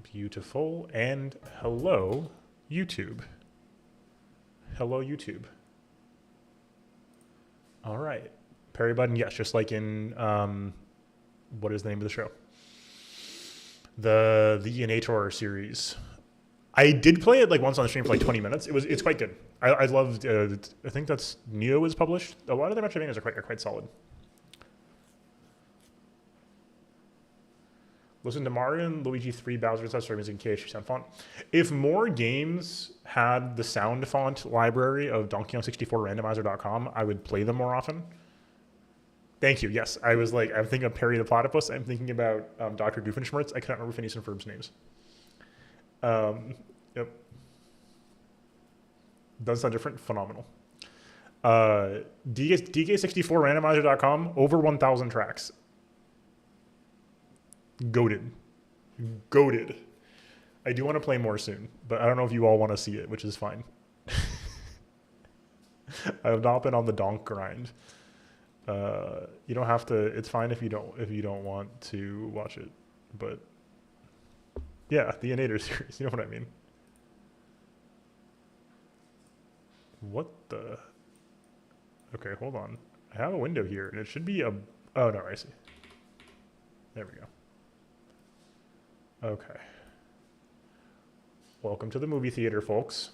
Beautiful. And hello, YouTube. Hello, YouTube. All right. Parry button, yes, just like in, what is the name of the show? The Enator series. I did play it like once on the stream for like 20 minutes. It's quite good. I loved, I think that's Neo is published. A lot of their Metroidvanias are quite solid. Listen to Mario and Luigi 3 Bowser's Test Stream using KHD sound font. If more games had the sound font library of Donkey Kong 64 randomizer.com, I would play them more often. Thank you. Yes, I was like, I'm thinking of Perry the Platypus. I'm thinking about Dr. Doofenshmirtz. I can't remember Phineas and Ferb's names. Yep. Does sound different? Phenomenal. DK64randomizer.com, over 1,000 tracks. Goated. I do want to play more soon, but I don't know if you all want to see it, which is fine. I have not been on the donk grind. You don't have to. It's fine if you don't want to watch it, but yeah, the Enator series. You know what I mean? What the? Okay, hold on. I have a window here, and it should be a. Oh no, I see. There we go. Okay. Welcome to the movie theater, folks.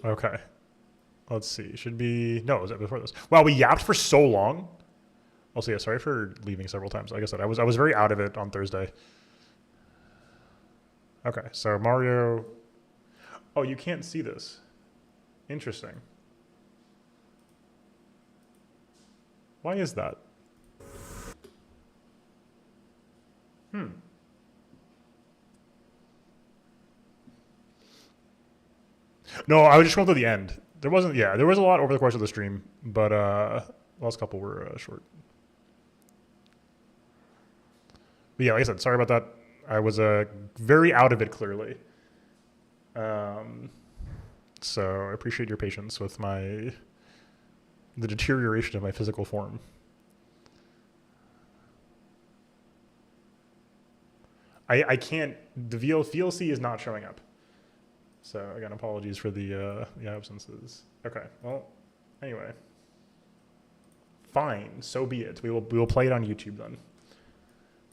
Okay. Let's see. Should be... No, was that before this? Wow, we yapped for so long. Also, yeah, sorry for leaving several times. Like I said, I was very out of it on Thursday. Okay, so Mario... Oh, you can't see this. Interesting. Why is that? No, I was just going to the end. There wasn't, yeah, there was a lot over the course of the stream, but last couple were short. But yeah, like I said, sorry about that. I was very out of it, clearly. So I appreciate your patience with the deterioration of my physical form. I can't, the VLC is not showing up. So again, apologies for the absences. Okay, well, anyway. Fine, so be it. We will play it on YouTube then.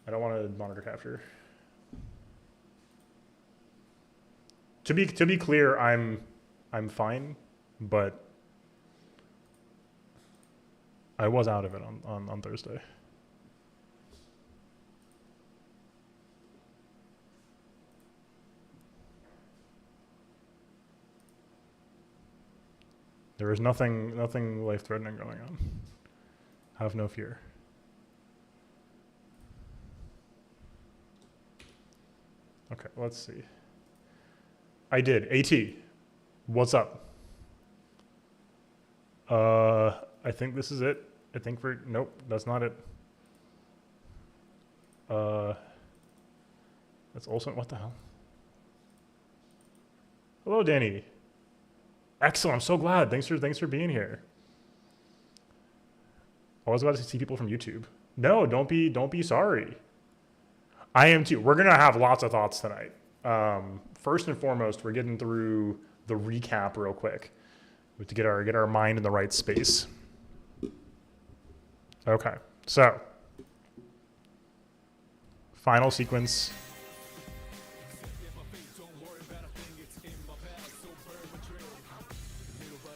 I don't want to monitor capture. To be clear, I'm fine, but I was out of it on Thursday. There is nothing life-threatening going on. Have no fear. Okay, let's see. I did. AT, what's up? I think this is it. I think nope, that's not it. That's also, what the hell? Hello, Danny. Excellent. I'm so glad. Thanks for being here. I was about to see people from YouTube. No, don't be sorry. I am too. We're gonna have lots of thoughts tonight. First and foremost, we're getting through the recap real quick. We have to get our mind in the right space. Okay, so final sequence.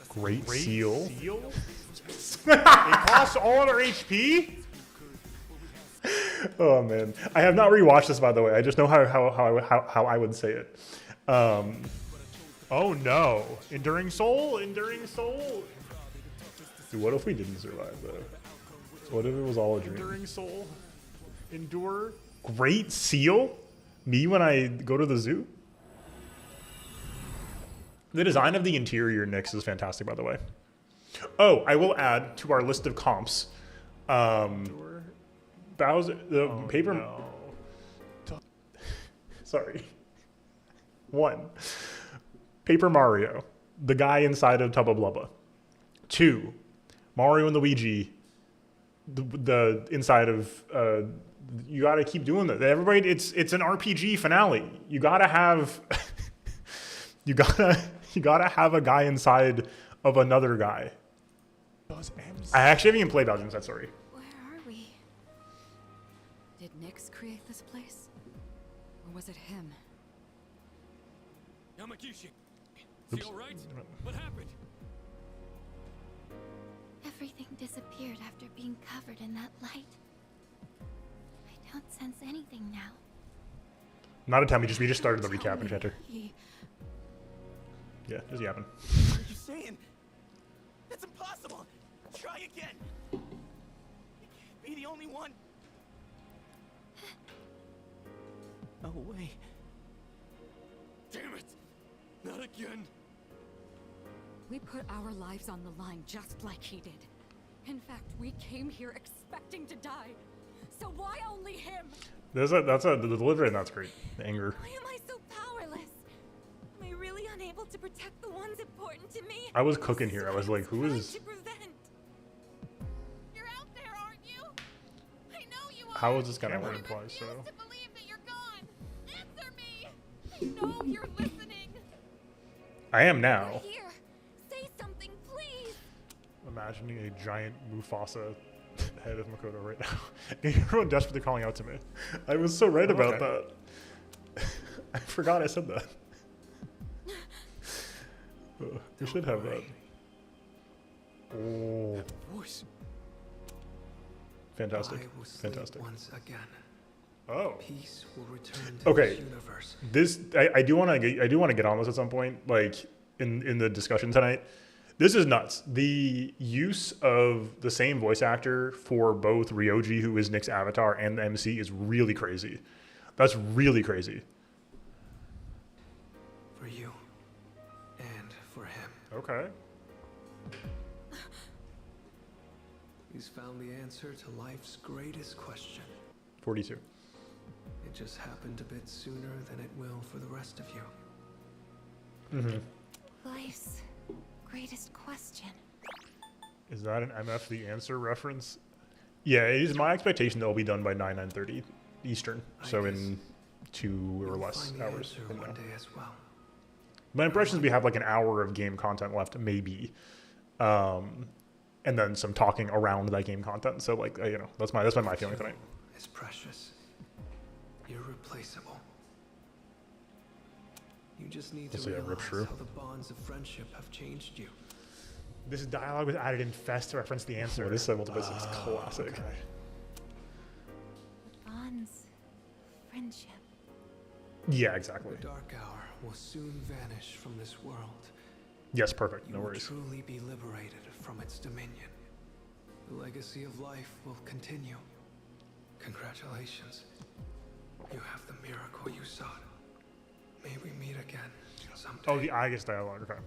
Great seal. It costs all their HP? Oh man, I have not rewatched this, by the way. I just know how I would say it. Oh no, Enduring Soul. Dude, what if we didn't survive though? What if it was all a dream? Enduring Soul, endure. Great seal. Me when I go to the zoo. The design of the interior, Nyx, is fantastic, by the way. Oh, I will add to our list of comps. Bowser, paper. No. Sorry. 1. Paper Mario, the guy inside of Tubba Blubba. 2. Mario and Luigi, the inside of You got to keep doing that. Everybody, it's an RPG finale. You got to have you gotta have a guy inside of another guy. I actually haven't even played Bowser's Inside Story. Where are we? Did Nyx create this place? Or was it him? Yamagishi, is he all right? What happened? Everything disappeared after being covered in that light. I don't sense anything now. Not a time. We just started the recap in Chatter. Yeah, just yapping. What are you saying? That's impossible. Try again. You can't be the only one. No way. Damn it! Not again. We put our lives on the line just like he did. In fact, we came here expecting to die. So why only him? The delivery, and that's great. The anger. Why am I so powerless? Am I really unable to protect the ones important to me? I was cooking here. I was like, who is... You're out there, aren't you? I know you are. How is this gonna imply so? To believe that you're gone. Answer me. I know you're listening. I am now. Here. Say something, please. Imagining a giant Mufasa head of Makoto right now. Everyone desperately calling out to me. I was so right about that. I forgot I said that. We should have that. Oh, That voice. fantastic! I will sleep Fantastic. once again. Oh, Peace will return to okay. this universe. This I do want to get on this at some point, like in the discussion tonight. This is nuts. The use of the same voice actor for both Ryoji, who is Nick's avatar, and the MC is really crazy. That's really crazy. For you. And for him. Okay. He's found the answer to life's greatest question. 42. It just happened a bit sooner than it will for the rest of you. Mm-hmm. Life's greatest question. Is that an MF the Answer reference? Yeah, it is my expectation that will be done by 9:30 Eastern. So in 2 or less Find the hours answer from one now. day as well. My impression is we have like an hour of game content left, maybe. And then some talking around that game content. So like, you know, that's my feeling tonight. It's precious. Irreplaceable. You just need We'll to see, I rip realize through. how the bonds of friendship have changed you. This dialogue was added in Fest to reference the answer. This is classic. Okay. Bonds. Friendship. Yeah, exactly. The dark hour will soon vanish from this world. Yes, perfect. You No will worries. truly be liberated from its dominion. The legacy of life will continue. Congratulations. You have the miracle you sought. May we meet again someday. Oh, the Aegis dialogue. Okay.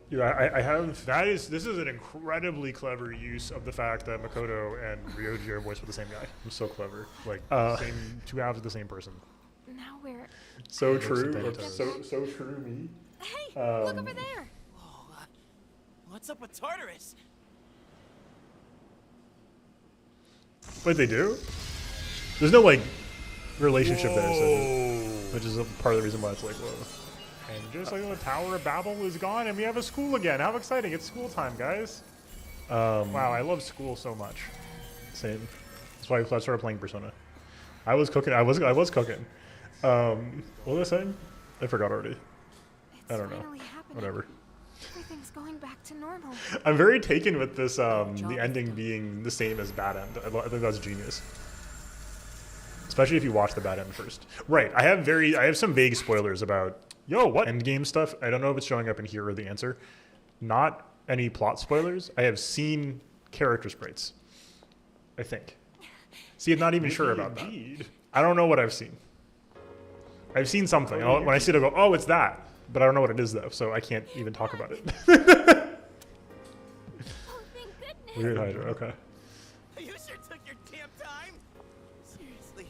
Yeah, I have. This is an incredibly clever use of the fact that Makoto and Ryoji are voiced by the same guy. I'm so clever. Like same two halves of the same person. Now we're... So true. That's So true. Me. Hey, look over there. Oh, what's up with Tartarus? Wait, they do? There's no like relationship there, so, which is a part of the reason why it's like whoa. And just like the Tower of Babel is gone, and we have a school again. How exciting! It's school time, guys. Wow, I love school so much. Same. That's why I started playing Persona. I was cooking. I was cooking. What was I saying? I forgot already. It's I don't know. finally happening. Whatever. Everything's going back to normal. I'm very taken with this. The ending being the same as Bad End. I think that's genius. Especially if you watch the Bad End first. Right. I have some vague spoilers about what endgame stuff. I don't know if it's showing up in here or the answer. Not any plot spoilers. I have seen character sprites. I think. See, I'm not even sure about that. I don't know what I've seen. I've seen something. When I see it, I go, oh, it's that. But I don't know what it is, though, so I can't even talk about it. Oh, thank goodness. Weird Hydra, okay. You sure took your damn time. Seriously.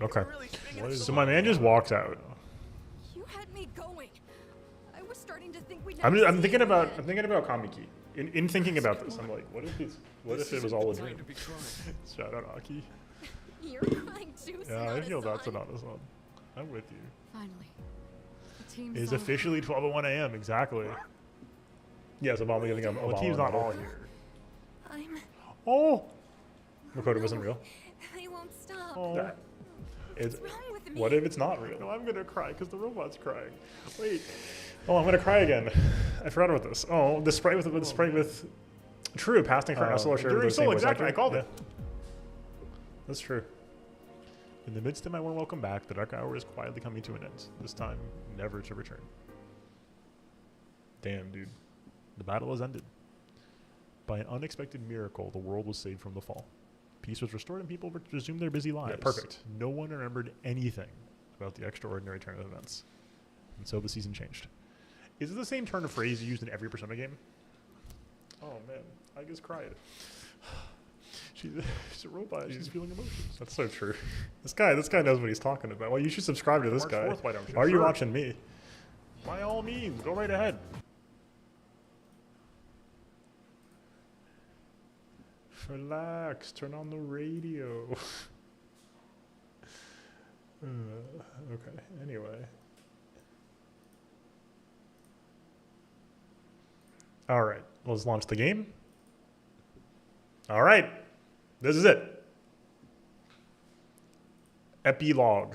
Okay. Really stringing us So my man just walks out. You had me going. I was starting to think we'd I'm never see thinking it about again. Kamiki. In thinking about this, I'm like, what if it was all a dream? Shout out Aki. You're crying too. Yeah, I feel that's an honest one. I'm with you. Finally, the team's It's all- officially 12:01 a.m. Exactly. Yes, I'm only giving up. Oh, the team's not all here. I'm... Oh, Makoto wasn't real. They won't stop. Oh, it's. What's wrong with me? What if it's not real? No, I'm gonna cry because the robot's crying. Wait. Oh, I'm gonna cry again. I forgot about this. Oh, the sprite with True, passing for an SLR share. During Soul, exactly. I called it. That's true. In the midst of my warm welcome back, the dark hour is quietly coming to an end. This time, never to return. Damn, dude. The battle has ended. By an unexpected miracle, the world was saved from the fall. Peace was restored and people resumed their busy lives. Yeah, perfect. No one remembered anything about the extraordinary turn of events. And so the season changed. Is it the same turn of phrase used in every Persona game? Oh man, I just cried. She's a robot. She's feeling emotions. That's so true. This guy knows what he's talking about. Well, you should subscribe to this March guy. 4th, why don't you? Why are you Sure. watching me? By all means, go right ahead. Relax. Turn on the radio. Okay. Anyway. All right. Let's launch the game. All right. This is it. Epilogue.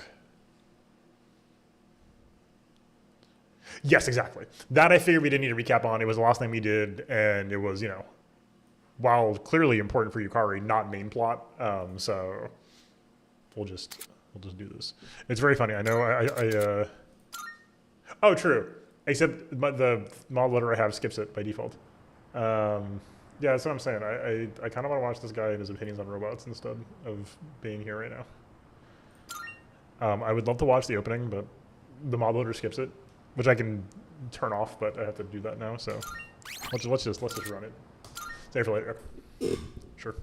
Yes, exactly. That I figured we didn't need a recap on. It was the last thing we did, and it was, while clearly important for Yukari, not main plot. So we'll just do this. It's very funny. I know. Oh, true. Except the model letter I have skips it by default. Yeah, that's what I'm saying. I kind of want to watch this guy and his opinions on robots instead of being here right now. I would love to watch the opening, but the mod loader skips it, which I can turn off, but I have to do that now. So let's just run it. Save for later. Okay. Sure.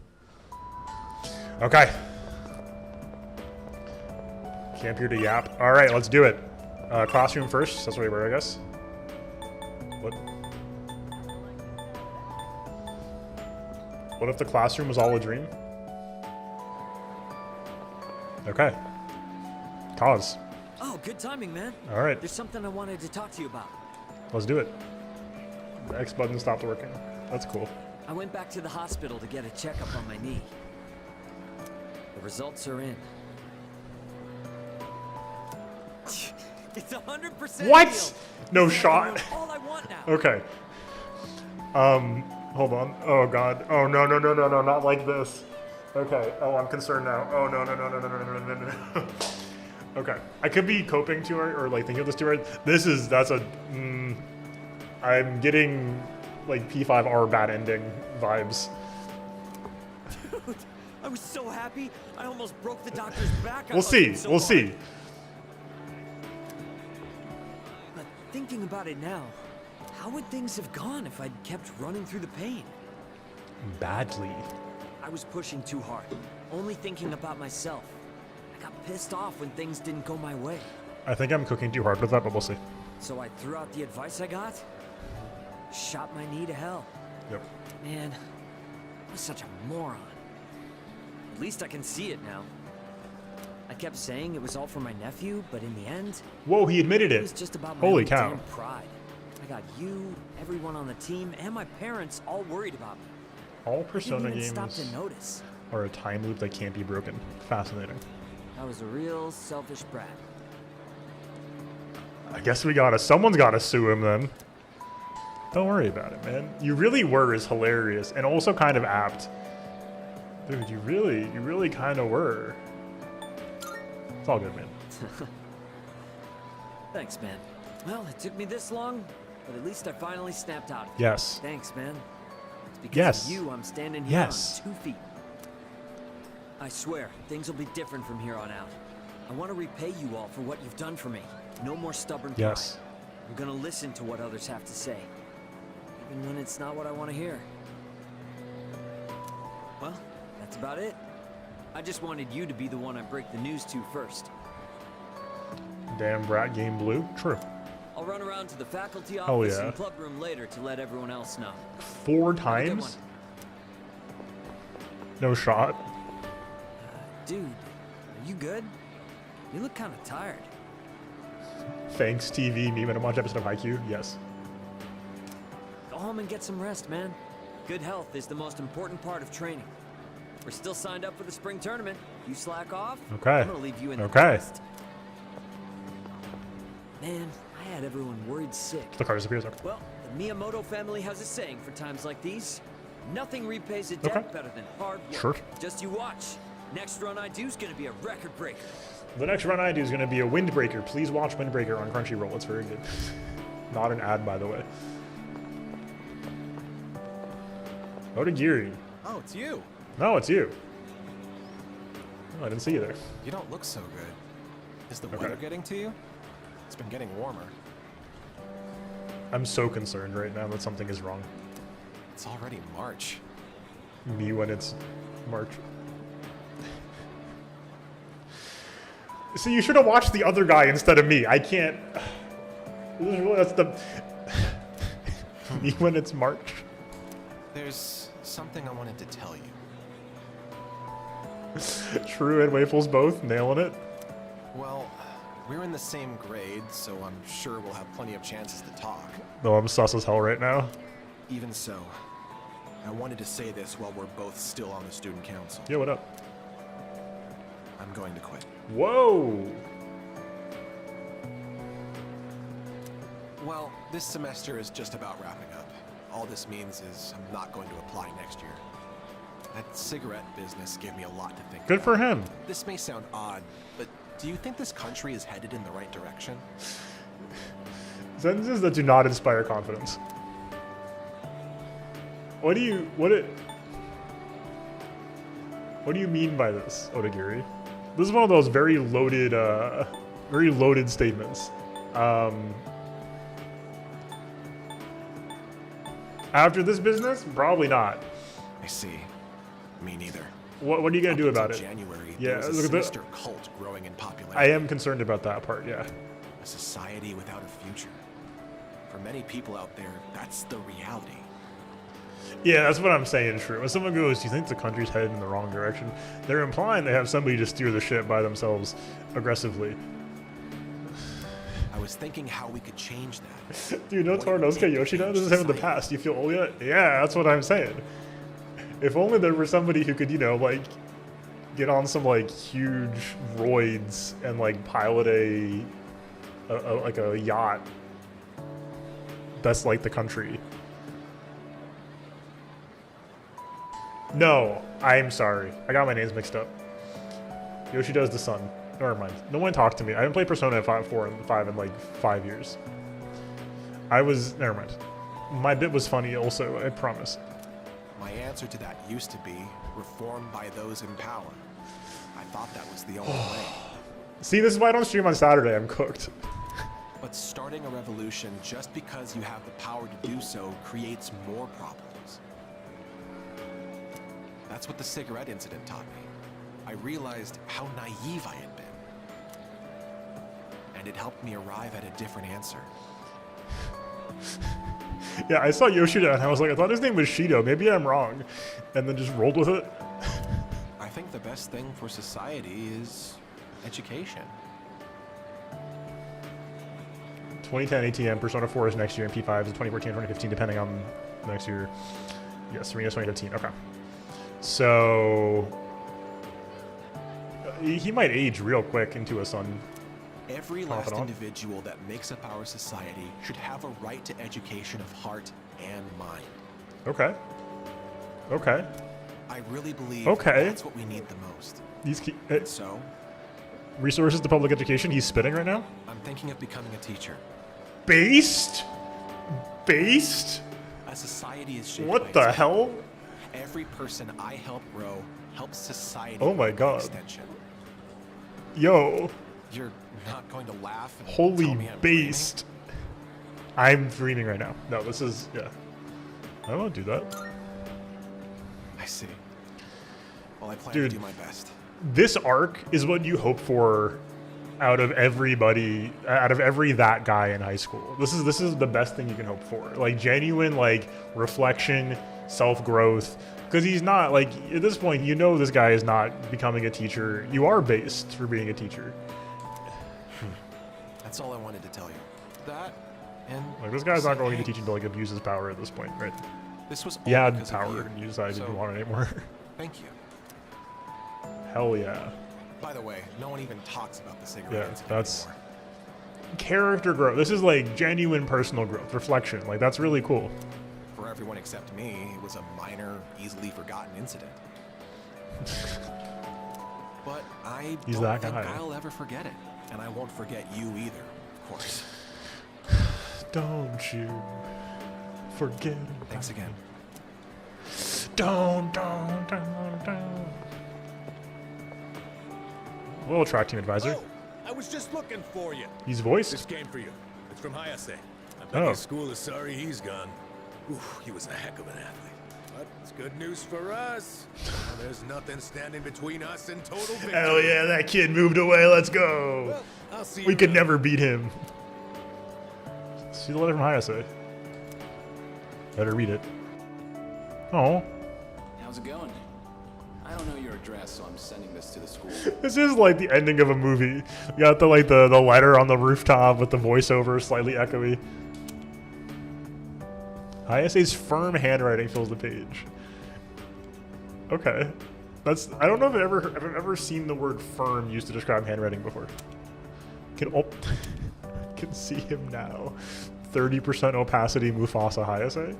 Okay. Camp here to yap. All right, let's do it. Classroom first. That's what we were, I guess. What? What if the classroom was all a dream? Okay. Cause. Oh, good timing, man. All right, There's something I wanted to talk to you about. let's do it. The X button stopped working. That's cool. I went back to the hospital to get a checkup on my knee. The results are in. It's 100% What? healed. No It's shot. all I want now. Okay. Hold on. Oh god. Oh no, not like this. Okay. Oh, I'm concerned now. Oh no. Okay. I could be coping too hard or like thinking of this too hard. I'm getting like P5R bad ending vibes. Dude, I was so happy. I almost broke the doctor's back. I We'll loved see. him so We'll hard. see. But thinking about it now, how would things have gone if I'd kept running through the pain? Badly. I was pushing too hard, only thinking about myself. I got pissed off when things didn't go my way. I think I'm cooking too hard with that, but we'll see. So I threw out the advice I got, shot my knee to hell. Yep. Man, I was such a moron. At least I can see it now. I kept saying it was all for my nephew, but in the end, Whoa, he admitted it was it. just about my Holy own cow. damn pride. I got you, everyone on the team, and my parents all worried about me. All I Persona didn't even stop games to notice. are a time loop that can't be broken. Fascinating. I was a real selfish brat. I guess someone's gotta sue him then. Don't worry about it, man. You really were is hilarious and also kind of apt. Dude, you really kind of were. It's all good, man. Thanks, man. Well, it took me this long, but at least I finally snapped out of it. Yes. Thanks, man. It's because Yes. of you I'm standing here Yes. on 2 feet. I swear, things will be different from here on out. I want to repay you all for what you've done for me. No more stubborn pride. Yes. I'm gonna listen to what others have to say, even when it's not what I want to hear. Well, that's about it. I just wanted you to be the one I break the news to first. Damn brat game blue. True. I'll run around to the faculty Oh, office yeah. and club room later to let everyone else know. 4 Have a good times? one. No shot. Dude, are you good? You look kind of tired. Thanks, TV. Me when I watch episode of Haikyuu. Yes. Go home and get some rest, man. Good health is the most important part of training. We're still signed up for the spring tournament. You slack off, Okay. I'm gonna leave you in the Okay. dust. Man, I had everyone worried sick. The card disappears. Okay. Well, the Miyamoto family has a saying for times like these. Nothing repays a debt Okay. better than hard work. Sure. Just you watch. Next run I do is gonna be a record breaker. The next run I do is going to be a Windbreaker. Please watch Windbreaker on Crunchyroll. It's very good. Not an ad, by the way. Otagiri. Oh, it's you. No, it's you. Oh, I didn't see you there. You don't look so good. Is the Okay. weather getting to you? It's been getting warmer. I'm so concerned right now that something is wrong. It's already March. Me when it's March. See, you should have watched the other guy instead of me. I can't. That's the. Me when it's March. There's something I wanted to tell you. True and Wafels both nailing it. Well, we're in the same grade, so I'm sure we'll have plenty of chances to talk. Though I'm sus as hell right now. Even so, I wanted to say this while we're both still on the student council. Yo, what up? I'm going to quit. Whoa! Well, this semester is just about wrapping up. All this means is I'm not going to apply next year. That cigarette business gave me a lot to think Good about. for him. This may sound odd, but do you think this country is headed in the right direction? Sentences that do not inspire confidence. What do you mean by this, Otagiri? This is one of those very loaded statements. After this business, probably not. I see. Me neither. What are you gonna do about it? January, Yeah, there was a look at the- sinister cult growing in popularity. I am concerned about that part. Yeah. A society without a future. For many people out there, that's the reality. Yeah, that's what I'm saying. True. When someone goes, "Do you think the country's headed in the wrong direction?" They're implying they have somebody to steer the ship by themselves aggressively. I was thinking how we could change that. Dude, no What it would Torinosuke take to Yoshida? change This is him in the society. past. You feel old yet? Yeah, that's what I'm saying. If only there were somebody who could, like, get on some, like, huge roids and, like, pilot a yacht that's like the country. No, I'm sorry. I got my names mixed up. Yoshida's the son. Never mind. No one talked to me. I haven't played Persona 4 and 5 in like 5 years. Never mind. My bit was funny also, I promise. My answer to that used to be reform by those in power. I thought that was the only way. See, this is why I don't stream on Saturday. I'm cooked. But starting a revolution just because you have the power to do so creates more problems. That's what the cigarette incident taught me. I realized how naive I had been. And it helped me arrive at a different answer. Yeah, I saw Yoshida and I was like, I thought his name was Shido. Maybe I'm wrong. And then just rolled with it. I think the best thing for society is education. 2010 ATM, Persona 4 is next year, and P5 is 2014 and 2015, depending on next year. Yes, Serena's 2015. Okay. So he might age real quick into a son. Every last Confidant. individual that makes up our society should have a right to education of heart and mind. Okay. Okay. I really believe Okay. that's what we need the most. So, Resources to public education. He's spitting right now. I'm thinking of becoming a teacher. Based? A society is shaped What by the its hell? people. Every person I help grow helps society. Oh my by God. Extension. Yo. You're not going to laugh and Holy tell me I'm based. I'm dreaming right now. No, this is, yeah. I won't do that. dreaming? I see. Well, I plan Dude. to do my best. This arc is what you hope for. out of everybody, out of every that guy in high school. This is the best thing you can hope for. Like genuine like reflection, self-growth. Because he's not like at this point, you know, this guy is not becoming a teacher. You are based for being a teacher. That's all I wanted to tell you. That and Like this guy's not going to teaching to like abuse his power at this point, right? this was all He had because of power you. and you decided you So, didn't want it anymore. Thank you. Hell yeah. By the way, no one even talks about the cigarette Yeah, incident that's anymore. character growth. This is like genuine personal growth, reflection. Like that's really cool. For everyone except me, it was a minor, easily forgotten incident. But I He's don't that think guy. I'll ever forget it. And I won't forget you either, of course. Don't you forget. Thanks again. Don't. Little track team advisor. Oh, I was just looking for you. He's This voiced. came for you. It's from Hayase. I bet Oh. his school is sorry he's gone. Oof, he was a heck of an athlete. But it's good news for us. Now there's nothing standing between us and total victory. Hell yeah, that kid moved away. Let's go. Well, I'll see We you could around. never beat him. See the letter from Hayase. Better read it. Oh, How's it going? I don't know your address, so I'm sending this to the school. this is like the ending of a movie. You got the like the letter on the rooftop with the voiceover slightly echoey. Hayase's firm handwriting fills the page. Okay, that's I don't know if I've ever seen the word firm used to describe handwriting before. Can see him now. 30% opacity Mufasa Hayase.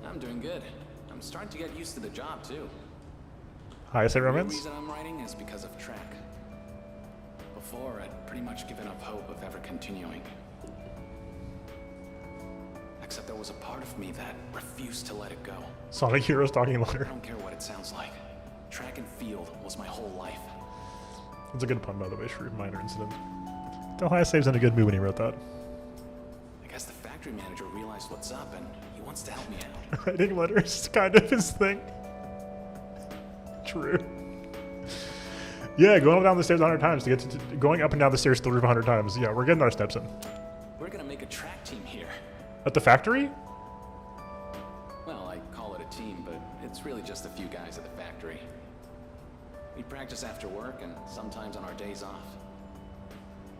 I'm doing good. I'm starting to get used to the job, too. Hayase The romance? reason I'm writing is because of track. Before, I'd pretty much given up hope of ever continuing. Except there was a part of me that refused to let it go. Sonic Heroes talking I letter. don't care what it sounds like. Track and field was my whole life. It's a good pun, by the way, for a minor incident. Del Hayase was in a good mood when he wrote that. I guess the factory manager realized what's up and he wants to help me out. Writing letters is kind of his thing. True. Yeah, going up and down the stairs 100 times to get to going up and down the stairs to the roof 100 times. Yeah, we're getting our steps in. We're gonna make a track team here. At the factory? Well, I call it a team, but it's really just a few guys at the factory. We practice after work and sometimes on our days off.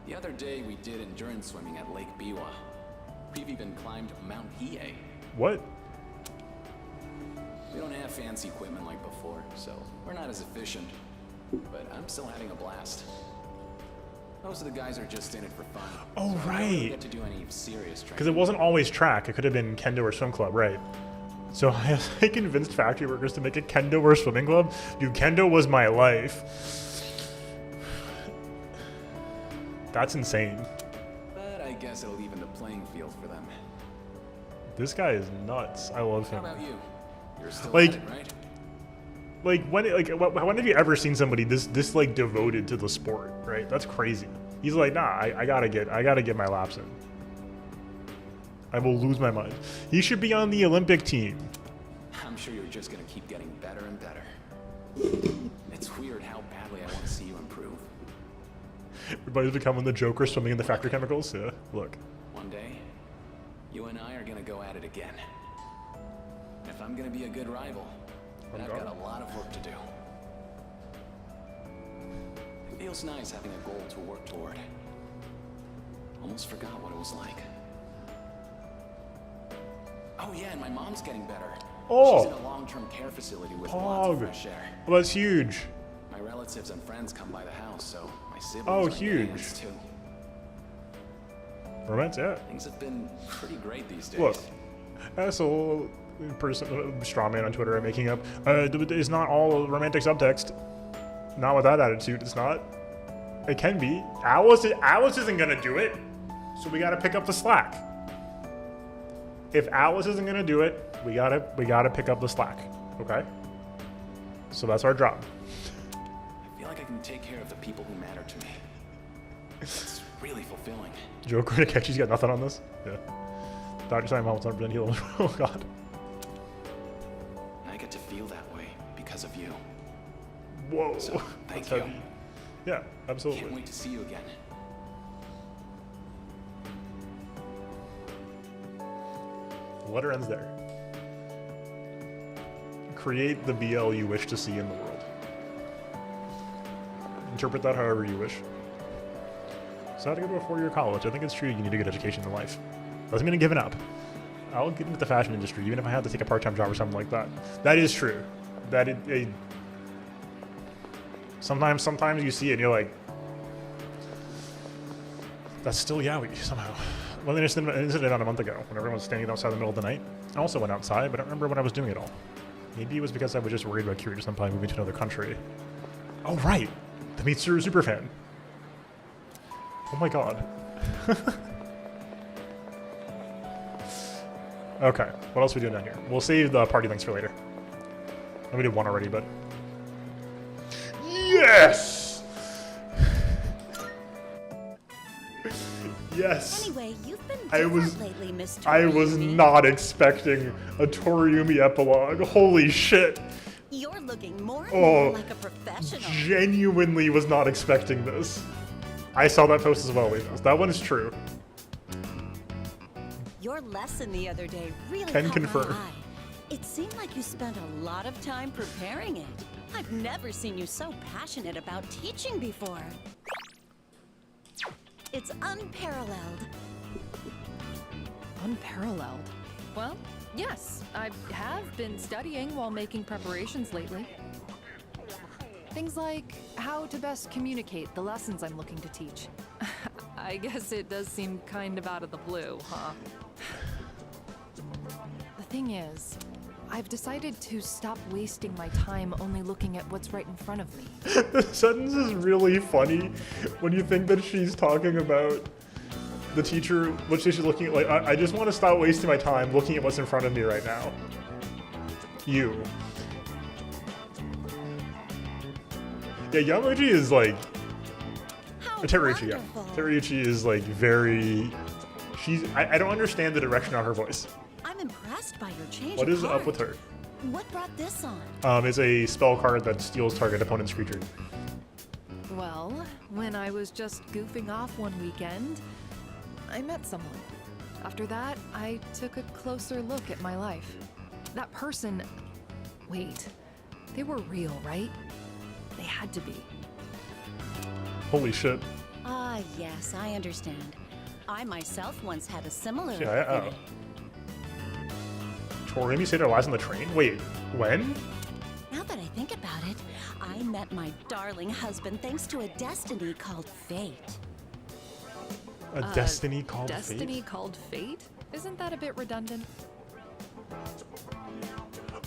The other day we did endurance swimming at Lake Biwa. We've even climbed Mount Hiei. What? We don't have fancy equipment like before, so we're not as efficient. But I'm still having a blast. Most of the guys are just in it for fun. Oh, so I don't right. really get to do any serious training. Because it wasn't always track. It could have been kendo or swim club, right? So I convinced factory workers to make a kendo or swimming club. Dude, kendo was my life. That's insane. But I guess it'll even the playing field for them. This guy is nuts. I love How him. about you? You're still Like- at it, right? When have you ever seen somebody this like devoted to the sport, right? That's crazy. He's like, nah, I gotta get my laps in. I will lose my mind. He should be on the Olympic team. I'm sure you're just gonna keep getting better and better. It's weird how badly I want to see you improve. Everybody's becoming the Joker swimming in the factory chemicals. Yeah, look. One day, you and I are gonna go at it again. If I'm gonna be a good rival, then I've got a lot of work to do. It feels nice having a goal to work toward. Almost forgot what it was like. Oh yeah, and my mom's getting better. Oh. She's in a long-term care facility with lots of Pog. fresh air. Well, that's huge. My relatives and friends come by the house, so my siblings Oh, are getting huge. hints too. Romance, yeah. Things have been pretty great these days. Look, asshole person, strawman on Twitter I'm making up. It's not all romantic subtext. Not with that attitude, it's not. It can be. Alice isn't gonna do it, so we gotta pick up the slack. If Alice isn't gonna do it, we gotta pick up the slack. Okay? So that's our job. I feel like I can take care of the people who matter to me. It's really fulfilling. Joker Takechi's got nothing on this. Yeah. Dr. Simon Helmut's 100% healed. Oh god. I get to feel that way because of you. Whoa. So, thank That's you. heavy. Yeah, absolutely. Can't wait to see you again. The letter ends there. Create the BL you wish to see in the world. Interpret that however you wish. So I had to go to a 4-year college. I think it's true you need a good education in life. Doesn't mean I'm giving up. I'll get into the fashion industry, even if I have to take a part-time job or something like that. That is true. Sometimes you see it and you're like, that's still yaoi somehow. Well, an incident about a month ago when everyone was standing outside in the middle of the night. I also went outside, but I don't remember when I was doing it all. Maybe it was because I was just worried about Kiryu Senpai moving to another country. Oh, right. The Mitsuru superfan. Oh my god. Okay, what else are we doing down here? We'll save the party links for later. And we did one already, but... Yes! Yes! Anyway, you've been I different lately, Mr. I was not expecting a Toriumi epilogue. Holy shit! You're looking more and more like a professional. Genuinely was not expecting this. I saw that post as well, Lenos. That one is true. Your lesson the other day really Can caught confirm. my eye. It seemed like you spent a lot of time preparing it. I've never seen you so passionate about teaching before. It's unparalleled. Unparalleled? Well, yes, I have been studying while making preparations lately. Things like how to best communicate the lessons I'm looking to teach. I guess it does seem kind of out of the blue, huh? The thing is, I've decided to stop wasting my time only looking at what's right in front of me. The sentence is really funny when you think that she's talking about the teacher, what she's looking at. Like, I just want to stop wasting my time looking at what's in front of me right now. You. Yeah, Yamauchi is like... Teruichi, yeah. Teruichi is like very... I don't understand the direction on her voice. I'm impressed by your change. What of is up heart. with her? What brought this on? It's a spell card that steals target opponent's creature. Well, when I was just goofing off one weekend, I met someone. After that, I took a closer look at my life. That person... Wait, they were real, right? They had to be. Holy shit. Ah, yes, I understand. I myself once had a similar Yeah, feeling. Toriumi saved our lives on the train? Wait, when? Now that I think about it, I met my darling husband thanks to a destiny called fate. A destiny called Destiny fate? called fate? Isn't that a bit redundant?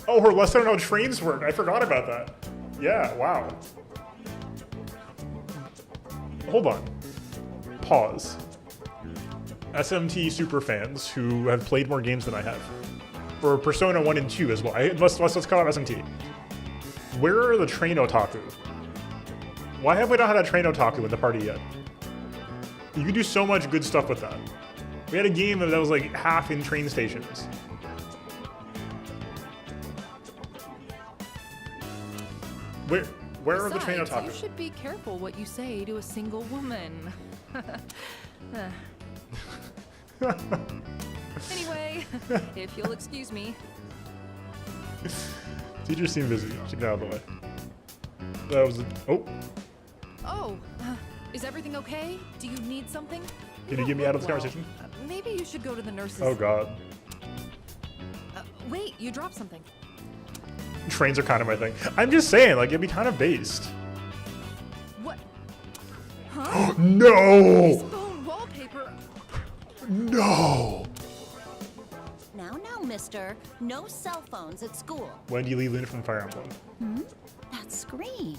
Oh, her lesson on how trains work. I forgot about that. Yeah, wow. Hold on. Pause. SMT superfans who have played more games than I have. For Persona 1 and 2 as well. Let's call it SMT. Where are the train otaku? Why have we not had a train otaku in the party yet? You could do so much good stuff with that. We had a game that was like half in train stations. Where are the train Besides, otaku? you should be careful what you say to a single woman. Anyway, if you'll excuse me. Teachers seem busy. Should get out of the way. That was Oh, is everything okay? Do you need something? Can you get me out of this conversation? Maybe you should go to the nurses. Oh god. Wait, you dropped something. Trains are kind of my thing. I'm just saying, like, it'd be kind of based. What? Huh? No! Phone wallpaper. No! Now, mister, no cell phones at school. When do you leave Luna from Fire Emblem? That screen.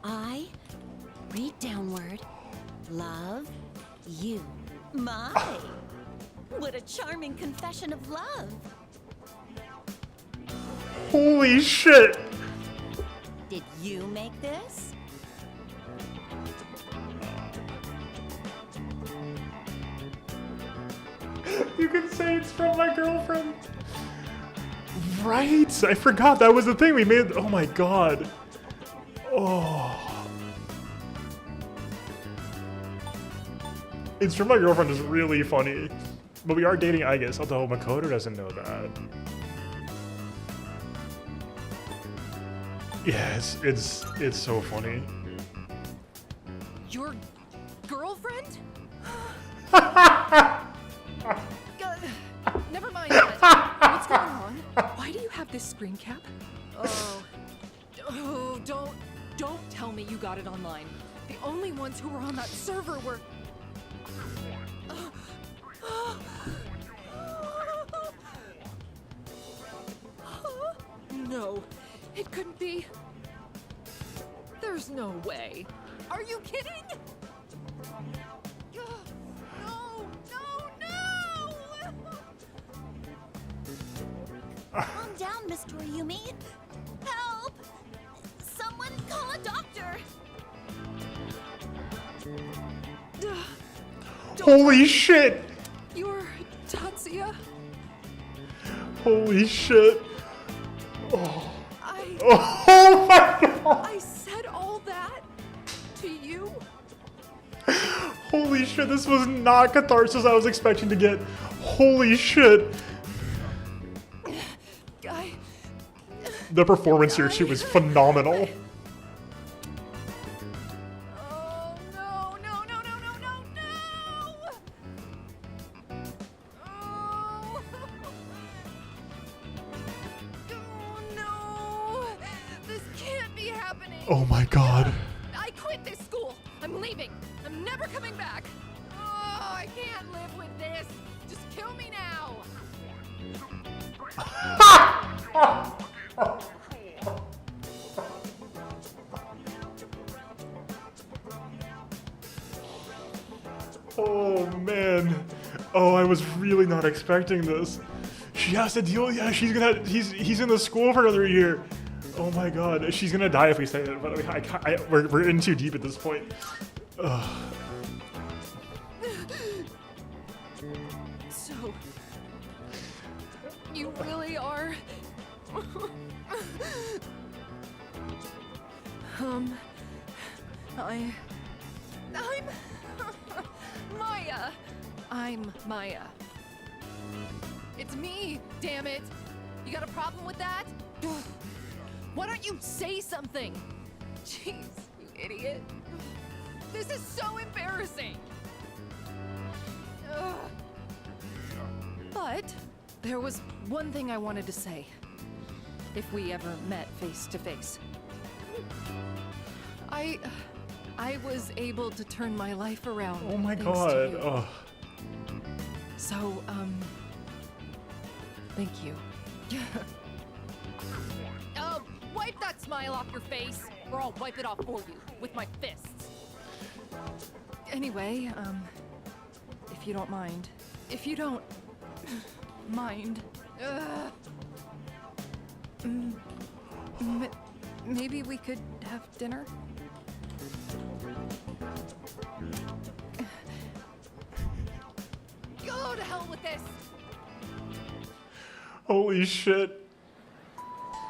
I read downward, love you. My, what a charming confession of love. Holy shit! Did you make this? You can say it's from my girlfriend. Right! I forgot that was the thing we made. Oh my god. Oh. It's from my girlfriend is really funny. But we are dating, I guess, although Makoto doesn't know that. Yeah, it's so funny. Your girlfriend? Never mind that. What's going on? Why do you have this screen cap? Oh, don't tell me you got it online. The only ones who were on that server were... No, it couldn't be. There's no way. Are you kidding? No! Calm down, Mr. Yumi. Help! Someone call a doctor. Holy shit! You're Tatsuya? Holy shit! Oh. I Oh my god! I said all that to you? Holy shit, this was not catharsis I was expecting to get. Holy shit. The performance here too was phenomenal. Oh no. Oh. Oh no. This can't be happening. Oh my god. I quit this school. I'm leaving. I'm never coming back. Oh, I can't live with this. Just kill me now. Oh man. Oh, I was really not expecting this. She has to deal. Yeah, he's in the school for another year. Oh my god, she's gonna die if we say it. But we're in too deep at this point. Ugh. So, you really are. I'm Maya. I'm Maya. It's me, damn it. You got a problem with that? Why don't you say something? Jeez, you idiot. This is so embarrassing. Ugh. But there was one thing I wanted to say. If we ever met face to face. I was able to turn my life around. Oh my thanks god. to you. Oh. So, thank you. Wipe that smile off your face, or I'll wipe it off for you with my fists. Anyway, if you don't mind. If you don't mind. Maybe we could have dinner? Go to hell with this! Holy shit.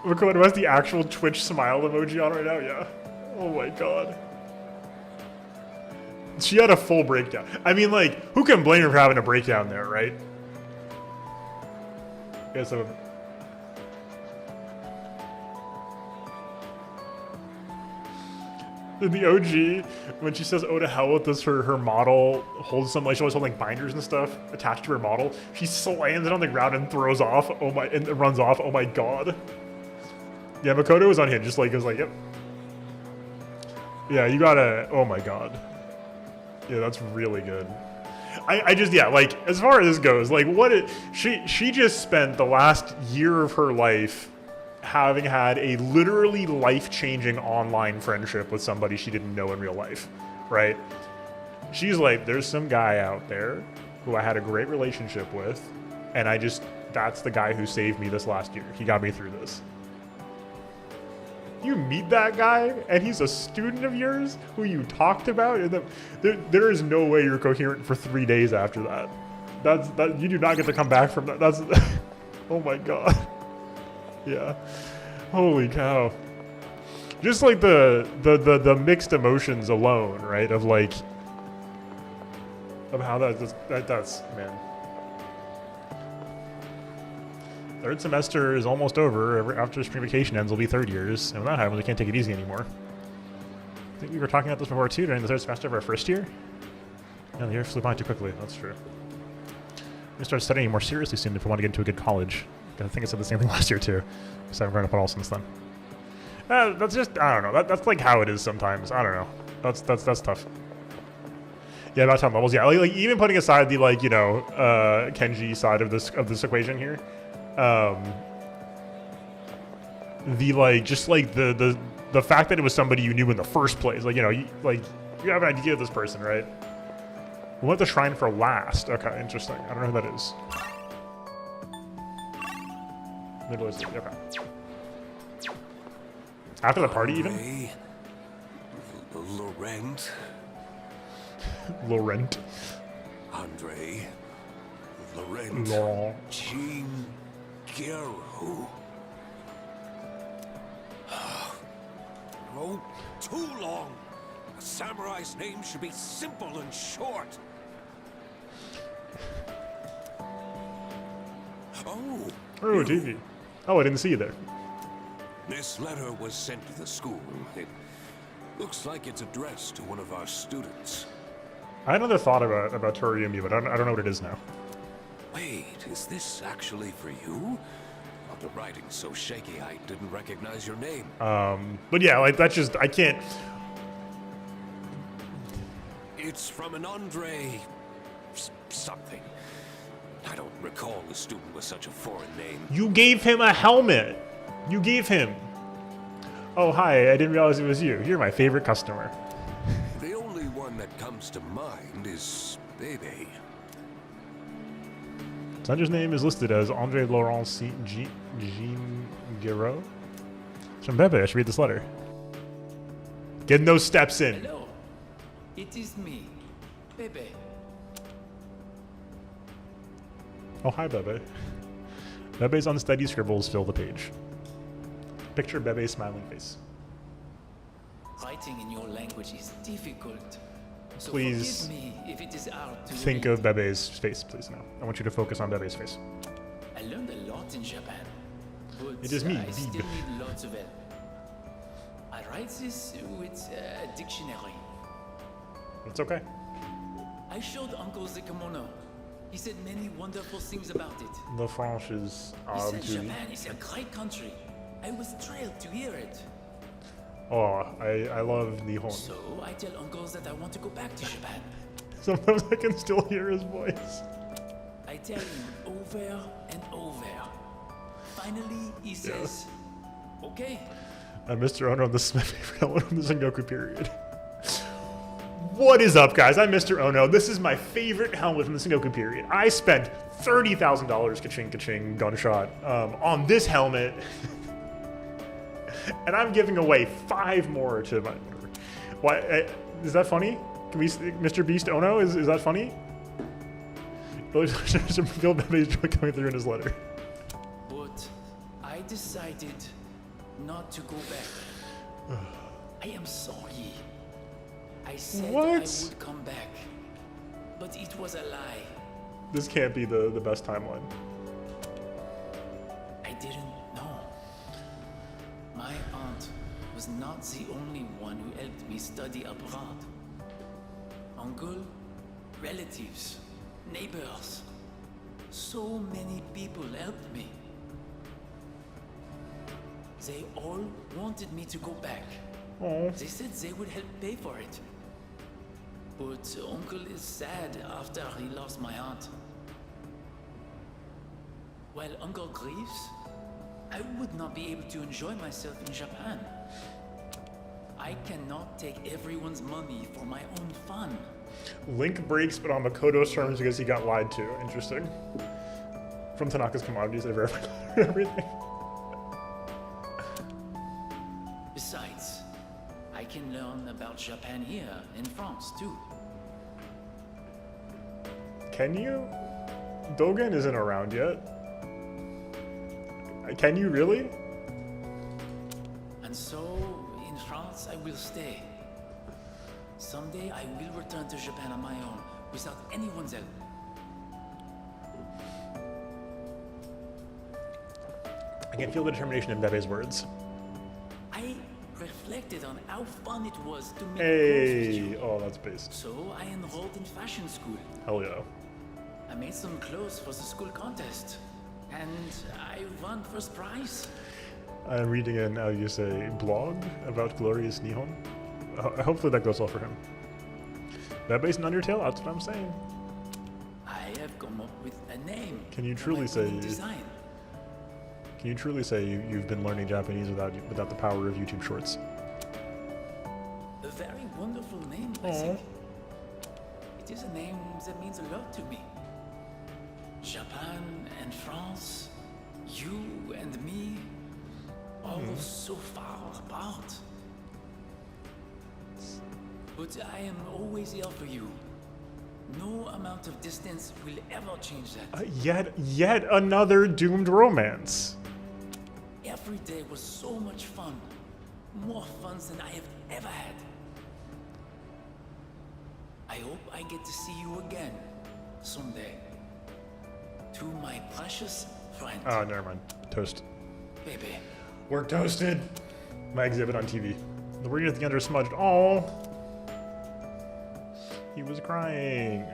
Makoto has the actual Twitch smile emoji on right now, yeah. Oh my god. She had a full breakdown. I mean, like, who can blame her for having a breakdown there, right? Yeah, so... In the OG, when she says, oh to hell with this, her model holds some, like, she always holds like binders and stuff attached to her model. She slams it on the ground and throws off, and runs off, oh my god. Yeah, Makoto was unhinged, just like, it was like, yep. Yeah, you gotta, oh my god. Yeah, that's really good. I just, yeah, like, as far as this goes, like, she just spent the last year of her life having had a literally life-changing online friendship with somebody she didn't know in real life, right? She's like, there's some guy out there who I had a great relationship with, and that's the guy who saved me this last year. He got me through this. You meet that guy, and he's a student of yours who you talked about, and there is no way you're coherent for 3 days after that. You do not get to come back from that. That's, oh my god. Yeah. Holy cow. Just like the mixed emotions alone, right? Of of how that's man. Third semester is almost over. After spring vacation ends, will be third years, and when that happens, we can't take it easy anymore. I think we were talking about this before too during the third semester of our first year. Yeah, the year flew by too quickly. That's true. We start studying more seriously soon if we want to get into a good college. I think I said the same thing last year too, because I've grown up at all since then. That's just, I don't know. That's like how it is sometimes. I don't know. That's tough. Yeah, about time levels. Yeah, like even putting aside the like Kenji side of this equation here, the like just like the fact that it was somebody you knew in the first place, like you have an idea of this person, right? We went to Shrine for last. Okay, interesting. I don't know who that is. Middle East. Okay. After the party, even. Laurent. Laurent. Andre. Laurent. Laurent. Jean Guerrero. Oh, too long. A samurai's name should be simple and short. Oh. Oh, TV. Oh, I didn't see you there. This letter was sent to the school. It looks like it's addressed to one of our students. I had another thought about Toriumi, but I don't know what it is now. Wait, is this actually for you? Well, the writing's so shaky I didn't recognize your name. But yeah, like that's just I can't. It's from an Andre something. I don't recall the student with such a foreign name. You gave him a helmet. You gave him. Oh, hi. I didn't realize it was you. You're my favorite customer. The only one that comes to mind is Bebe. Sandra's name is listed as Andre Laurent Jean Guerrero. It's from Bebe. I should read this letter. Getting those steps in. Hello. It is me, Bebe. Oh, hi, Bebe. Bebe's unsteady scribbles fill the page. Picture Bebe's smiling face. Writing in your language is difficult. So Please forgive me if it is hard to think read. of Bebe's face, please, now. I want you to focus on Bebe's face. I learned a lot in Japan, but It is me, I still Bebe. need lots of help. I write this with a dictionary. It's okay. I showed Uncle the kimono. He said many wonderful things about it. The French is He said to... Japan is a great country. I was thrilled to hear it. Oh, I love the whole... So I tell uncles that I want to go back to Japan. Sometimes I can still hear his voice. I tell him over and over. Finally, he says, okay. Mr. Ono, this is my favorite element from the Sengoku period. What is up, guys? I'm Mr. Ono. This is my favorite helmet from the Sengoku period. I spent $30,000 ka-ching ka-ching gunshot on this helmet. And I'm giving away 5 more to my... Why? Is that funny? Can we... Mr. Beast Ono, is that funny? Feel Bebe's joy coming through in his letter. But I decided not to go back. I am sorry. I said I would come back, but it was a lie. This can't be the best timeline. I didn't know. My aunt was not the only one who helped me study abroad. Uncle, relatives, neighbors. So many people helped me. They all wanted me to go back. Aww. They said they would help pay for it. But Uncle is sad after he lost my aunt. While Uncle grieves, I would not be able to enjoy myself in Japan. I cannot take everyone's money for my own fun. Link breaks, but on Makoto's terms because he got lied to. Interesting. From Tanaka's commodities, I verified everything. Besides, I can learn about Japan here in France too. Can you? Dogen isn't around yet. Can you really? And so, in France, I will stay. Someday I will return to Japan on my own, without anyone's help. I can feel the determination in Bebe's words. I reflected on how fun it was to make clothes with Hey, you. oh, that's based. So I enrolled in fashion school. Hell yeah. I made some clothes for the school contest, and I won first prize. I'm reading an, how you say, blog about Glorious Nihon. Hopefully that goes well for him. Bebe's an Undertale, that's what I'm saying. I have come up with a name. Can you for truly my say? winning design. Can you truly say you've been learning Japanese without the power of YouTube Shorts? A very wonderful name, I think. It is a name that means a lot to me. Japan and France, you and me, all so far apart. But I am always here for you. No amount of distance will ever change that. Yet another doomed romance. Every day was so much fun. More fun than I have ever had. I hope I get to see you again someday. To my precious friend. Oh, never mind. Toast. Baby. We're toasted. My exhibit on TV. The word at the end are smudged. Oh. He was crying.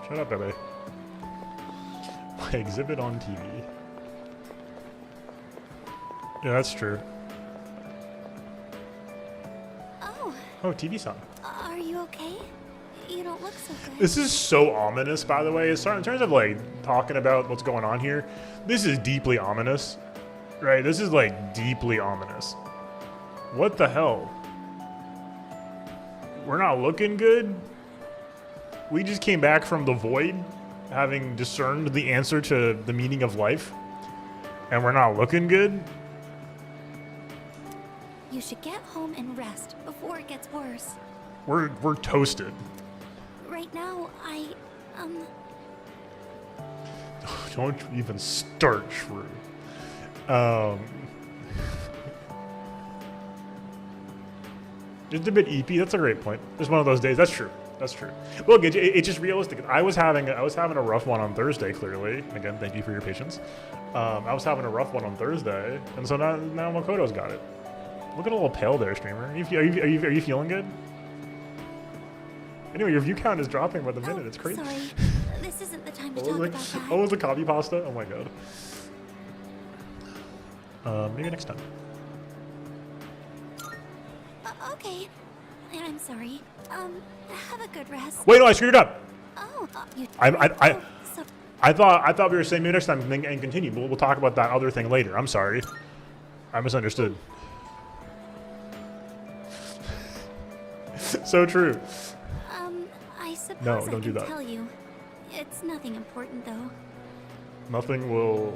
Shut up, Bebe. My exhibit on TV. Yeah, that's true. Oh, TV song. Are you okay? You don't look so good. This is so ominous, by the way. In terms of like talking about what's going on here, this is deeply ominous, right? This is like deeply ominous. What the hell? We're not looking good. We just came back from the void, having discerned the answer to the meaning of life, and we're not looking good. You should get home and rest before it gets worse. We're toasted. Right now, Don't even start, Shrew. Just a bit EP. That's a great point. Just one of those days. That's true. That's true. Look, it's just realistic. I was having a rough one on Thursday. Clearly, again, thank you for your patience. I was having a rough one on Thursday, and so now Makoto's got it. Look at a little pale there, streamer. Are you feeling good? Anyway, your view count is dropping by the minute. It's crazy. Sorry. This isn't the time to talk about that. Oh, it's a copy pasta? Oh my god. Maybe next time. Okay. I'm sorry. Have a good rest. Wait, no, I screwed it up. Oh, you. I thought we were saying maybe next time and continue. But we'll talk about that other thing later. I'm sorry. I misunderstood. So true. I suppose No, don't I do can that. tell you. It's nothing important, though. Nothing will.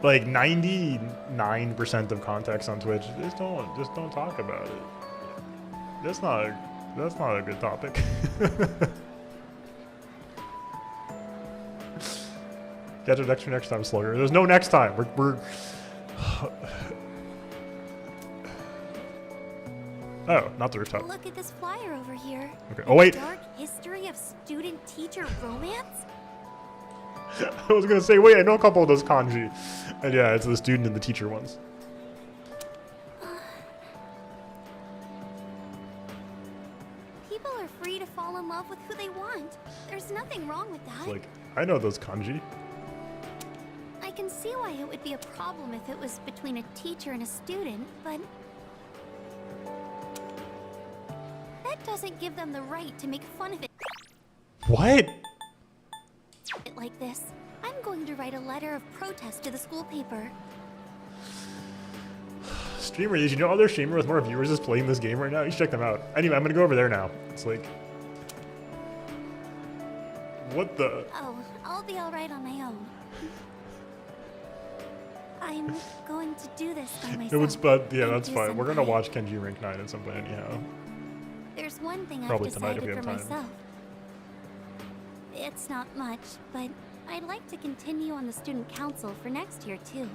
Like 99% of context on Twitch, just don't talk about it. That's not a good topic. Catch it next time, Slugger. There's no next time. We're Oh, not the rooftop. Look at this flyer over here. Okay. Oh wait. Dark history of student-teacher romance? I was gonna say, wait, I know a couple of those kanji. And yeah, it's the student and the teacher ones. People are free to fall in love with who they want. There's nothing wrong with that. It's like, I know those kanji. I can see why it would be a problem if it was between a teacher and a student, but that doesn't give them the right to make fun of it. What? Like this. I'm going to write a letter of protest to the school paper. Streamer, did you know other streamer with more viewers is playing this game right now? You should check them out. Anyway, I'm gonna go over there now. It's like, what the? Oh, I'll be alright on my own. I'm going to do this by myself. No, it's but yeah, that's Thank you, fine. We're gonna senpai. watch Kenji Rank 9 at some point anyhow. There's one thing Probably I've tonight if decided we for have time. myself. It's not much, but I'd like to continue on the student council for next year too.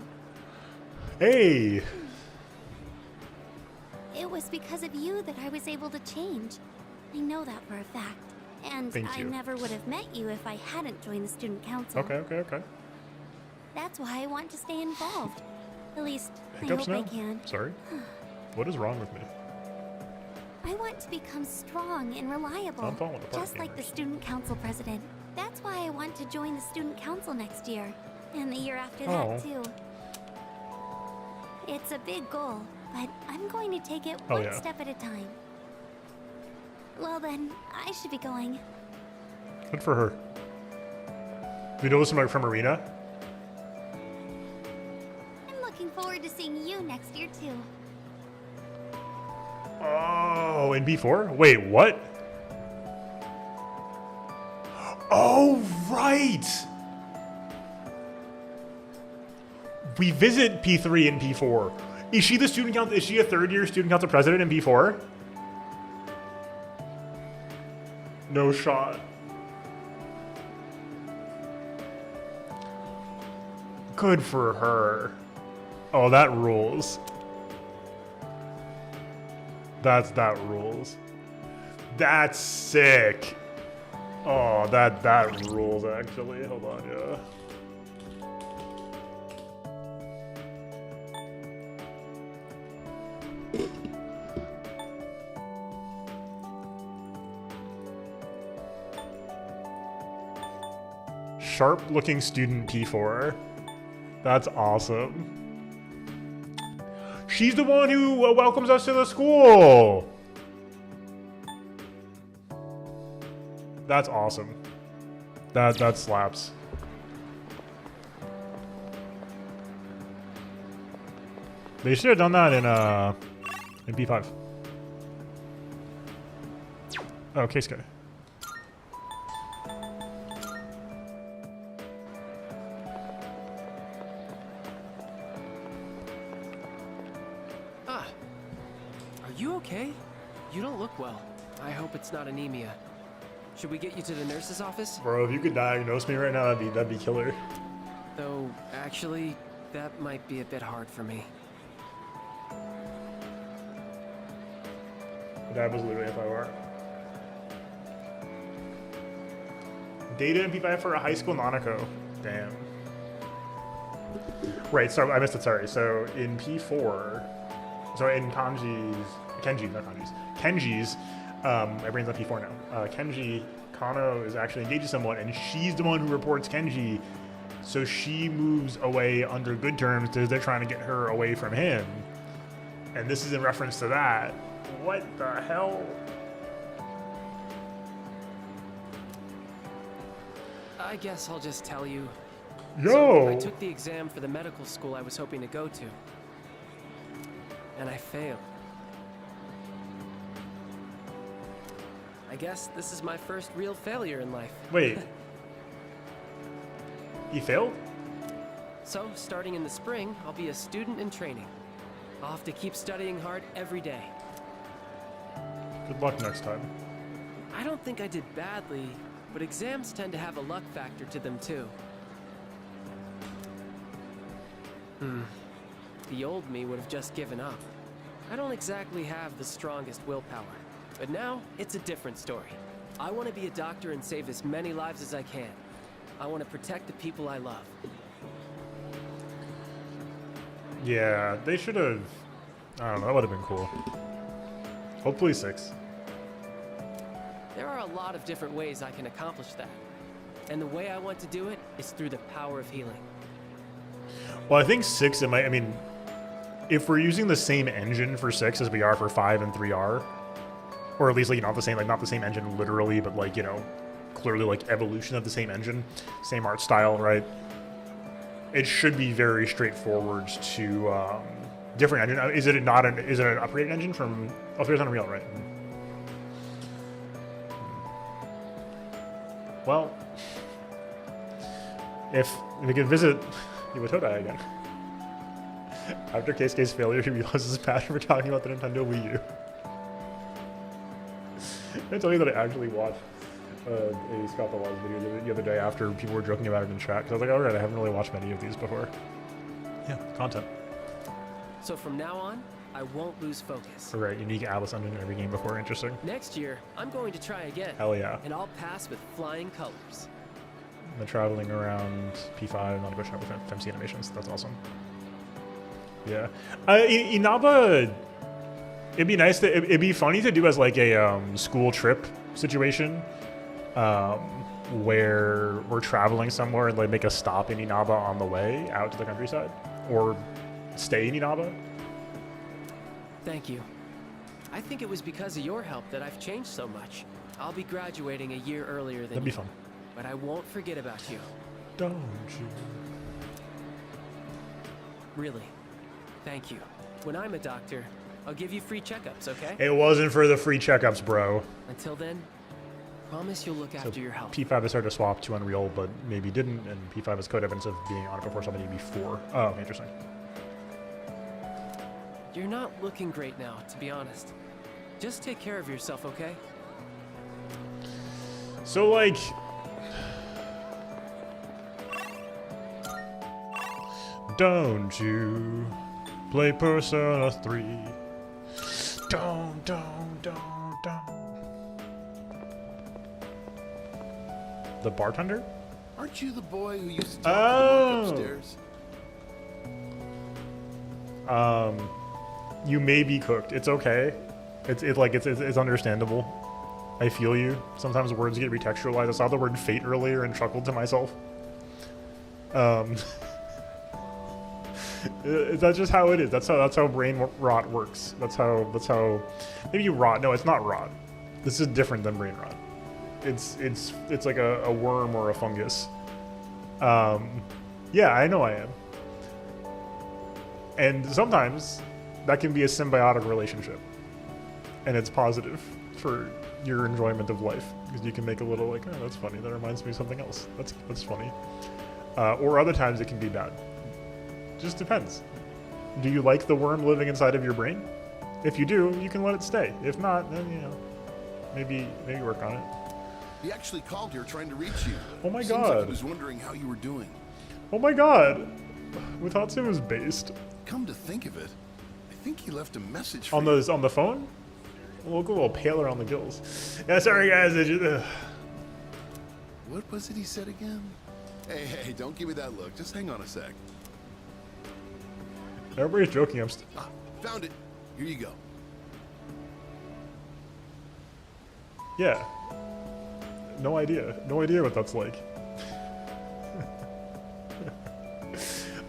Hey! It was because of you that I was able to change. I know that for a fact. And Thank I you. never would have met you if I hadn't joined the student council. Okay. That's why I want to stay involved. At least, Hiccups I now? hope I can. Sorry. What is wrong with me? I want to become strong and reliable, I'm falling apart, just like the student council president. That's why I want to join the student council next year, and the year after Oh. that too. It's a big goal, but I'm going to take it Oh, one yeah. step at a time. Well then, I should be going. Good for her. We know this from Arena. I'm looking forward to seeing you next year too. Oh, in B4? Wait, what? Oh, right! We visit P3 and P4. Is she the student council? Is she a third-year student council president in P4? No shot. Good for her. Oh, that rules. That rules. That's sick. Oh, that rules actually. Hold on, yeah. Sharp-looking student P4. That's awesome. She's the one who welcomes us to the school. That's awesome. That slaps. They should have done that in P5. Oh, case guy. Ah, are you okay? You don't look well. I hope it's not anemia. Should we get you to the nurse's office? Bro, if you could diagnose me right now, that'd be killer. Though, actually, that might be a bit hard for me. That was literally FIR. Data in P5 for a high school Nanako. Damn. Right, so I missed it, sorry. So in P4, so in Kenji's, my brain's on P4 now. Kenji, Kano is actually engaged with someone, and she's the one who reports Kenji. So she moves away under good terms because they're trying to get her away from him. And this is in reference to that. What the hell? I guess I'll just tell you. Yo! So, I took the exam for the medical school I was hoping to go to. And I failed. I guess this is my first real failure in life. Wait. You failed? So, starting in the spring, I'll be a student in training. I'll have to keep studying hard every day. Good luck next time. I don't think I did badly, but exams tend to have a luck factor to them too. The old me would have just given up. I don't exactly have the strongest willpower, but now it's a different story. I want to be a doctor and save as many lives as I can. I want to protect the people I love. Yeah, they should have. I don't know, that would have been cool. Hopefully 6. There are a lot of different ways I can accomplish that. And the way I want to do it is through the power of healing. Well, I think 6, I mean, if we're using the same engine for 6 as we are for 5 and 3R, or at least, like, not the same engine literally, but, like, you know, clearly, like, evolution of the same engine, same art style, right? It should be very straightforward to, different engine. Is it an upgraded engine from, oh, it's Unreal, right? Well, if we could visit Iwatodai again. After Keisuke's failure, he realizes his passion for talking about the Nintendo Wii U. I tell you that I actually watched a Scott the Laws video the other day after people were joking about it in chat, because I was like, all right, I haven't really watched many of these before. Yeah, content. So from now on, I won't lose focus. Right, unique Atlas engine in every game before. Interesting. Next year, I'm going to try again. Hell yeah. And I'll pass with flying colors. The traveling around P5, not pushing up with FMC animations. That's awesome. Yeah. Inaba, it'd be nice to, it'd be funny to do as like a school trip situation where we're traveling somewhere and like make a stop in Inaba on the way out to the countryside, or stay in Inaba. Thank you. I think it was because of your help that I've changed so much. I'll be graduating a year earlier than That'd be fun. But I won't forget about you. Don't you? Really. Thank you. When I'm a doctor, I'll give you free checkups, okay? It wasn't for the free checkups, bro. Until then, promise you'll look after your health. P5 has started to swap to Unreal, but maybe didn't, and P5 has code evidence of being on it before somebody before. Oh, interesting. You're not looking great now, to be honest. Just take care of yourself, okay? So, like... Don't you play Persona 3? Don't. The bartender? Aren't you the boy who used to talk to the monk upstairs? You may be cooked. It's okay. It's understandable. I feel you. Sometimes words get retextualized. I saw the word fate earlier and chuckled to myself. That's just how it is. That's how brain rot works. That's how maybe you rot. No, it's not rot. This is different than brain rot. It's like a worm or a fungus. Yeah, I know I am. And sometimes that can be a symbiotic relationship, and it's positive for your enjoyment of life, because you can make a little like, oh, that's funny. That reminds me of something else. That's funny. Or other times it can be bad. Just depends. Do you like the worm living inside of your brain? If you do, you can let it stay. If not, then maybe work on it. He actually called here trying to reach you. Oh my Seems like god. he was wondering how you were doing. Oh my god. Withatsu was based. Come to think of it, I think he left a message for On you. the phone? Look a little paler on the gills. Yeah, sorry guys. What was it he said again? Hey, don't give me that look. Just hang on a sec. Everybody's joking. Found it. Here you go. Yeah. No idea. No idea what that's like.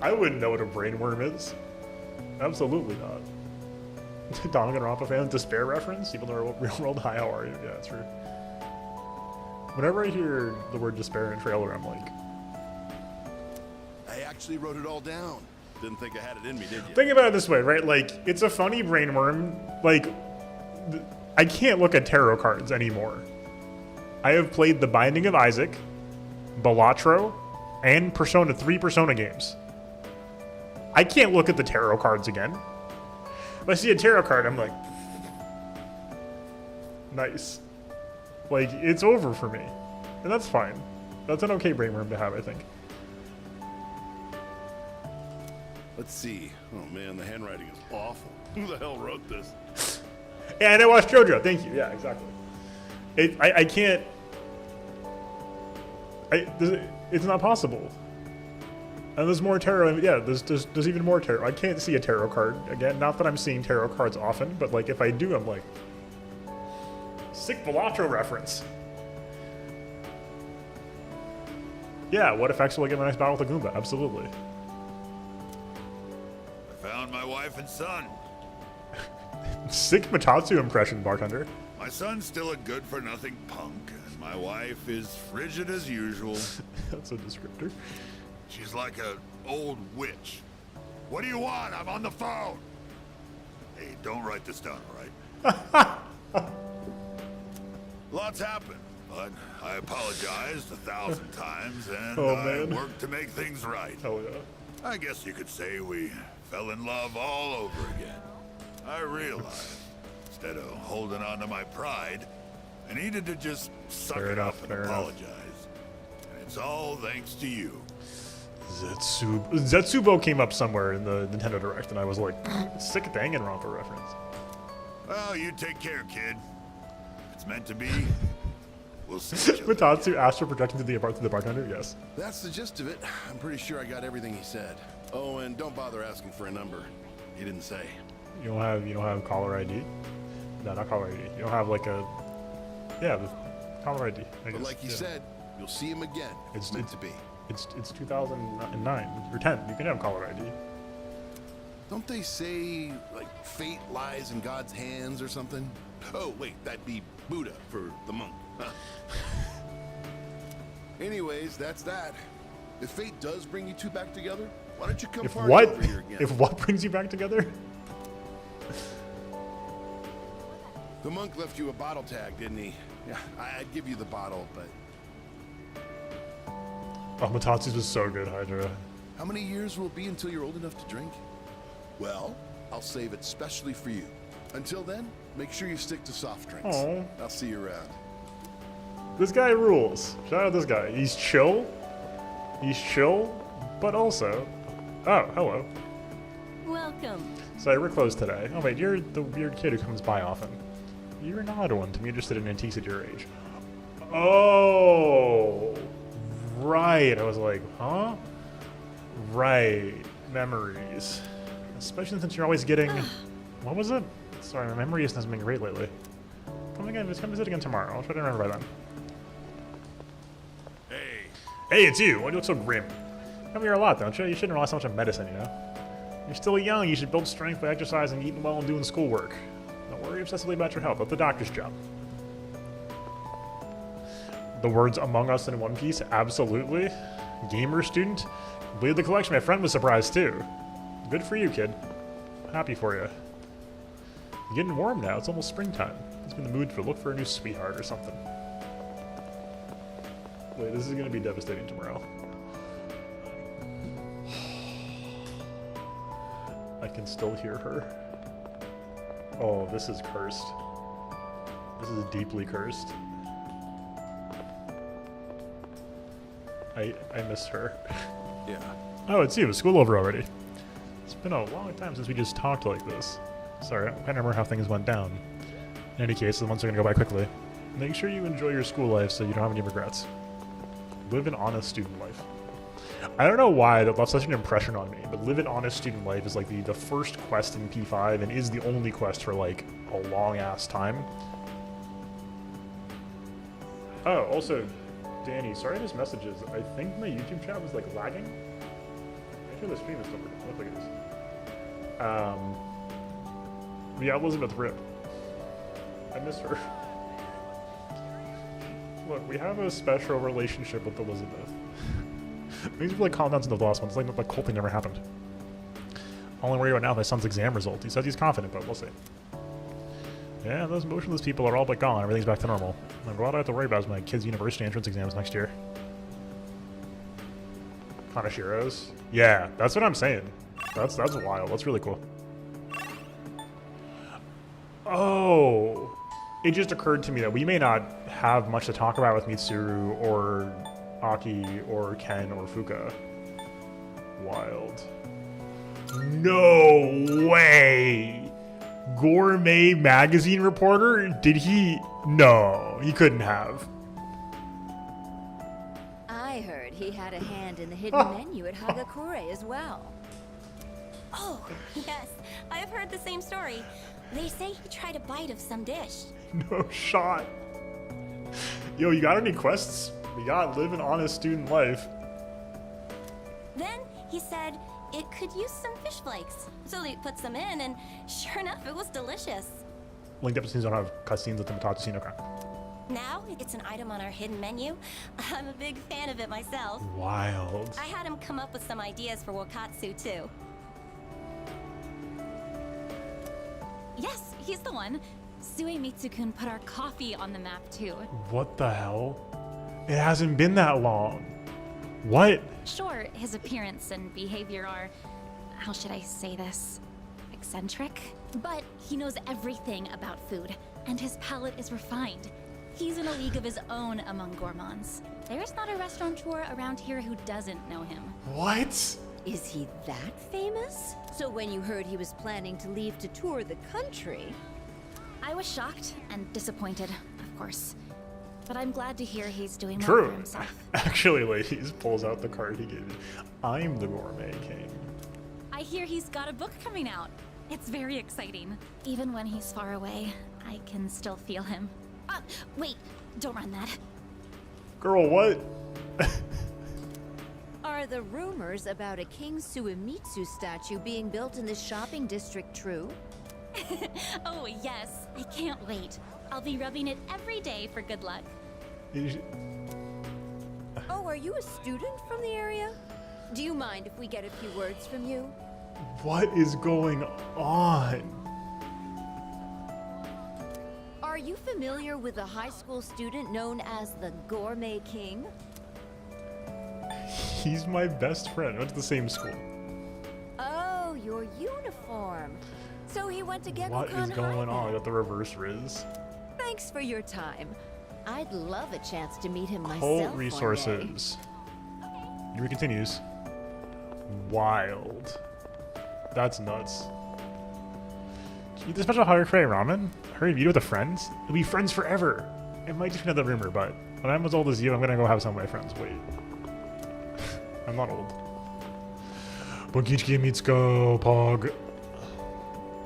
I wouldn't know what a brainworm is. Absolutely not. Danganronpa fans, despair reference? Even though real world, hi, how are you? Yeah, it's true. Whenever I hear the word despair in a trailer, I'm like... I actually wrote it all down. Didn't think I had it in me, did you? Think about it this way, right? Like, it's a funny brainworm. Like, I can't look at tarot cards anymore. I have played The Binding of Isaac, Balatro, and Persona 3 Persona games. I can't look at the tarot cards again. If I see a tarot card, I'm like, nice. Like, it's over for me. And that's fine. That's an okay brainworm to have, I think. Let's see. Oh man, the handwriting is awful. Who the hell wrote this? And I watched JoJo. Thank you. Yeah, exactly. I can't. It's not possible. And there's more tarot. Yeah, there's even more tarot. I can't see a tarot card again. Not that I'm seeing tarot cards often, but like if I do, I'm like, sick Balatro reference. Yeah, what if actually get a nice battle with a Goomba? Absolutely. I found my wife and son. Sick Matatsu impression, bartender. My son's still a good-for-nothing punk, and my wife is frigid as usual. That's a descriptor. She's like an old witch. What do you want? I'm on the phone. Hey, don't write this down, all right? Lots happened, but I apologized 1,000 times, and I worked to make things right. Hell yeah. I guess you could say we fell in love all over again. I realized, instead of holding on to my pride, I needed to just suck it up and apologize. And it's all thanks to you. Zetsubo came up somewhere in the Nintendo Direct, and I was like, sick Danganronpa reference. Well, you take care, kid. If it's meant to be, we'll see. Matatsu astral projecting to the bartender? Yes. That's the gist of it. I'm pretty sure I got everything he said. Oh, and don't bother asking for a number. He didn't say. You don't have caller ID? No, not caller ID. You don't have like a... Yeah, the caller ID. But like he said, you'll see him again. It's meant to be. It's 2009 or 10. You can have caller ID. Don't they say, like, fate lies in God's hands or something? Oh, wait, that'd be Buddha for the monk. Huh? Anyways, that's that. If fate does bring you two back together, why don't you come party over here again? If what brings you back together? The monk left you a bottle tag, didn't he? Yeah, I'd give you the bottle, but... Oh, Matatsu's was so good, Hydra. How many years will it be until you're old enough to drink? Well, I'll save it specially for you. Until then, make sure you stick to soft drinks. Oh. I'll see you around. This guy rules. Shout out this guy. He's chill. He's chill, but also... Oh, hello. Welcome. Sorry, we're closed today. Oh wait, you're the weird kid who comes by often. You're an odd one to be interested in antiques at your age. Oh, right. I was like, huh? Right. Memories. Especially since you're always getting... What was it? Sorry, my memory hasn't been great lately. Come again, just come visit again tomorrow. I'll try to remember by then. Hey, it's you. Why do you look so grim? You come here a lot, don't you? You shouldn't rely so much on medicine, you know? You're still young. You should build strength by exercising, eating well, and doing schoolwork. Don't worry obsessively about your health. That's the doctor's job. The words Among Us in One Piece? Absolutely. Gamer student? Completed the collection. My friend was surprised, too. Good for you, kid. Happy for you. You're getting warm now. It's almost springtime. He's in the mood for look for a new sweetheart or something. Wait, this is going to be devastating tomorrow. I can still hear her. Oh, this is cursed. This is deeply cursed. I miss her. Yeah. Oh, it's you. Is school over already? It's been a long time since we just talked like this. Sorry, I can't remember how things went down. In any case, the months are going to go by quickly. Make sure you enjoy your school life so you don't have any regrets. Live an honest student life. I don't know why that left such an impression on me, but live an honest student life is like the first quest in P5 and is the only quest for like a long ass time. Oh, also, Danny, sorry I missed messages. I think my YouTube chat was like lagging. Make sure the stream is still working. Looks like it is. Yeah, Elizabeth rip. I miss her. Look, we have a special relationship with Elizabeth. Things really calm down to the last one. It's like the whole thing never happened. Only worry about now my son's exam result. He says he's confident, but we'll see. Yeah, those motionless people are all but gone. Everything's back to normal. And what I have to worry about is my kid's university entrance exams next year. Kanashiro's? Yeah, that's what I'm saying. That's wild. That's really cool. Oh, it just occurred to me that we may not have much to talk about with Mitsuru or Aki or Ken or Fuka. Wild. No way! Gourmet magazine reporter? Did he? No, he couldn't have. I heard he had a hand in the hidden menu at Hagakure as well. Oh, yes. I've heard the same story. They say he tried a bite of some dish. No shot. Yo, you got any quests? We got live an honest student life. Then he said it could use some fish flakes. So they put some in, and sure enough, it was delicious. Linked episodes don't have cutscenes at the Matatsu scene, okay. Now, it's an item on our hidden menu. I'm a big fan of it myself. Wild. I had him come up with some ideas for Wakatsu, too. Yes, he's the one. Suemitsu-kun put our coffee on the map, too. What the hell? It hasn't been that long. What? Sure, his appearance and behavior are, how should I say this, eccentric? But he knows everything about food, and his palate is refined. He's in a league of his own among gourmands. There's not a restaurateur around here who doesn't know him. What? Is he that famous? So when you heard he was planning to leave to tour the country... I was shocked and disappointed, of course. But I'm glad to hear he's doing well True. for himself. Actually, ladies, pulls out the card he gave me. I'm the gourmet king. I hear he's got a book coming out. It's very exciting. Even when he's far away, I can still feel him. Wait, don't run that. Girl, what? Are the rumors about a King Suemitsu statue being built in this shopping district true? Oh, yes. I can't wait. I'll be rubbing it every day for good luck. Oh, are you a student from the area? Do you mind if we get a few words from you? What is going on? Are you familiar with a high school student known as the Gourmet King? He's my best friend. I went to the same school. Oh, your uniform. So he went to Gekkoukan What is going High on? I then. got the reverse Riz. Thanks for your time. I'd love a chance to meet him myself Cult one day. resources. Yuri continues. Wild. That's nuts. Eat the special Hagakure ramen? Hurry, meet with the friends? We'll be friends forever. It might just be another rumor, but when I'm as old as you, I'm gonna go have some of my friends. Wait. I'm not old. Bonkichiki Mitsuko, Pog.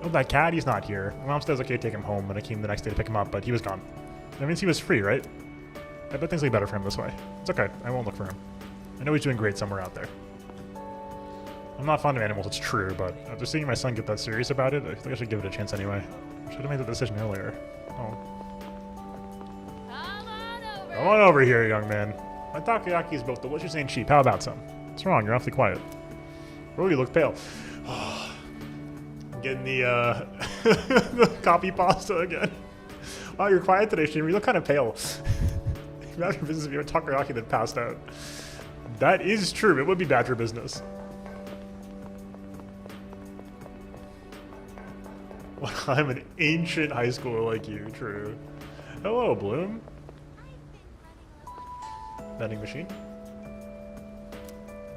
Oh, that cat, he's not here. My mom says okay, take him home, and I came the next day to pick him up, but he was gone. That means he was free, right? I bet things will be better for him this way. It's okay, I won't look for him. I know he's doing great somewhere out there. I'm not fond of animals, it's true, but after seeing my son get that serious about it, I think I should give it a chance anyway. Should have made the decision earlier. Oh. Come on over here, young man. My takoyaki is both delicious and cheap. How about some? What's wrong? You're awfully quiet. Oh, you look pale. Getting the, the copy pasta again. Wow, you're quiet today, Streamer. You look kind of pale. Bad for business if you're a takoyaki that passed out. That is true. It would be bad for business. Well, I'm an ancient high schooler like you. True. Hello, Bloom. Vending machine.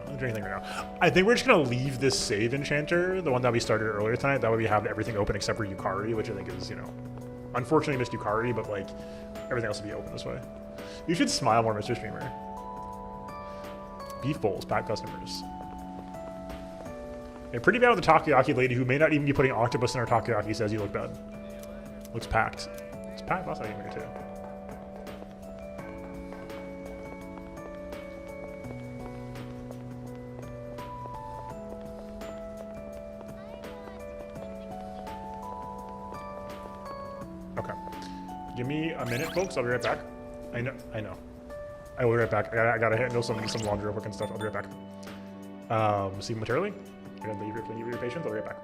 I don't do anything right now. I think we're just gonna leave this save enchanter, the one that we started earlier tonight. That way we have everything open except for Yukari, which I think is, you know, unfortunately missed Yukari, but like everything else will be open this way. You should smile more, Mr. Streamer. Beef bowls, packed customers. Yeah, pretty bad with the takoyaki lady who may not even be putting octopus in her takoyaki says you look bad. Looks packed. It's packed last time here too. Okay. Give me a minute, folks. I'll be right back. I know. I will be right back. I gotta handle some laundry real quick and stuff. I'll be right back. See you momentarily. You're gonna leave your patience. I'll be right back.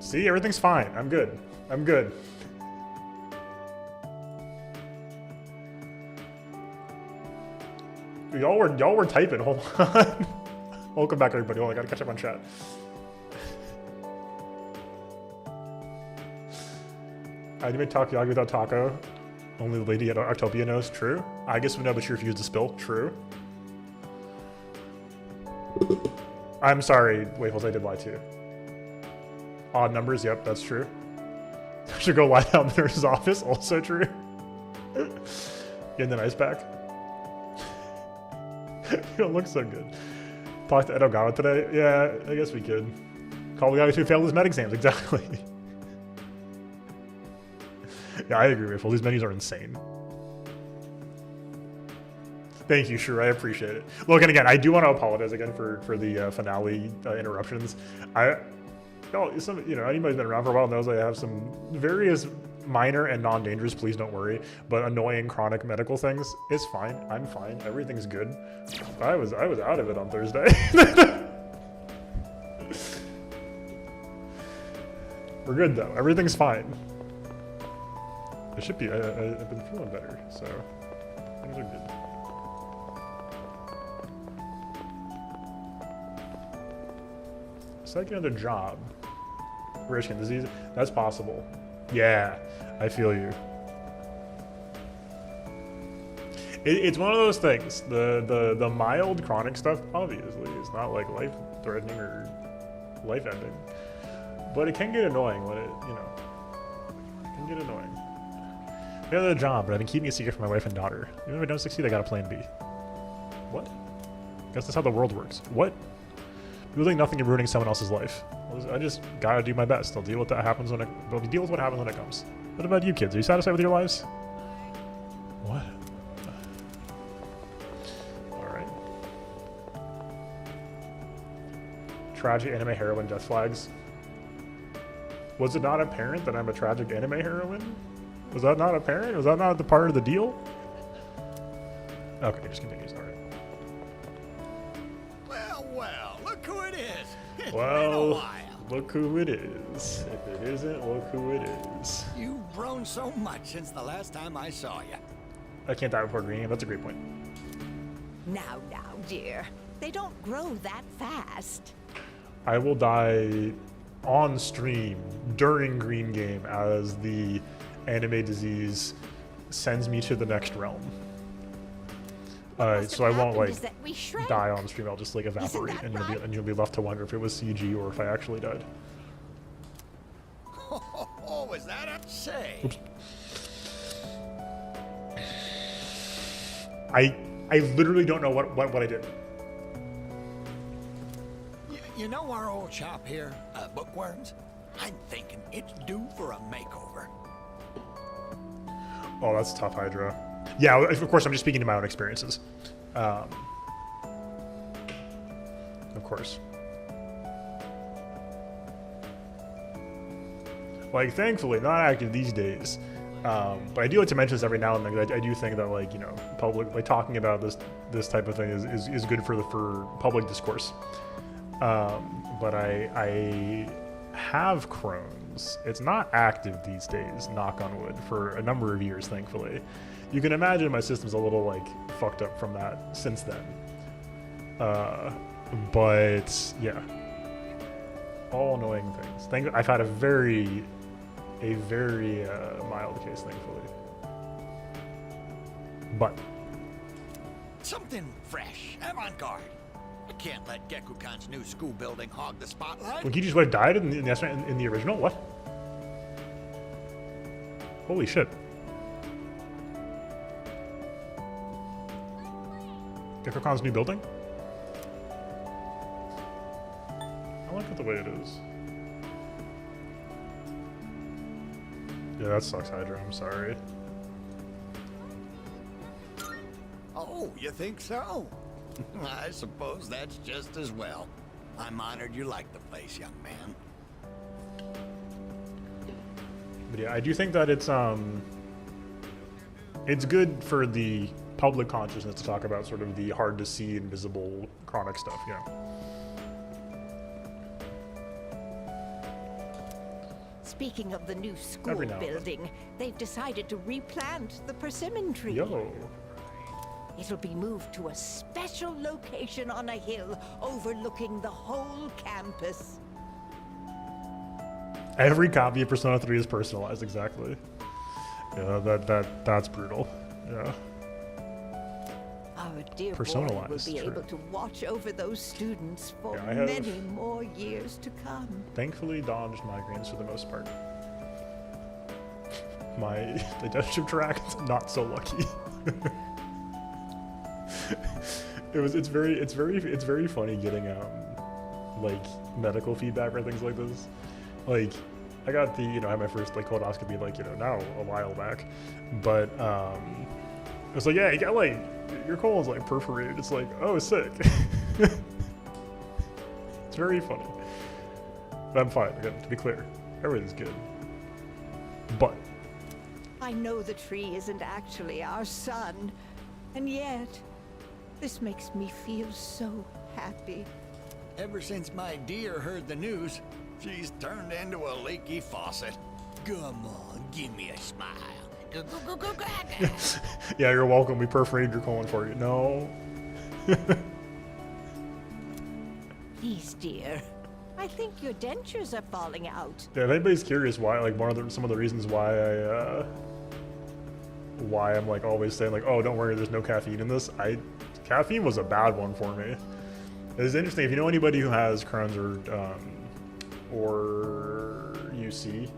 See, everything's fine. I'm good. I'm good. Y'all were typing. Hold on. Welcome back, everybody. Hold on, I gotta catch up on chat. I didn't talk Yagi without Taco. Only the lady at Artopia knows. True. I guess we know, but she refused to spill. True. I'm sorry, Waffles, I did lie to you. Odd numbers, yep, that's true. I should go lie down in the nurse's office, also true. Getting the ice pack. You don't look so good. Talk to Ed Ogawa today? Yeah, I guess we could. Call the guy who failed his med exams, exactly. Yeah, I agree, Waffle. These menus are insane. Thank you, sure. I appreciate it. Look, and again, I do want to apologize again for the finale interruptions. Anybody who's been around for a while knows I have some various minor and non-dangerous, please don't worry, but annoying chronic medical things. It's fine. I'm fine. Everything's good. I was out of it on Thursday. We're good though. Everything's fine. It should be. I've been feeling better, so things are good. Second another job. Rare skin disease. That's possible. Yeah, I feel you. It's one of those things. The mild chronic stuff, obviously, is not like life-threatening or life-ending, but it can get annoying when it can get annoying. I got a job, but I've been keeping it secret from my wife and daughter. Even if I don't succeed, I got a plan B. What? Guess that's how the world works. What? People think nothing of ruining someone else's life. I just gotta do my best. I'll deal with what happens when it comes. What about you kids? Are you satisfied with your lives? What? Alright. Tragic anime heroine death flags. Was it not apparent that I'm a tragic anime heroine? Was that not apparent? Was that not the part of the deal? Okay, just continues. Alright. Well, look who it is. It's Well, been a while. look who it is. If it isn't, look who it is. You've grown so much since the last time I saw you. I can't die before green. That's a great point. Now, dear. They don't grow that fast. I will die on stream during Green Game as the anime disease sends me to the next realm. So I won't die on stream. I'll just evaporate, and you'll be left to wonder if it was CG or if I actually died. Oh, is that a say? Oops. I literally don't know what I did. You know our old shop here, Bookworms? I'm thinking it's due for a makeover. Oh, that's tough, Hydra. Yeah, of course, I'm just speaking to my own experiences. Of course. Thankfully, not active these days. But I do like to mention this every now and then, because I do think that, public, talking about this type of thing is good for public discourse. But I have Crohn's. It's not active these days, knock on wood, for a number of years, thankfully. You can imagine my system's a little fucked up from that since then. But yeah, all annoying things. I've had a very mild case, thankfully. But Something fresh, avant-garde. I can't let Gekukan's new school building hog the spotlight. when Kiji's wife died in the original, what? Holy shit. Gekukan's new building? I like it the way it is. Yeah, that sucks, Hydra. I'm sorry. Oh, you think so? I suppose that's just as well. I'm honored you like the place, young man. But yeah, I do think that it's good for the public consciousness to talk about sort of the hard to see, invisible, chronic stuff, Speaking of the new school Every now and then. building, they've decided to replant the persimmon tree. Yo. It'll be moved to a special location on a hill overlooking the whole campus. Every copy of Persona 3 is personalized, exactly. Yeah, that's brutal. Yeah. Our dear boy will Personalized, be true. able to watch over those students for Yeah, I have- many more years to come. Thankfully dodged migraines for the most part. My digestive tract, not so lucky. It's very funny getting like medical feedback or things like this. Like I got I had my first like colonoscopy like now a while back, but it was like, yeah, you got like your colon's like perforated. It's like, oh, sick. It's very funny, but I'm fine. Again, to be clear, everything's good. But I know the tree isn't actually our son, and yet this makes me feel so happy. Ever since my dear heard the news, she's turned into a leaky faucet. Come on, give me a smile. yeah, you're welcome. We perforated your colon for you. No. Please, dear. I think your dentures are falling out. Yeah, if anybody's curious why, like some of the reasons why I'm like always saying like, oh, don't worry, there's no caffeine in this. Caffeine was a bad one for me. It's interesting if you know anybody who has Crohn's or UC,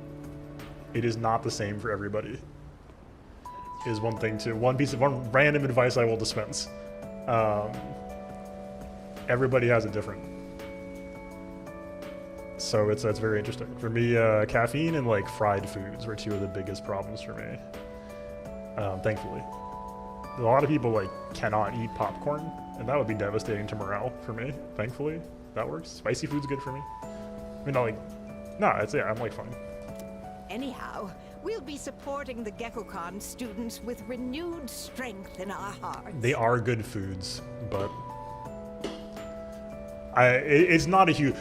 it is not the same for everybody. Is one thing too. One random advice I will dispense. Everybody has it different. So it's very interesting. For me, caffeine and like fried foods were two of the biggest problems for me. Thankfully. A lot of people like cannot eat popcorn, and that would be devastating to morale for me. Thankfully, that works. Spicy food's good for me. I mean, I'm like fine. Anyhow, we'll be supporting the GeckoCon students with renewed strength in our hearts. They are good foods, but it's not a huge.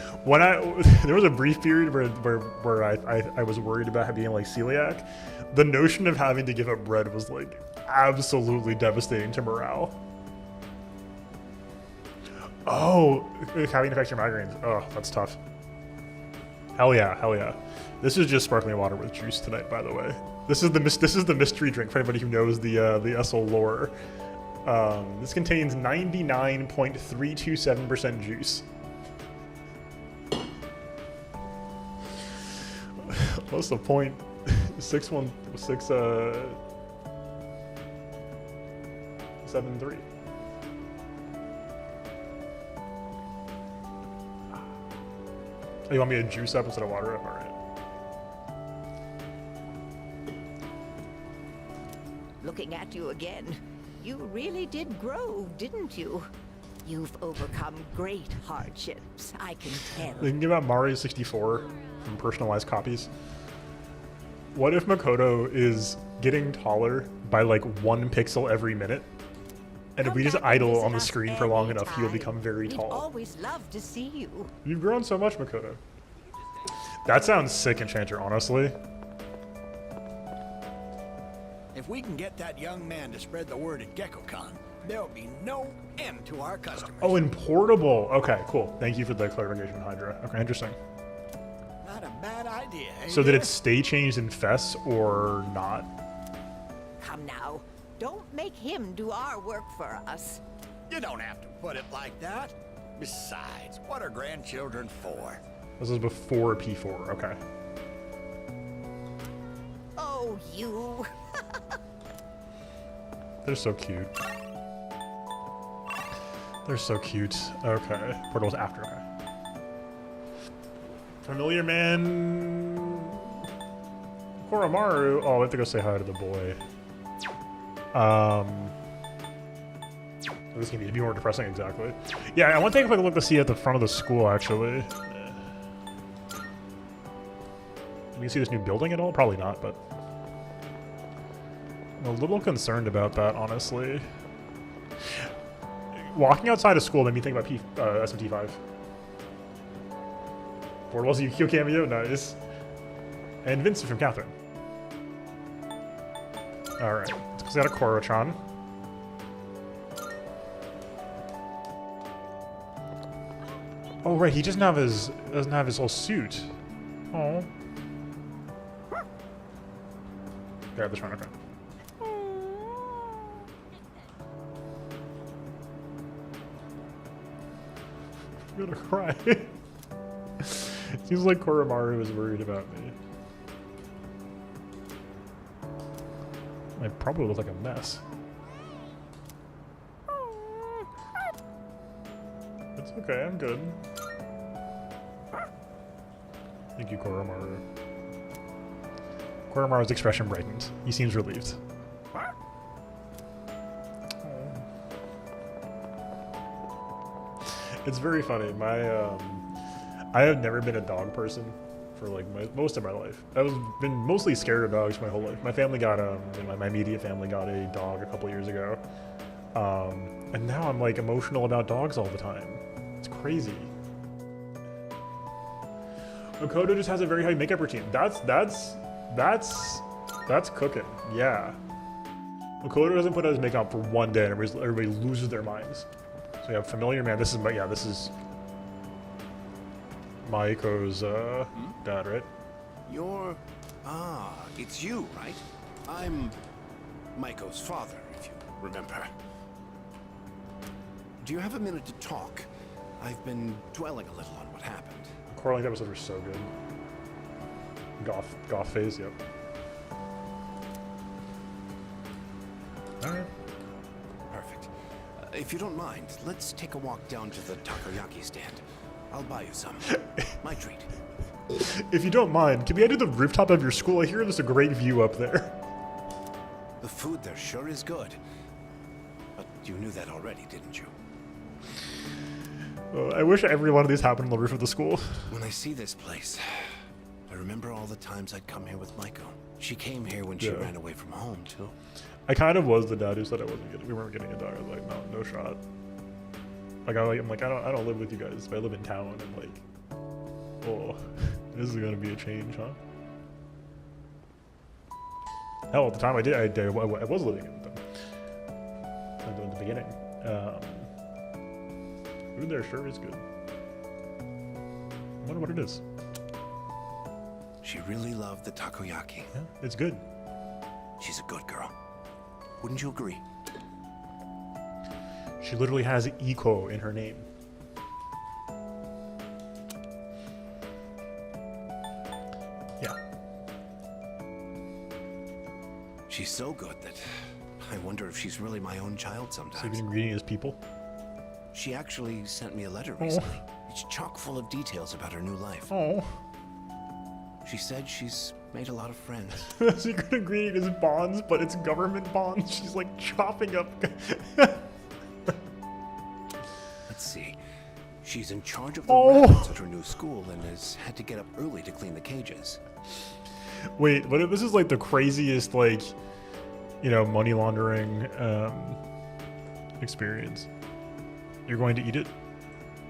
There was a brief period where I was worried about being like celiac. The notion of having to give up bread was like absolutely devastating to morale. Oh, having affects your migraines. Oh, that's tough. Hell yeah, hell yeah. This is just sparkling water with juice tonight, by the way. This is the mystery drink for anybody who knows the SL lore. This contains 99.327% juice. What's the point? 673. Oh, you want me to juice up instead of water up? All right. Looking at you again, you really did grow, didn't you? You've overcome great hardships, I can tell. You can give out Mario 64 from personalized copies. What if Makoto is getting taller by like 1 pixel every minute? And if we just idle on the screen for long enough, he'll become very We'd tall. always love to see you. You've grown so much, Makoto. That sounds sick, Enchanter, honestly. If we can get that young man to spread the word at GeckoCon, there'll be no end to our customers. Oh, and portable. Okay, cool. Thank you for the clarification, Hydra. Okay, interesting. Not a bad idea, eh? So did it stay changed in Fess or not? Come now, don't make him do our work for us. You don't have to put it like that. Besides, what are grandchildren for? This is before P4. Okay. Oh, you. They're so cute. They're so cute. Okay. Portable's after. Okay. Familiar man. Koromaru. Oh, I have to go say hi to the boy. This is gonna be more depressing, exactly. Yeah, I want to take a quick look to see at the front of the school, actually. We can see this new building at all? Probably not, but I'm a little concerned about that, honestly. Walking outside of school made me think about SMT5. Portable's Yukio cameo, nice. And Vincent from Catherine. Alright. He's got a Korochan. Oh right, he doesn't have his whole suit. Oh. Yeah, this one, okay. I'm gonna cry. Seems like Koromaru is worried about me. I probably look like a mess. It's okay, I'm good. Thank you, Koromaru. Koromaru's expression brightened. He seems relieved. It's very funny. I have never been a dog person for like most of my life. Been mostly scared of dogs my whole life. My family got my immediate family got a dog a couple years ago, and now I'm like emotional about dogs all the time. It's crazy. Makoto just has a very high makeup routine. That's cooking. Yeah. Makoto doesn't put out his makeup for one day, and everybody loses their minds. So we have Familiar Man. This is Maiko's dad, right? It's you, right? I'm Maiko's father, if you remember. Do you have a minute to talk? I've been dwelling a little on what happened. Coraline episodes were so good. Goth phase, yep. Alright. Perfect. If you don't mind, let's take a walk down to the takoyaki stand. I'll buy you some. My treat. If you don't mind, can we head to the rooftop of your school? I hear there's a great view up there. The food there sure is good. But you knew that already, didn't you? I wish every one of these happened on the roof of the school. When I see this place, I remember all the times I'd come here with Maiko. She came here when she ran away from home, too. I kind of was the dad who said we weren't getting a dog. I was like, no shot. Like I'm like, I don't live with you guys, but I live in town, and like, oh, this is gonna be a change, huh? Hell, at the time I was living in them. At the beginning. Food there sure is good. I wonder what it is. She really loved the takoyaki. Yeah, it's good. She's a good girl. Wouldn't you agree? She literally has Iko in her name. Yeah. She's so good that I wonder if she's really my own child sometimes. So you've been reading as people? She actually sent me a letter recently. It's chock full of details about her new life. Oh. She said she's made a lot of friends. Secret ingredient is bonds, but it's government bonds. She's like chopping up. Let's see. She's in charge of the rabbits at her new school and has had to get up early to clean the cages. Wait, but this is like the craziest, like, money laundering experience. You're going to eat it?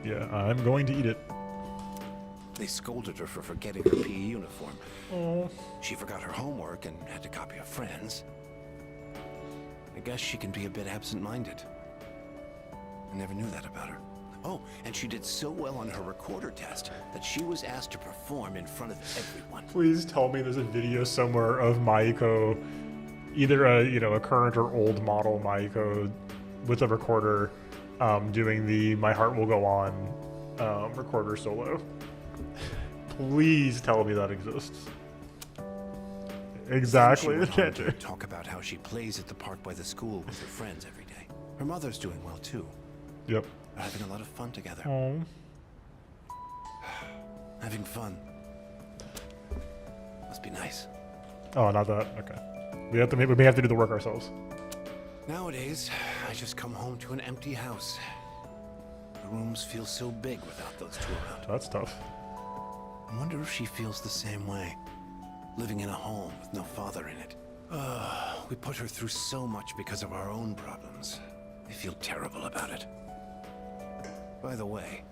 Yeah, I'm going to eat it. They scolded her for forgetting her PE uniform. Oh. She forgot her homework and had to copy a friend's. I guess she can be a bit absent-minded. I never knew that about her. Oh, and she did so well on her recorder test that she was asked to perform in front of everyone. Please tell me there's a video somewhere of Maiko, either a current or old model Maiko with a recorder, doing the "My Heart Will Go On" recorder solo. Please tell me that exists. Exactly. She went on to talk about how she plays at the park by the school with her friends every day. Her mother's doing well too. Yep. They're having a lot of fun together. Oh. Having fun. Must be nice. Oh, not that. Okay. We may have to do the work ourselves. Nowadays, I just come home to an empty house. The rooms feel so big without those two around. That's tough. I wonder if she feels the same way. Living in a home with no father in it. We put her through so much because of our own problems. I feel terrible about it. By the way,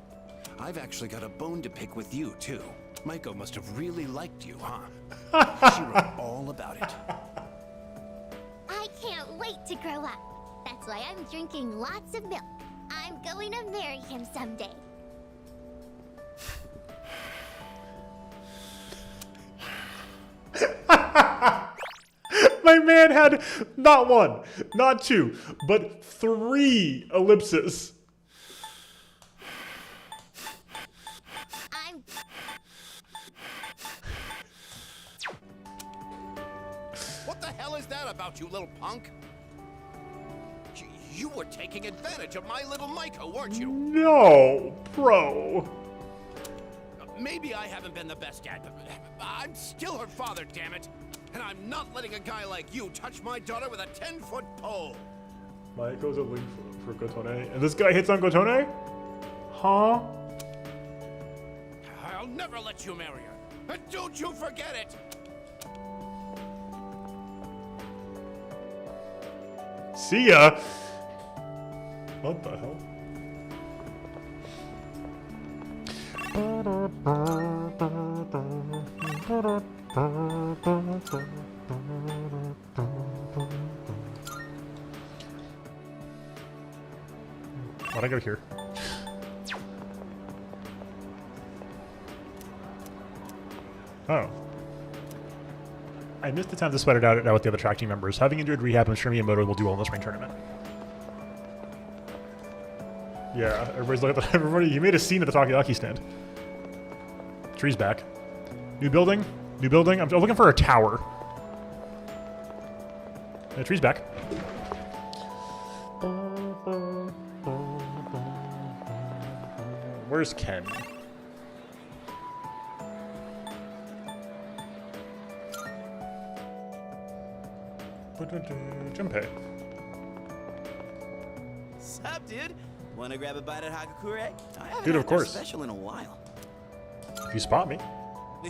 I've actually got a bone to pick with you, too. Maiko must have really liked you, huh? She wrote all about it. I can't wait to grow up. That's why I'm drinking lots of milk. I'm going to marry him someday. My man had not one, not two, but 3 ellipses. What the hell is that about, you little punk? You were taking advantage of my little Maiko, weren't you? No, bro. Maybe I haven't been the best dad, but I'm still her father, damn it. And I'm not letting a guy like you touch my daughter with a 10-foot pole. Maiko's a link for Gotone. And this guy hits on Gotone? Huh? I'll never let you marry her. And don't you forget it. See ya. What the hell? Why'd I go here? Oh. I missed the time to sweat it out with the other track team members. Having endured rehab, I'm sure Miyamoto will do well in the spring tournament. Yeah, everybody's looking at the, everybody. He made a scene at the Takoyaki stand. Tree's back. New building. New building. I'm looking for a tower. The tree's back. Where's Ken? Junpei. Sup, dude? Wanna grab a bite at Hagakure? I haven't Dude, of had their course. special in a while. If you spot me.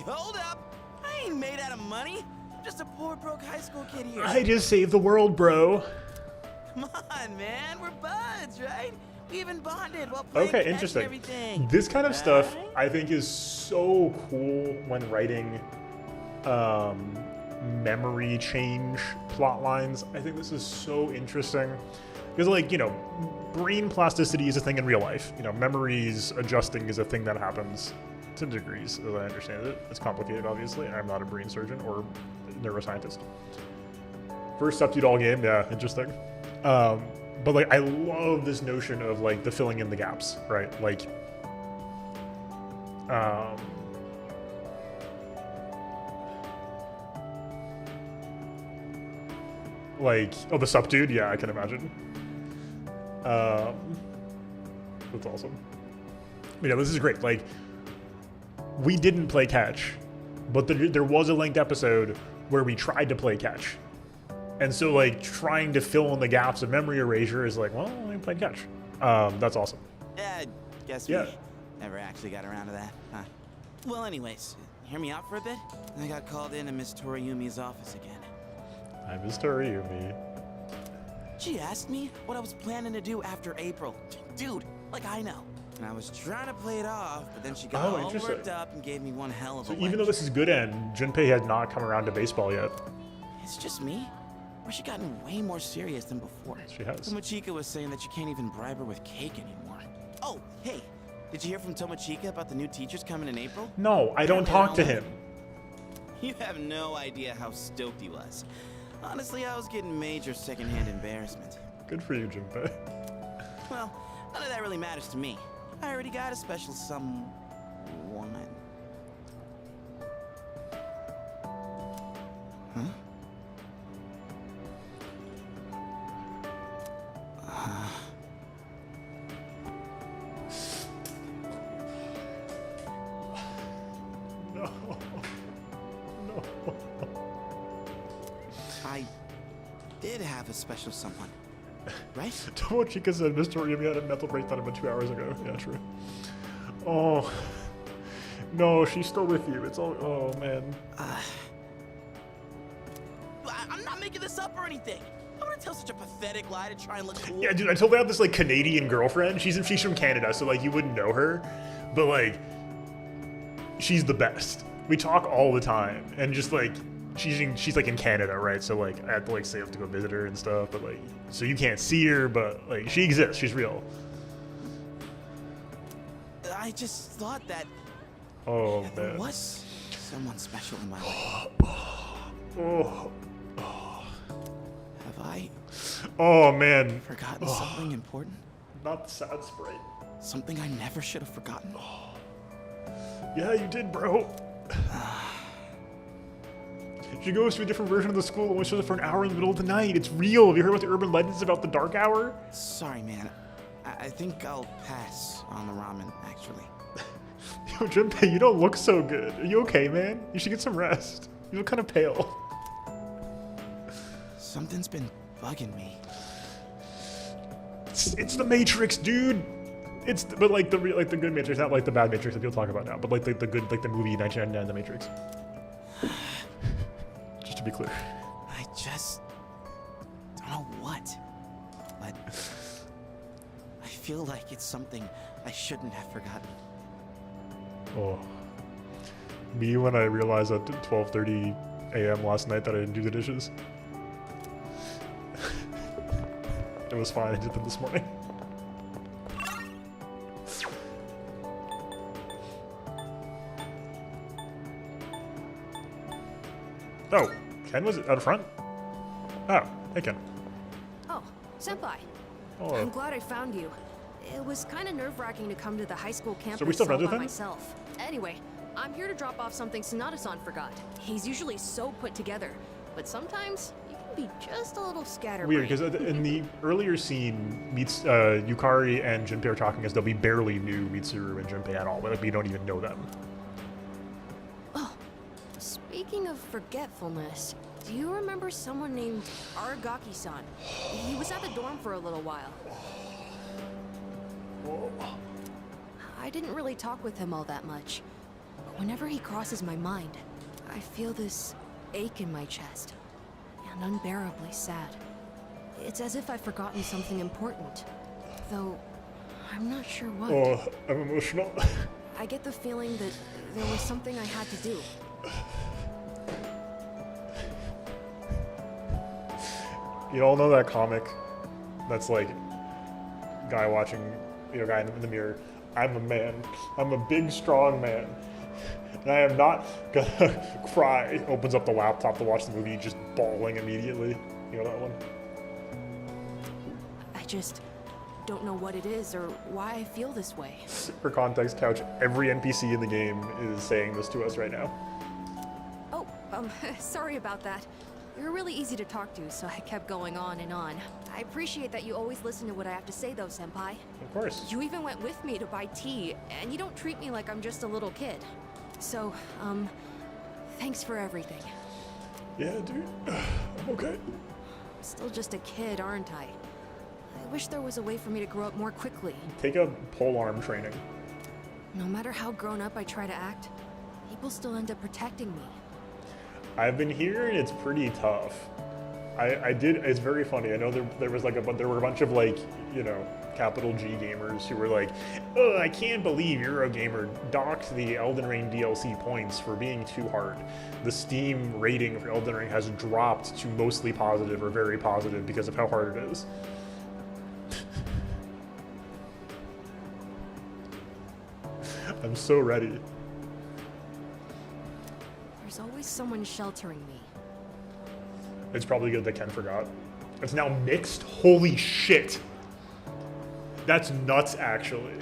Hold up! I ain't made out of money. I'm just a poor, broke high school kid here. I just saved the world, bro. Come on, man. We're buds, right? We even bonded while playing Okay, catch and interesting. everything. This kind of stuff I think is so cool when writing memory change plot lines. I think this is so interesting because, like, you know, brain plasticity is a thing in real life. You know, memories adjusting is a thing that happens to degrees, as I understand it. It's complicated, obviously, and I'm not a brain surgeon or neuroscientist. First substitute all game, yeah, interesting. But like, I love this notion of like the filling in the gaps, right? Like, oh, the sup dude, yeah, I can imagine. That's awesome. You know, this is great. Like, we didn't play catch, but there was a linked episode where we tried to play catch. And so, like, trying to fill in the gaps of memory erasure is like, well, we played catch. That's awesome. Yeah, guess we never actually got around to that, huh? Well, anyways, hear me out for a bit? I got called into Miss Toriyumi's office again. I miss Toriyumi. She asked me what I was planning to do after April. Dude, like I know. And I was trying to play it off, but then she got all interesting. worked up and gave me one hell of a So even though this is good end, Junpei has not come around to baseball yet. It's just me? Or has she gotten way more serious than before? She has. Tomochika was saying that you can't even bribe her with cake anymore. Oh, hey, did you hear from Tomochika about the new teachers coming in April? No, I don't talk to him. You have no idea how stoked he was. Honestly, I was getting major secondhand embarrassment. Good for you, Junpei. Well, none of that really matters to me. I already got a special someone. Huh? No. No. I did have a special someone, right? Tomochika said Mr. Toriyumi had a mental breakdown about 2 hours ago. Yeah, true. Oh. No, she's still with you. It's all. Oh, man. I'm not making this up or anything. I want to tell such a pathetic lie to try and look cool. Yeah, dude, I totally have this, like, Canadian girlfriend. She's from Canada, so, like, you wouldn't know her. But, like, she's the best. We talk all the time, and just like she's like in Canada, right? So like I have to like say I have to go visit her and stuff, but like so you can't see her, but like she exists. She's real. I just thought that Oh there man. was someone special in my life. Oh. Have I? Oh man. Forgotten something important? Not the sad sprite. Something I never should have forgotten. Yeah, you did, bro. She goes to a different version of the school and only shows up for an hour in the middle of the night. It's real. Have you heard about the urban legends about the dark hour? Sorry, man. I think I'll pass on the ramen, actually. Yo, Junpei, you don't look so good. Are you okay, man? You should get some rest. You look kind of pale. Something's been bugging me. It's the Matrix, dude. But like the good Matrix, not like the bad Matrix that people talk about now, but like the good, like the movie 1999, The Matrix. Just to be clear. I just don't know what, but I feel like it's something I shouldn't have forgotten. Oh. Me when I realized at 12:30 a.m. last night that I didn't do the dishes. It was fine, I did them this morning. Oh, Ken was out front? Oh, hey Ken. Oh, Senpai. Hello. I'm glad I found you. It was kind of nerve-wracking to come to the high school campus So are we still all friends with by him? myself. Anyway, I'm here to drop off something Sonata-san forgot. He's usually so put together, but sometimes you can be just a little scatterbrained. Weird, because in the earlier scene, Yukari and Junpei are talking as though we barely knew Mitsuru and Junpei at all. Like we don't even know them. Oh, speaking of forgetfulness, do you remember someone named Aragaki-san? He was at the dorm for a little while. I didn't really talk with him all that much, but whenever he crosses my mind, I feel this ache in my chest, and unbearably sad. It's as if I've forgotten something important, though I'm not sure what. Oh, I'm emotional. I get the feeling that there was something I had to do. You all know that comic that's like guy watching, guy in the mirror. I'm a man. I'm a big, strong man. And I am not gonna cry. Opens up the laptop to watch the movie, just bawling immediately. You know that one? I just don't know what it is or why I feel this way. For context, Couch, every NPC in the game is saying this to us right now. Oh, sorry about that. You're really easy to talk to, so I kept going on and on. I appreciate that you always listen to what I have to say, though, Senpai. Of course. You even went with me to buy tea, and you don't treat me like I'm just a little kid. So, thanks for everything. Yeah, dude. I'm okay. I'm still just a kid, aren't I? I wish there was a way for me to grow up more quickly. Take a polearm training. No matter how grown up I try to act, people still end up protecting me. I've been hearing it's pretty tough. It's very funny. I know there were a bunch of like, capital G gamers who were like, oh, I can't believe Eurogamer docked the Elden Ring DLC points for being too hard. The Steam rating for Elden Ring has dropped to mostly positive or very positive because of how hard it is. I'm so ready. There's always someone sheltering me. It's probably good that Ken forgot. It's now mixed? Holy shit. That's nuts, actually.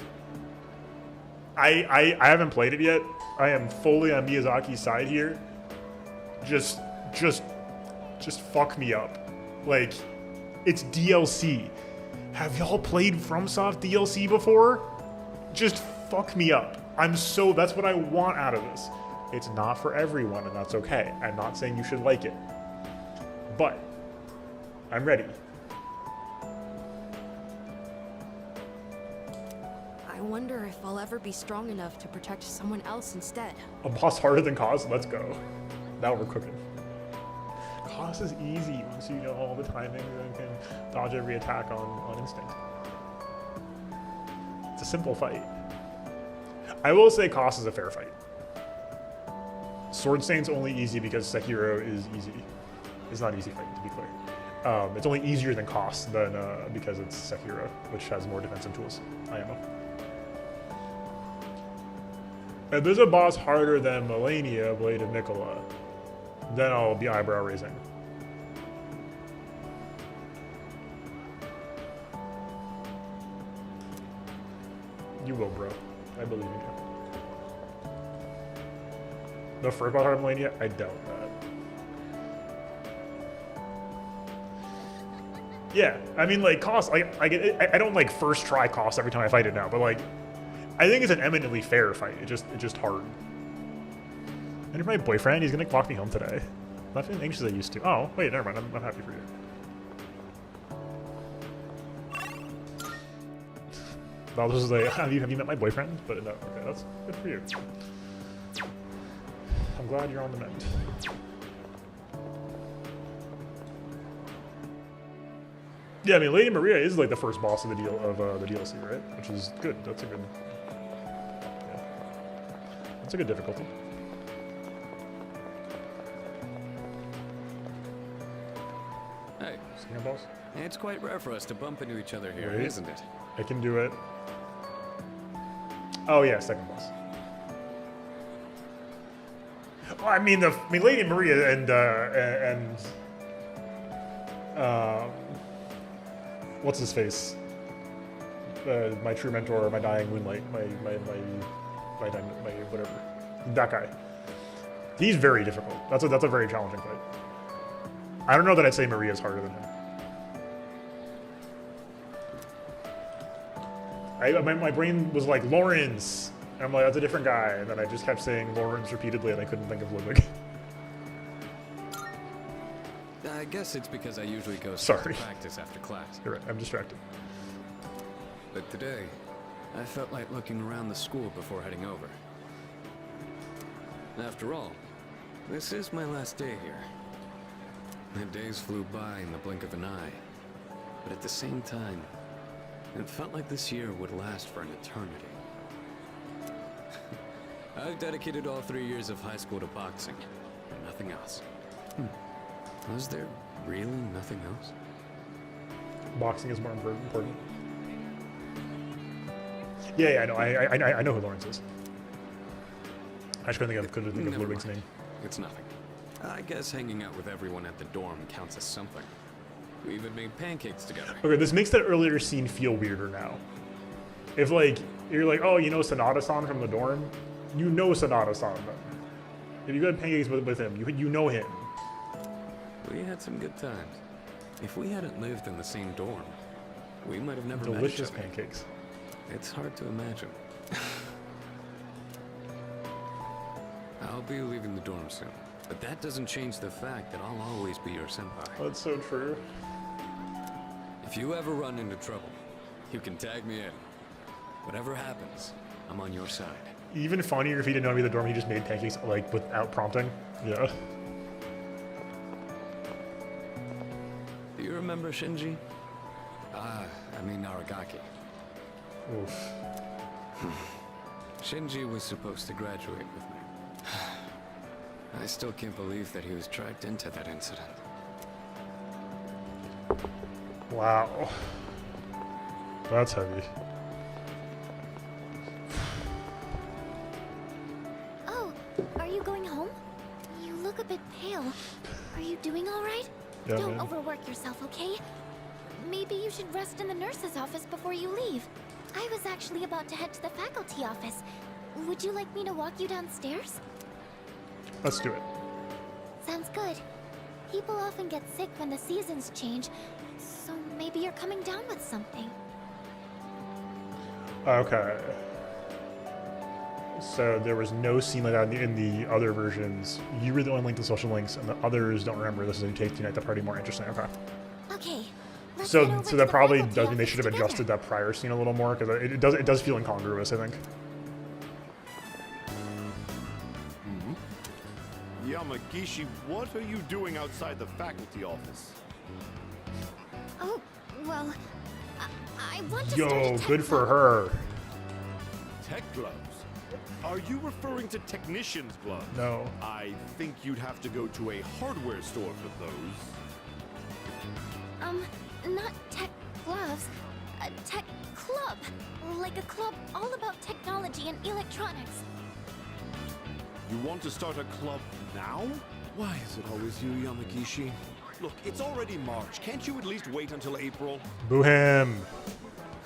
I haven't played it yet. I am fully on Miyazaki's side here. Just fuck me up. Like, it's DLC. Have y'all played FromSoft DLC before? Just fuck me up. That's what I want out of this. It's not for everyone, and that's okay. I'm not saying you should like it. But I'm ready. I wonder if I'll ever be strong enough to protect someone else instead. A boss harder than Cause? Let's go. Now we're cooking. Cause is easy once you know all the timings and can dodge every attack on instinct. It's a simple fight. I will say Cause is a fair fight. Sword Saint's only easy because Sekiro is easy. It's not easy fighting, to be clear. It's only easier than cost than because it's Sekiro, which has more defensive tools. IMO. If there's a boss harder than Melania, Blade of Nicola, then I'll be eyebrow raising. You will, bro. I believe in you. The first boss harder than Melania? I doubt that. Yeah, I mean, like, cost, I don't, like, first try cost every time I fight it now, but, like, I think it's an eminently fair fight. It's just hard. And if my boyfriend, he's gonna walk me home today. I'm not feeling anxious as I used to. Oh, wait, never mind. I'm happy for you. Well, this is like, have you met my boyfriend? But no, okay, that's good for you. I'm glad you're on the mend. Yeah, I mean, Lady Maria is like the first boss of the DLC, right? Which is good. That's a good. Yeah. That's a good difficulty. Hey, Singer boss. It's quite rare for us to bump into each other here, Right. isn't it? I can do it. Oh yeah, second boss. Well, I mean, Lady Maria and what's his face? My true mentor, my dying moonlight, my whatever. That guy. He's very difficult. That's a very challenging fight. I don't know that I'd say Maria's harder than him. My brain was like, Lawrence! And I'm like, that's a different guy. And then I just kept saying Lawrence repeatedly and I couldn't think of Ludwig. I guess it's because I usually go Sorry. to practice after class. You're right, I'm distracted. But today, I felt like looking around the school before heading over. After all, this is my last day here. The days flew by in the blink of an eye. But at the same time, it felt like this year would last for an eternity. I've dedicated all 3 years of high school to boxing, and nothing else. Was there really nothing else? Boxing is more important. Yeah, I know. I know who Lawrence is. I just couldn't think of Ludwig's name. It's nothing. I guess hanging out with everyone at the dorm counts as something. We even made pancakes together. Okay, this makes that earlier scene feel weirder now. If like you're like, oh, you know Sonata-san from the dorm, you know Sonata-san. If you go to pancakes with him, you know him. We had some good times. If we hadn't lived in the same dorm, we might have never met each Delicious other. pancakes. It's hard to imagine. I'll be leaving the dorm soon, but that doesn't change the fact that I'll always be your senpai. That's so true. If you ever run into trouble, you can tag me in. Whatever happens, I'm on your side. Even funnier if he didn't know me in the dorm, he just made pancakes like without prompting. Yeah. Do you remember Shinji? I mean Aragaki. Oof. Shinji was supposed to graduate with me. I still can't believe that he was dragged into that incident. Wow. That's heavy. Oh, are you going home? You look a bit pale. Are you doing all right? Yeah, Don't man. overwork yourself, okay? Maybe you should rest in the nurse's office before you leave. I was actually about to head to the faculty office. Would you like me to walk you downstairs? Let's do it. Sounds good. People often get sick when the seasons change, so maybe you're coming down with something. Okay. So there was no scene like that in the other versions. You were the only link to social links, and the others don't remember. This is a take to make the party more interesting. Okay. Okay. Let's So head over so to that the probably faculty does mean they office should have together. adjusted that prior scene a little more because it does feel incongruous, I think. Yamagishi, what are you doing outside the faculty office? Oh, well, I want to start a Yo, tech good for club. her. Tech gloves? Are you referring to technician's gloves? No. I think you'd have to go to a hardware store for those. Not tech gloves. A tech club. Like a club all about technology and electronics. You want to start a club now? Why is it always you, Yamagishi? Look, it's already March. Can't you at least wait until April? Boo him.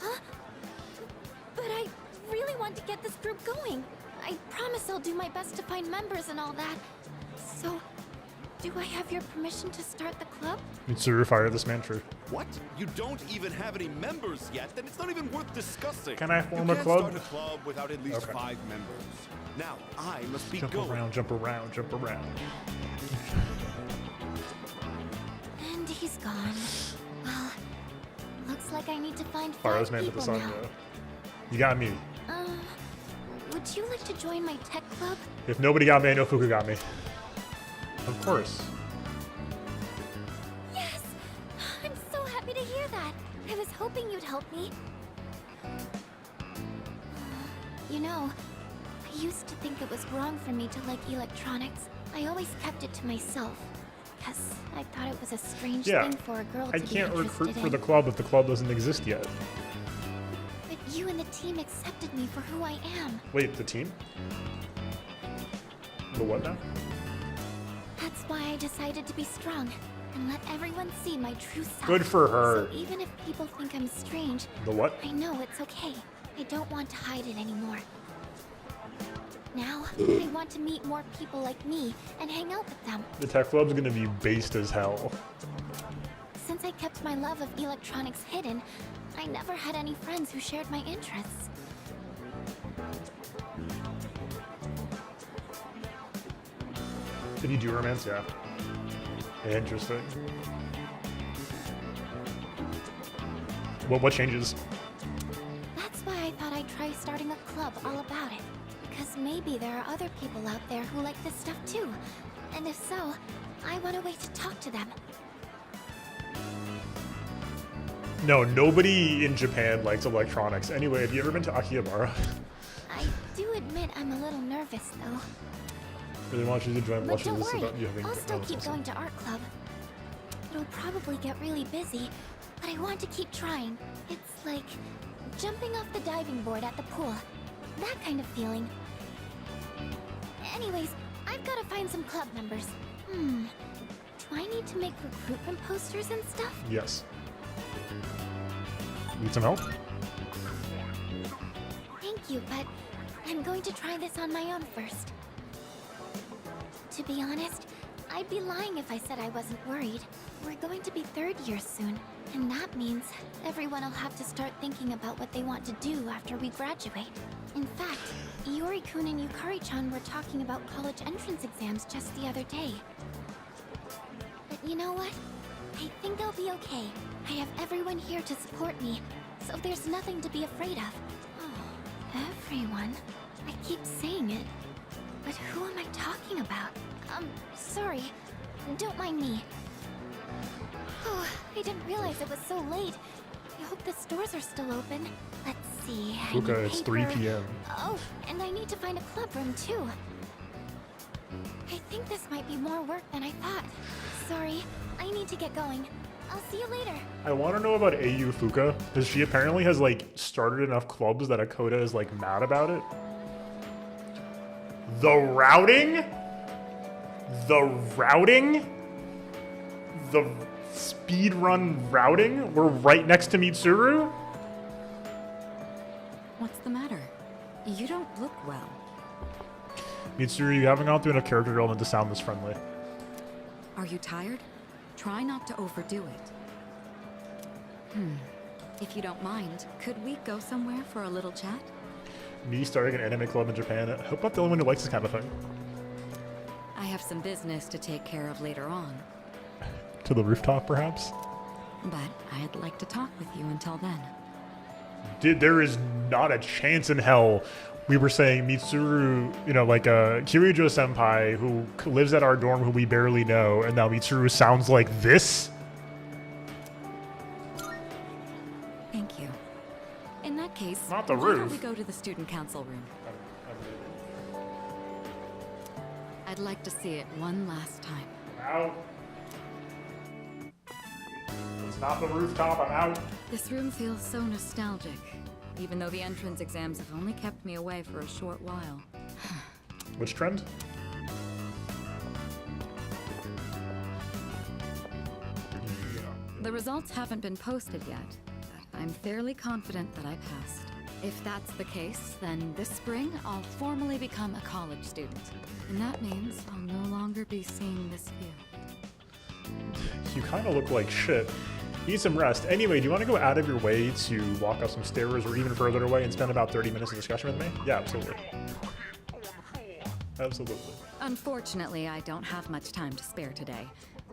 Huh? But I really want to get this group going. I promise I'll do my best to find members and all that. So, do I have your permission to start the club? Mitsuru, fire this man, true. What? You don't even have any members yet? Then it's not even worth discussing. Can I form a You club? can't start a club without at least 5 members. Now, I must be Jump going. around, jump around, jump around. And he's gone. Well, looks like I need to find Fire 5 this man to the people sun, now. yo. You got me. Would you like to join my tech club? If nobody got me, I know Fuka got me. Of course. Yes! I'm so happy to hear that. I was hoping you'd help me. You know, I used to think it was wrong for me to like electronics. I always kept it to myself. Because I thought it was a strange Yeah. thing for a girl I to be can't recruit interested for in. the club if the club doesn't exist yet. But you and the team accepted me for who I am. Wait, the team? The what now? That's why I decided to be strong and let everyone see my true self. Good for her. So even if people think I'm strange, The what? I know it's okay. I don't want to hide it anymore. Now, I want to meet more people like me and hang out with them. The tech club's gonna be based as hell. Since I kept my love of electronics hidden, I never had any friends who shared my interests. Did you do romance? Yeah. Interesting. What changes? That's why I thought I'd try starting a club all about it. Because maybe there are other people out there who like this stuff too. And if so, I want a way to talk to them. No, nobody in Japan likes electronics. Anyway, have you ever been to Akihabara? I do admit I'm a little nervous though. Really want you to join But watching don't this worry, about you having I'll still keep awesome. going to art club. It'll probably get really busy, but I want to keep trying. It's like jumping off the diving board at the pool. That kind of feeling. Anyways, I've got to find some club members. Do I need to make recruitment posters and stuff? Yes. Need some help? Thank you, but I'm going to try this on my own first. To be honest, I'd be lying if I said I wasn't worried. We're going to be 3rd year soon, and that means everyone will have to start thinking about what they want to do after we graduate. In fact, Yori-kun and Yukari-chan were talking about college entrance exams just the other day. But you know what? I think I'll be okay. I have everyone here to support me, so there's nothing to be afraid of. Oh, everyone? I keep saying it, but who am I talking about? Sorry. Don't mind me. Oh, I didn't realize it was so late. I hope the stores are still open. Let's see. I need Luca, it's 3 paper. p.m. Oh, and I need to find a club room too. I think this might be more work than I thought. Sorry, I need to get going. I'll see you later. I want to know about AU Fuka, because she apparently has, like, started enough clubs that Akoda is, like, mad about it. The routing? The routing? The speedrun routing? We're right next to Mitsuru? What's the matter? You don't look well. Mitsuru, you haven't gone through enough character development to sound this friendly. Are you tired? Try not to overdo it. If you don't mind, could we go somewhere for a little chat? Me starting an anime club in Japan. I hope I'm not the only one who likes this kind of thing. I have some business to take care of later on, To the rooftop, perhaps? but I'd like to talk with you until then. There is not a chance in hell we were saying Mitsuru, you know, like Kirijo senpai who lives at our dorm who we barely know, and now Mitsuru sounds like this? Thank you. In that case, Not the why don't roof. we go to the student council room? I'd like to see it one last time. Out. It's not the rooftop, I'm out. This room feels so nostalgic, even though the entrance exams have only kept me away for a short while. Which trend? The results haven't been posted yet, but I'm fairly confident that I passed. If that's the case, then this spring I'll formally become a college student. And that means I'll no longer be seeing this view. You kind of look like shit. Need some rest. Anyway, do you want to go out of your way to walk up some stairs or even further away and spend about 30 minutes of discussion with me? Yeah, absolutely. Absolutely. Unfortunately, I don't have much time to spare today.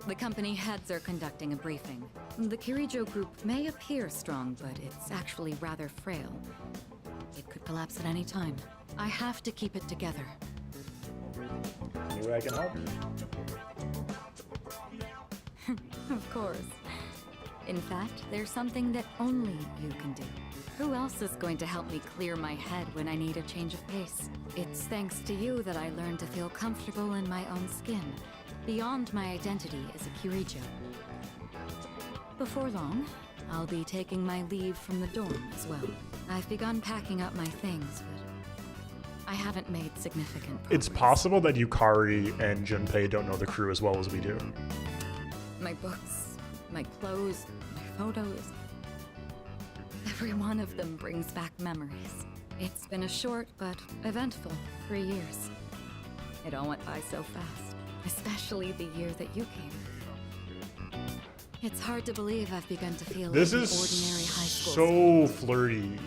The company heads are conducting a briefing. The Kirijo group may appear strong, but it's actually rather frail. It could collapse at any time. I have to keep it together. Any way I can help? Of course. In fact, there's something that only you can do. Who else is going to help me clear my head when I need a change of pace? It's thanks to you that I learned to feel comfortable in my own skin, beyond my identity as a Kirijo. Before long, I'll be taking my leave from the dorm as well. I've begun packing up my things, but I haven't made significant progress. It's possible that Yukari and Junpei don't know the crew as well as we do. My books, my clothes, my photos. Every one of them brings back memories. It's been a short but eventful 3 years. It all went by so fast, especially the year that you came. It's hard to believe I've begun to feel This like is an ordinary high school so student. flirty.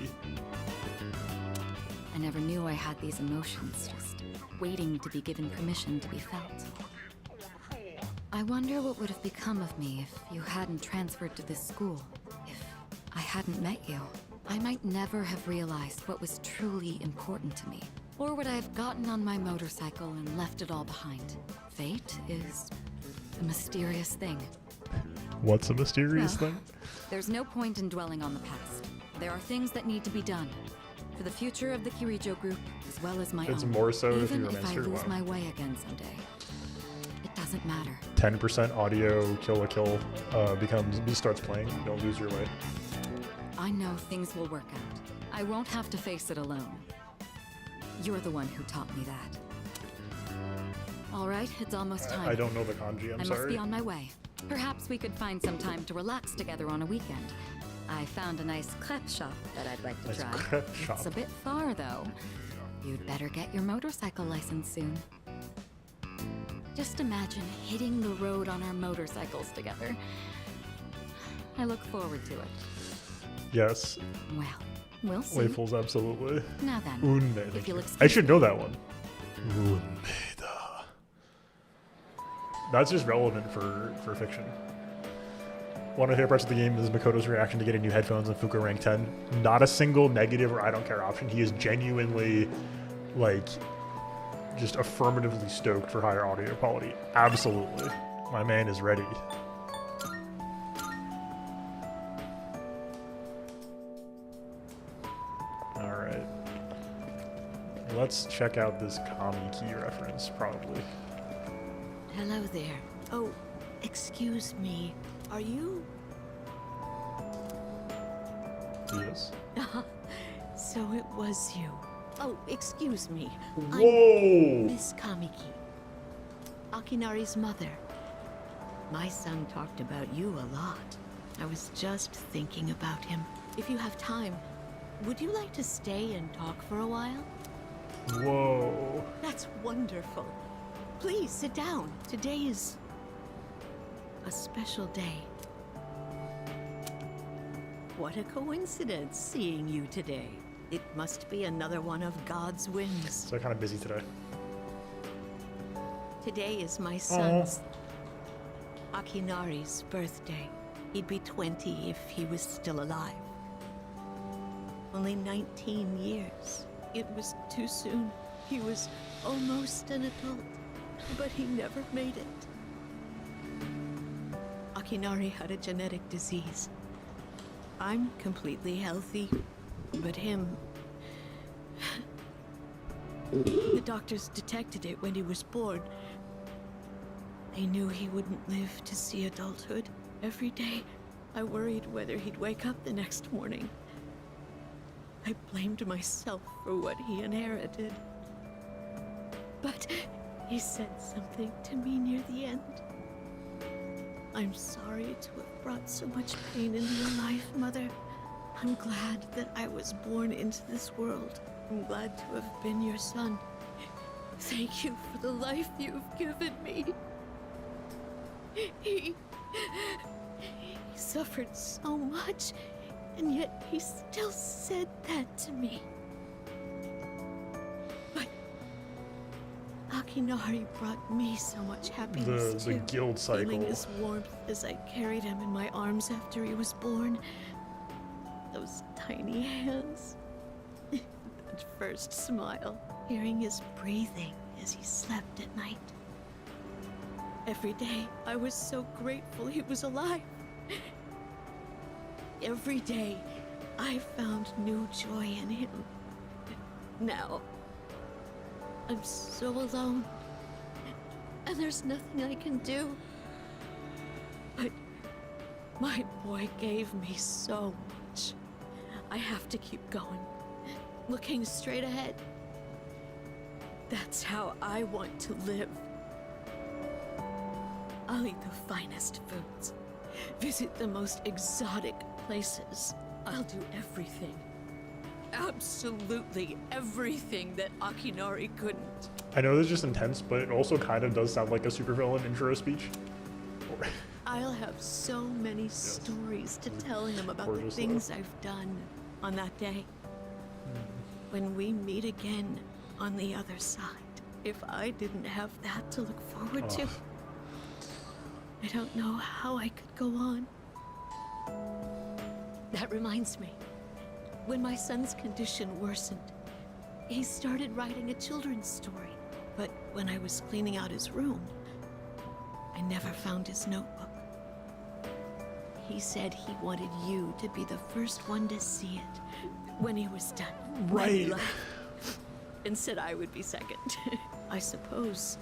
I never knew I had these emotions, just waiting to be given permission to be felt. I wonder what would have become of me if you hadn't transferred to this school, if I hadn't met you. I might never have realized what was truly important to me. Or would I have gotten on my motorcycle and left it all behind? Fate is a mysterious thing. What's a mysterious Well, thing? There's no point in dwelling on the past. There are things that need to be done. For the future of the Kirijo group, as well as my It's own. more so if Even you if remain I true, lose wow. my way again someday. It doesn't matter. 10% audio kill a kill starts playing. Don't lose your way. I know things will work out. I won't have to face it alone. You're the one who taught me that. All right, it's almost time. I don't know the kanji, I'm I must sorry. be on my way. Perhaps we could find some time to relax together on a weekend. I found a nice crepe shop that I'd like to Nice try. crepe shop. It's a bit far, though. You'd better get your motorcycle license soon. Just imagine hitting the road on our motorcycles together. I look forward to it. Yes. Well, we'll see. Wayfuls, absolutely. Now then, Unmeda. if you'll I excuse should know that one. Unmeda. That's just relevant for fiction. One of the favorite parts of the game is Makoto's reaction to getting new headphones in Fuka Rank 10. Not a single negative or I don't care option. He is genuinely, like, just affirmatively stoked for higher audio quality. Absolutely. My man is ready. Alright. Let's check out this Kami key reference, probably. Hello there. Oh, excuse me. Are you? Yes. So it was you. Oh, excuse me. Whoa! I'm Miss Kamiki, Akinari's mother. My son talked about you a lot. I was just thinking about him. If you have time, would you like to stay and talk for a while? Whoa. That's wonderful. Please sit down. Today is a special day. What a coincidence seeing you today. It must be another one of God's whims. So kind of busy today. Today is my son's, Akinari's, birthday. He'd be 20 if he was still alive. Only 19 years. It was too soon. He was almost an adult, but he never made it. Akinari had a genetic disease. I'm completely healthy, but him... The doctors detected it when he was born, They knew he wouldn't live to see adulthood. Every day, I worried whether he'd wake up the next morning. I blamed myself for what he inherited. But he said something to me near the end. I'm sorry to have brought so much pain into your life, Mother. I'm glad that I was born into this world. I'm glad to have been your son. Thank you for the life you've given me. He suffered so much, and yet he still said that to me. But Akinari brought me so much happiness The guild cycle. Feeling his warmth as I carried him in my arms after he was born. Those tiny hands. That first smile. Hearing his breathing as he slept at night. Every day, I was so grateful he was alive. Every day, I found new joy in him. Now, I'm so alone, and there's nothing I can do. But my boy gave me so much. I have to keep going, looking straight ahead. That's how I want to live. I'll eat the finest foods, visit the most exotic places. I'll do everything. Absolutely everything that Akinari couldn't. I know this is just intense, but it also kind of does sound like a supervillain intro speech. I'll have so many stories to tell him about the Gorgeous things I've done on that day. When we meet again on the other side, if I didn't have that to look forward to, I don't know how I could go on. That reminds me, when my son's condition worsened, he started writing a children's story. But when I was cleaning out his room, I never found his notebook. He said he wanted you to be the first one to see it when he was done. Right. He laughed and said I would be second. I suppose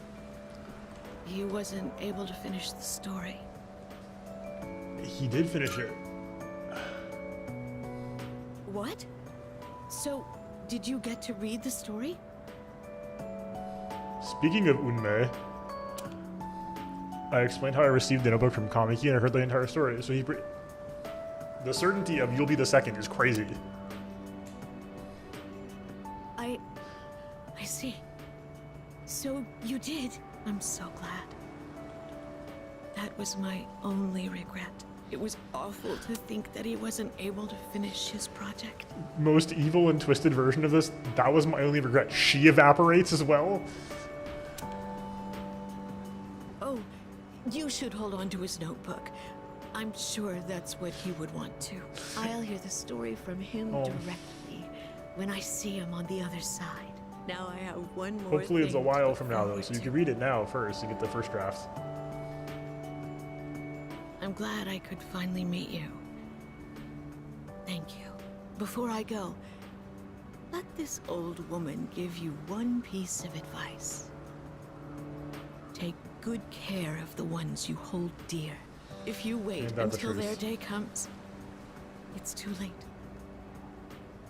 he wasn't able to finish the story. He did finish it. What? So, did you get to read the story? Speaking of Unmei, I explained how I received the notebook from Kamiki and I heard the entire story. So the certainty of you'll be the second is crazy. I see. So you did. I'm so glad. That was my only regret. It was awful to think that he wasn't able to finish his project. Most evil and twisted version of this, that was my only regret. She evaporates as well. Oh, you should hold on to his notebook. I'm sure that's what he would want to. I'll hear the story from him directly when I see him on the other side. Now I have one more Hopefully it's a thing to while look from now though, forward so you to. can read it now first to get the first draft. I'm glad I could finally meet you. Thank you. Before I go, let this old woman give you one piece of advice. Take good care of the ones you hold dear. If you wait Ain't that the until their truth? day comes, it's too late.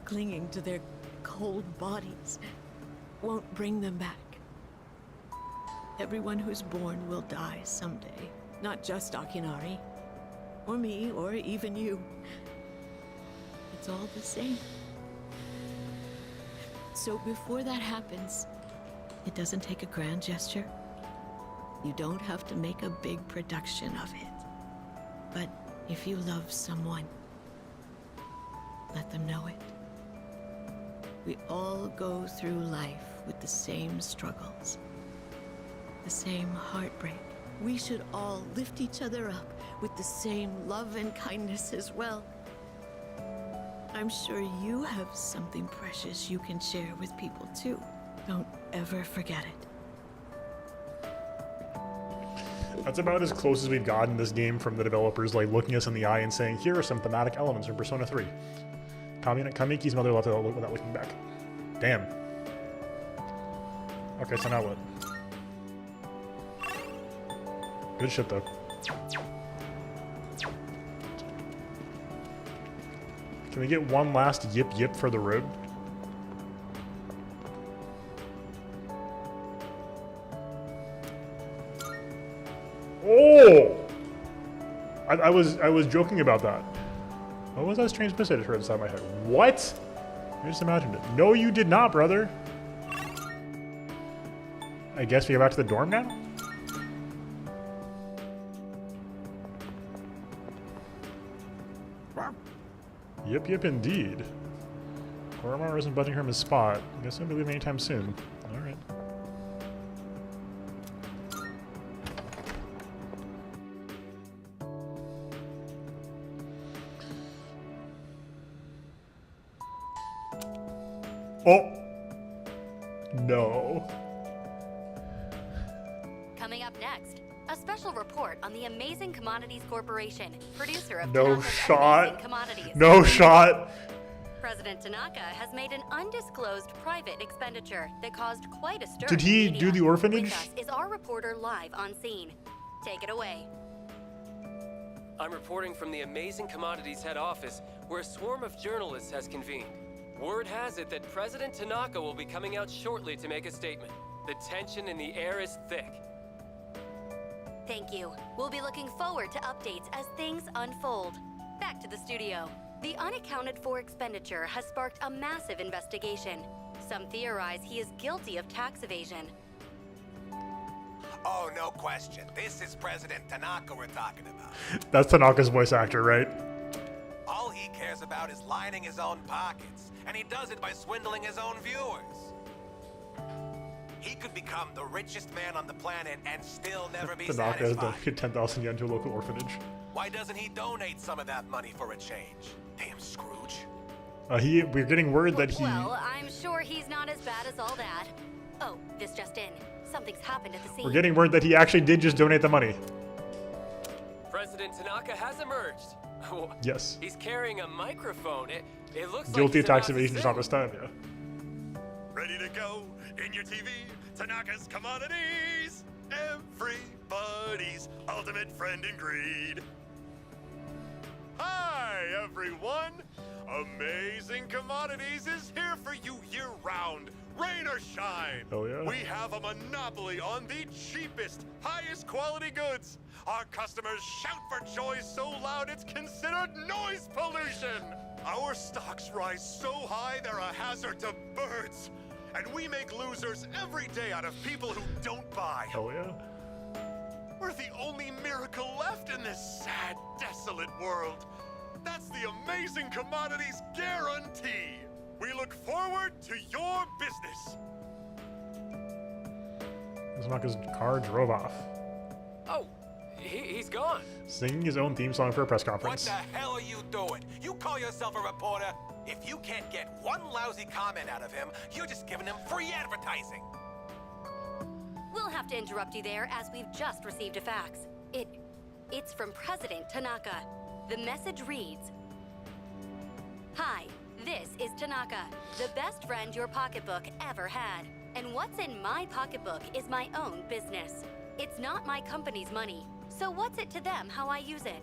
Clinging to their cold bodies won't bring them back. Everyone who's born will die someday. Not just Akinari, or me, or even you. It's all the same. So before that happens, it doesn't take a grand gesture. You don't have to make a big production of it. But if you love someone, let them know it. We all go through life with the same struggles, the same heartbreak. We should all lift each other up with the same love and kindness as well. I'm sure you have something precious you can share with people too. Don't ever forget it. That's about as close as we've gotten this game from the developers, like looking us in the eye and saying, here are some thematic elements from Persona 3. Kamiki's mother left it without looking back. Damn. Okay, so now what? Good shit, though. Can we get one last yip yip for the road? Oh! I was joking about that. What was that strange piss I just heard inside my head? What? I just imagined it. No, you did not, brother. I guess we go back to the dorm now? Yip yip indeed. Koromar isn't budging from his spot. I guess he'll be leaving anytime soon. Alright. Oh! No. Coming up next, a special report on the Amazing Commodities Corporation, producer of No Tanaka's shot. Amazing Commodities. No shot. President Tanaka has made an undisclosed private expenditure that caused quite a stir. Did in he media. do the orphanage? With us is our reporter live on scene. Take it away. I'm reporting from the Amazing Commodities head office, where a swarm of journalists has convened. Word has it that President Tanaka will be coming out shortly to make a statement. The tension in the air is thick. Thank you. We'll be looking forward to updates as things unfold. Back to the studio. The unaccounted for expenditure has sparked a massive investigation. Some theorize he is guilty of tax evasion. Oh, no question. This is President Tanaka we're talking about. That's Tanaka's voice actor, right? All he cares about is lining his own pockets, and he does it by swindling his own viewers. He could become the richest man on the planet and still never be Tanaka has satisfied. donated 10,000 yen to a local orphanage. Why doesn't he donate some of that money for a change? Damn Scrooge. We're getting word that he... Well, I'm sure he's not as bad as all that. Oh, this just in. Something's happened at the scene. We're getting word that he actually did just donate the money. President Tanaka has emerged. Yes. He's carrying a microphone. It looks Guilty like of tax evasion just not this time, yeah. Ready to go in your TV, Tanaka's Commodities. Everybody's ultimate friend in greed. Hi, everyone. Amazing Commodities is here for you year-round, rain or shine. Oh, yeah. We have a monopoly on the cheapest, highest quality goods. Our customers shout for joy so loud it's considered noise pollution. Our stocks rise so high they're a hazard to birds. And we make losers every day out of people who don't buy. Oh, yeah. We're the only miracle left in this sad, desolate world. That's the Amazing Commodities guarantee. We look forward to your business. Tanaka's car drove off. Oh, he's gone. Singing his own theme song for a press What conference. the hell are you doing? You call yourself a reporter? If you can't get one lousy comment out of him, you're just giving him free advertising. We'll have to interrupt you there as we've just received a fax. It's from President Tanaka. The message reads, "Hi, this is Tanaka, the best friend your pocketbook ever had. And what's in my pocketbook is my own business. It's not my company's money, so what's it to them how I use it?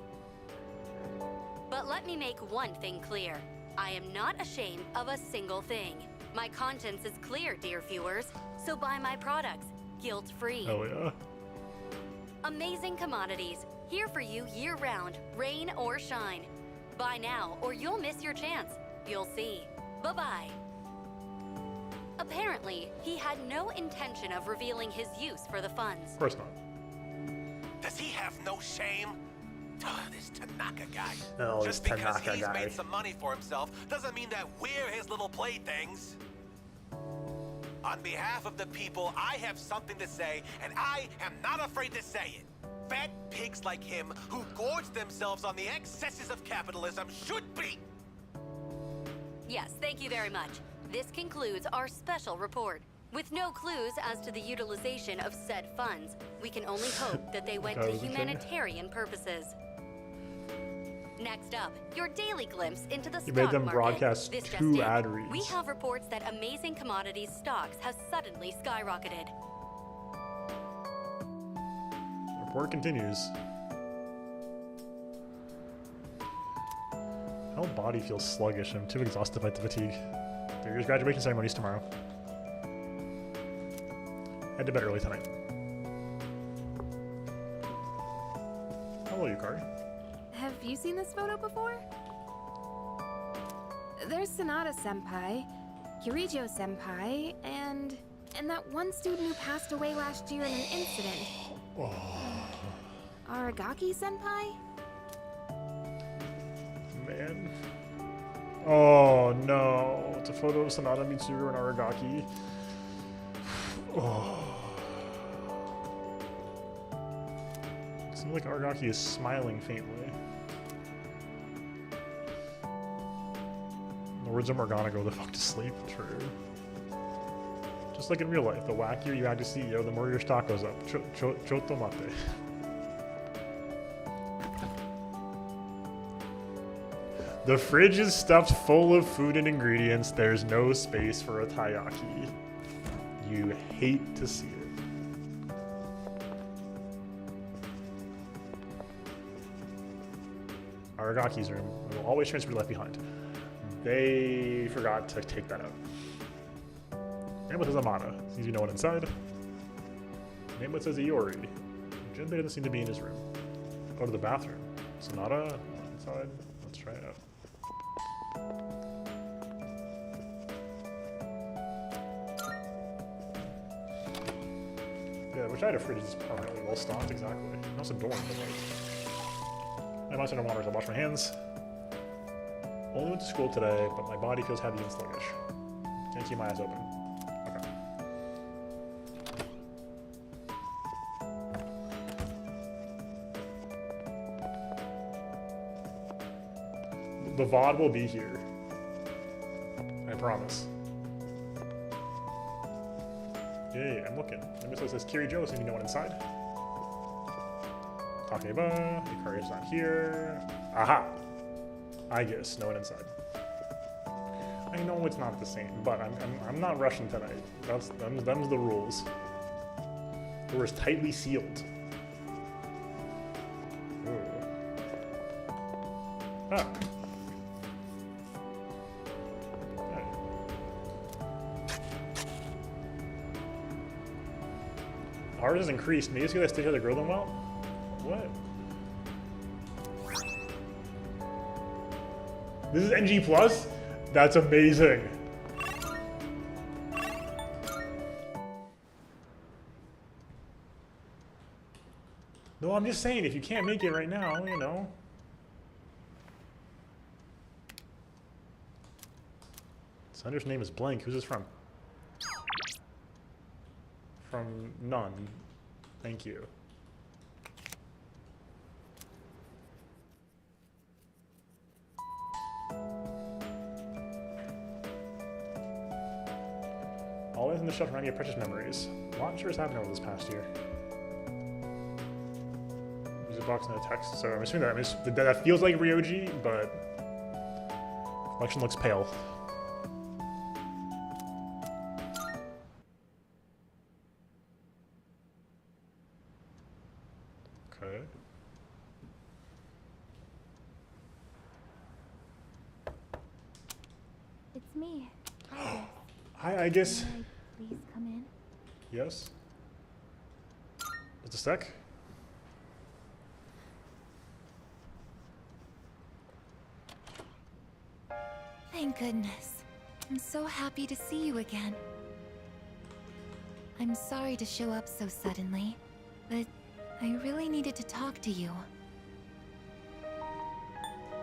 But let me make one thing clear. I am not ashamed of a single thing. My conscience is clear, dear viewers, so buy my products, guilt-free. Oh, yeah. Amazing Commodities, here for you year-round, rain or shine. Buy now or you'll miss your chance. You'll see. Bye-bye." Apparently, he had no intention of revealing his use for the funds. Of course not. Does he have no shame? This Tanaka guy. Oh, Just this because Tanaka he's guy. made some money for himself doesn't mean that we're his little playthings. On behalf of the people, I have something to say, and I am not afraid to say it. Fat pigs like him who gorge themselves on the excesses of capitalism should be. Yes, thank you very much. This concludes our special report. With no clues as to the utilization of said funds, we can only hope that they went to Okay. humanitarian purposes. Next up, your daily glimpse into the You stock made them market. broadcast This just 2 in. ad reads. We have reports that Amazing Commodities stocks have suddenly skyrocketed. Work continues. My whole body feels sluggish. I'm too exhausted to fight the fatigue. There's graduation ceremonies tomorrow. Head to bed early tonight. Hello, Yukari. Have you seen this photo before? There's Sonata-senpai, Kirijo-senpai, and that one student who passed away last year in an incident. Aragaki-senpai? Man. Oh no. It's a photo of Sonata, Mitsuru, and Aragaki. Oh. It seems like Aragaki is smiling faintly. In the words of Morgana, go the fuck to sleep. True. Just like in real life, the wackier you act as CEO, the more your stock goes up. Choto mate. The fridge is stuffed full of food and ingredients. There's no space for a taiyaki. You hate to see it. Aragaki's room will always transfer to left behind. They forgot to take that out. Name says Amada. Seems to be no one inside. Name says Iori. Jinbei doesn't seem to be in his room. Go to the bathroom. Sonata, no one inside. Let's try it out. Yeah, which I had a fridge is permanently well stocked, exactly. Also dorm, but like. I must have water, so I'll wash my hands. Only went to school today, but my body feels heavy and sluggish. Can't keep my eyes open. Okay. The VOD will be here. I promise. Yay, I'm looking. It says Kirijo, so you know one inside. Takeba, Yukari is not here. Aha! I guess, no one inside. I know it's not the same, but I'm not rushing tonight. Them's the rules. The door is tightly sealed. Ooh. Ah. Ours has increased. Maybe it's because I stitched the grow them well? What? This is NG Plus? That's amazing. No, I'm just saying, if you can't make it right now, you know. Sender's name is blank. Who's this from? From none. Thank you. Always in the shelf remind me of precious memories. A lot sure has happened over this past year. There's a box and a text, so I'm assuming that feels like Ryoji, but collection looks pale. Okay. It's me. Hi, I guess. May I please come in? Yes. Just a sec. Thank goodness. I'm so happy to see you again. I'm sorry to show up so suddenly, but I really needed to talk to you.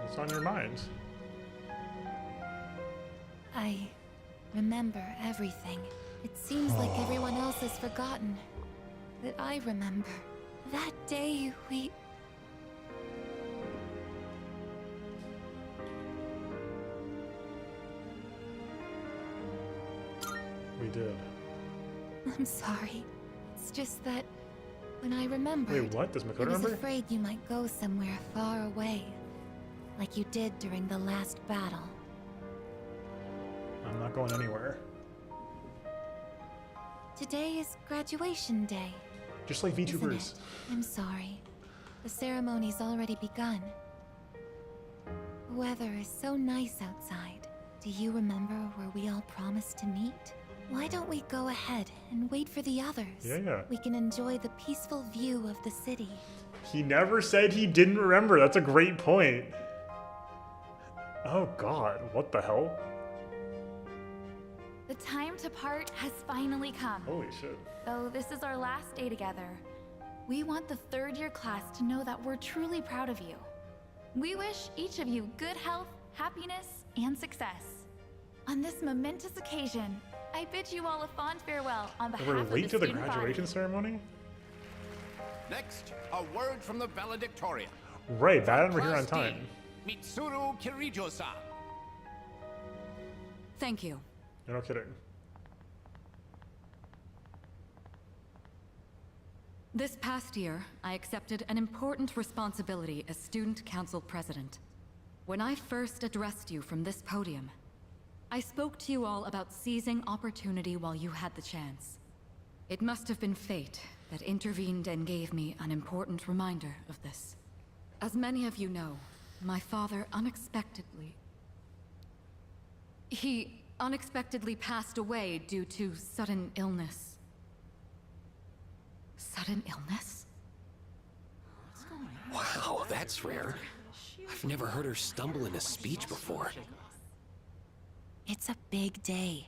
What's on your mind? I remember everything. It seems like everyone else has forgotten. But I remember. That day we... We did. I'm sorry. It's just that when I remembered... Wait, what? Does Makoto I was remember? afraid you might go somewhere far away. Like you did during the last battle. I'm not going anywhere. Today is graduation day. Just like Isn't VTubers. it? I'm sorry. The ceremony's already begun. Weather is so nice outside. Do you remember where we all promised to meet? Why don't we go ahead and wait for the others? Yeah. We can enjoy the peaceful view of the city. He never said he didn't remember. That's a great point. Oh god, what the hell? The time to part has finally come. Holy shit. Though this is our last day together, we want the third-year class to know that we're truly proud of you. We wish each of you good health, happiness, and success. On this momentous occasion, I bid you all a fond farewell on behalf We're of the late to the student graduation body. ceremony? Next, a word from the valedictorian. Right, bad and we're here on Class time. D, Mitsuru Kirijo-san. Thank you. You're no kidding. This past year, I accepted an important responsibility as Student Council President. When I first addressed you from this podium, I spoke to you all about seizing opportunity while you had the chance. It must have been fate that intervened and gave me an important reminder of this. As many of you know, my father unexpectedly passed away due to sudden illness. Sudden illness? Wow, that's rare. I've never heard her stumble in a speech before. It's a big day.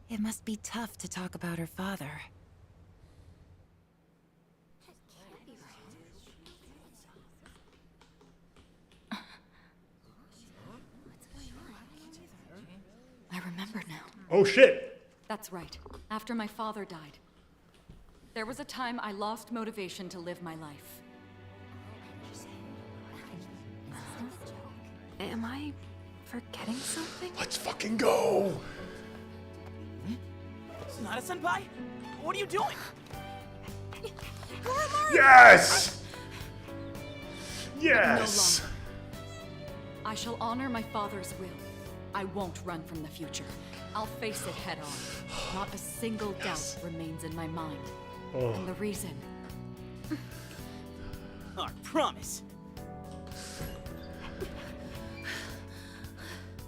It must be tough to talk about her father. I remember now. Oh shit! That's right. After my father died, there was a time I lost motivation to live my life. Am I forgetting something? Let's fucking go! Sonata-senpai? What are you doing? Yes! No Yes! longer. I shall honor my father's will. I won't run from the future. I'll face it head on. Not a single doubt remains in my mind. Oh. And the reason... Our promise.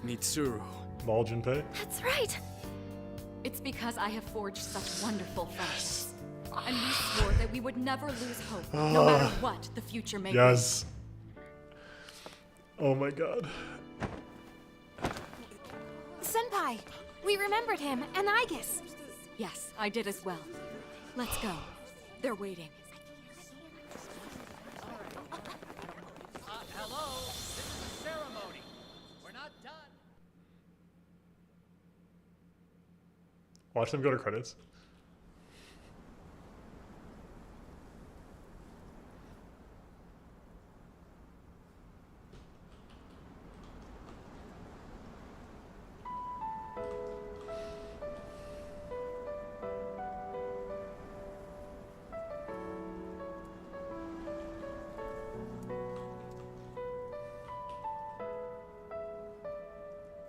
Mitsuru. Ball Junpei? That's right. It's because I have forged such wonderful friendships. And we swore that we would never lose hope, no matter what the future may Yes. Oh my god. Senpai, we remembered him, and Aigis. Yes, I did as well. Let's go. They're waiting. Hello, this is a ceremony. We're not done. Watch them go to credits.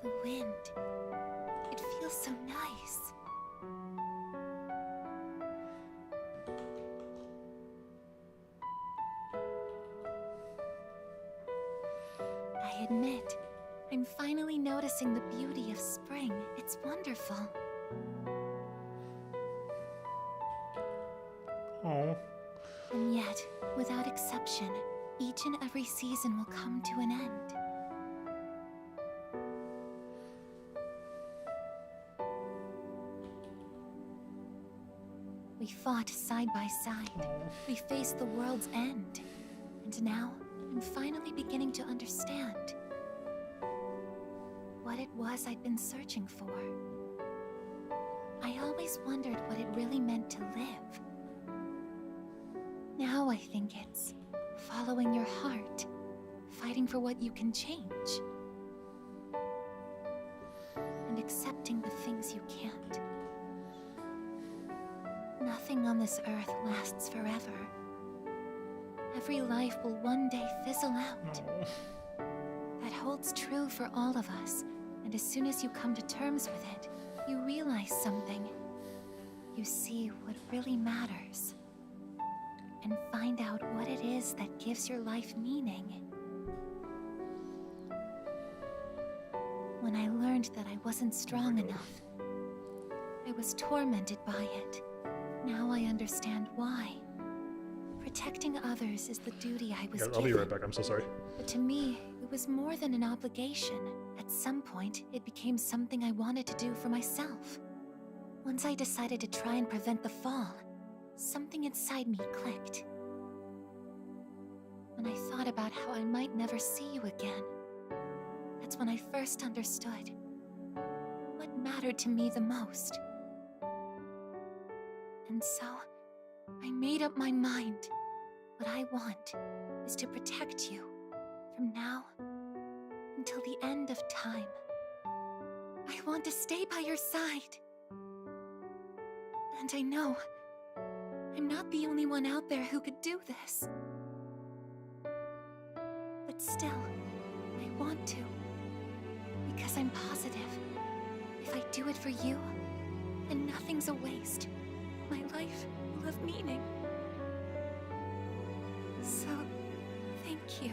The wind. It feels so nice. I admit, I'm finally noticing the beauty of spring. It's wonderful. Oh. And yet, without exception, each and every season will come to an end. We fought side by side. We faced the world's end. And now, I'm finally beginning to understand what it was I'd been searching for. I always wondered what it really meant to live. Now I think it's following your heart, fighting for what you can change, and accepting the things you can't. Nothing on this earth lasts forever. Every life will one day fizzle out. That holds true for all of us, and as soon as you come to terms with it, you realize something. You see what really matters. and find out what it is that gives your life meaning. When I learned that I wasn't strong enough, I was tormented by it. Now I understand why. Protecting others is the duty I was given. I'll be right back. I'm so sorry. But to me, it was more than an obligation. At some point, it became something I wanted to do for myself. Once I decided to try and prevent the fall, something inside me clicked. When I thought about how I might never see you again, that's when I first understood what mattered to me the most. And so, I made up my mind. What I want is to protect you from now until the end of time. I want to stay by your side. And I know I'm not the only one out there who could do this. But still, I want to. Because I'm positive, if I do it for you, then nothing's a waste. My life will have meaning. So, thank you.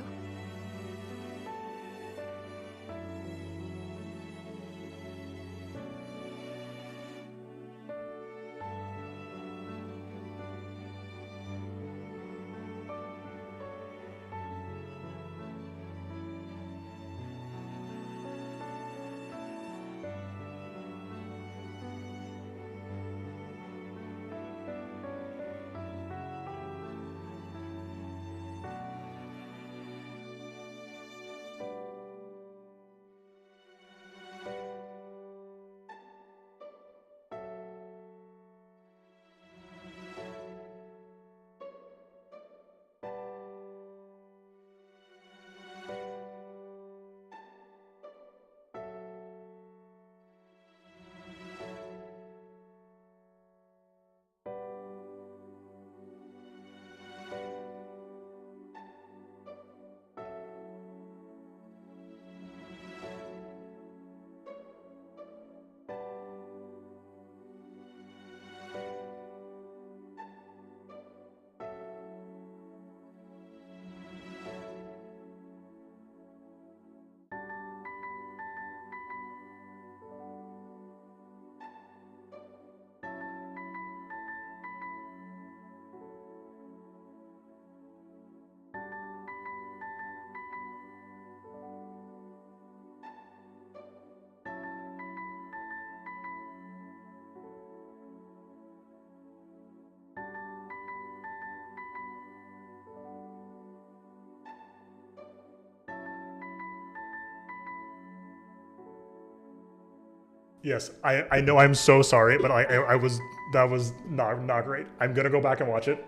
Yes, I know I'm so sorry, but that was not great. I'm gonna go back and watch it.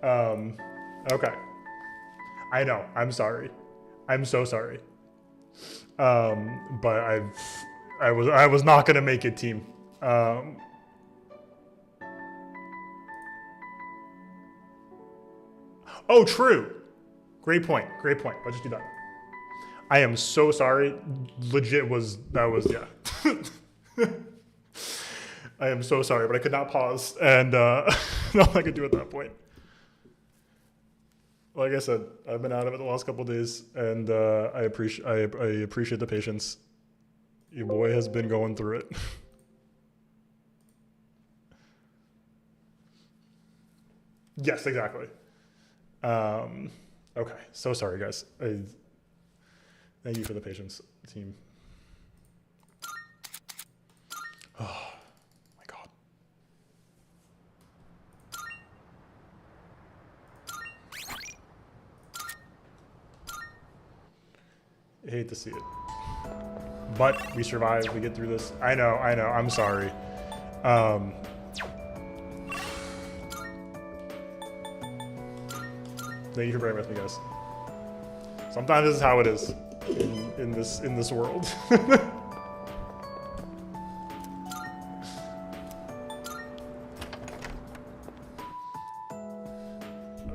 Okay. I know, I'm sorry. I'm so sorry. But I was not gonna make it, team. Oh, true. Great point. Great point. Let's just do that. I am so sorry. Legit yeah. I am so sorry, but I could not pause, and nothing I could do at that point. Like I said, I've been out of it the last couple of days, and I appreciate the patience. Your boy has been going through it. Yes, exactly. Okay, so sorry, guys. Thank you for the patience, team. Oh my God. I hate to see it. But we survived, we get through this. I know, I'm sorry. Thank you for bearing with me, guys. Sometimes this is how it is in this world.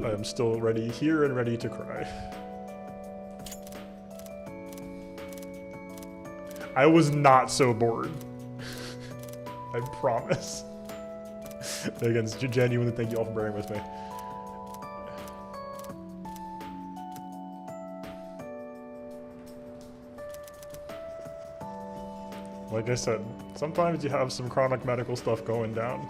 I'm still ready here and ready to cry. I was not so bored. I promise. Again, genuinely thank you all for bearing with me. Like I said, sometimes you have some chronic medical stuff going down.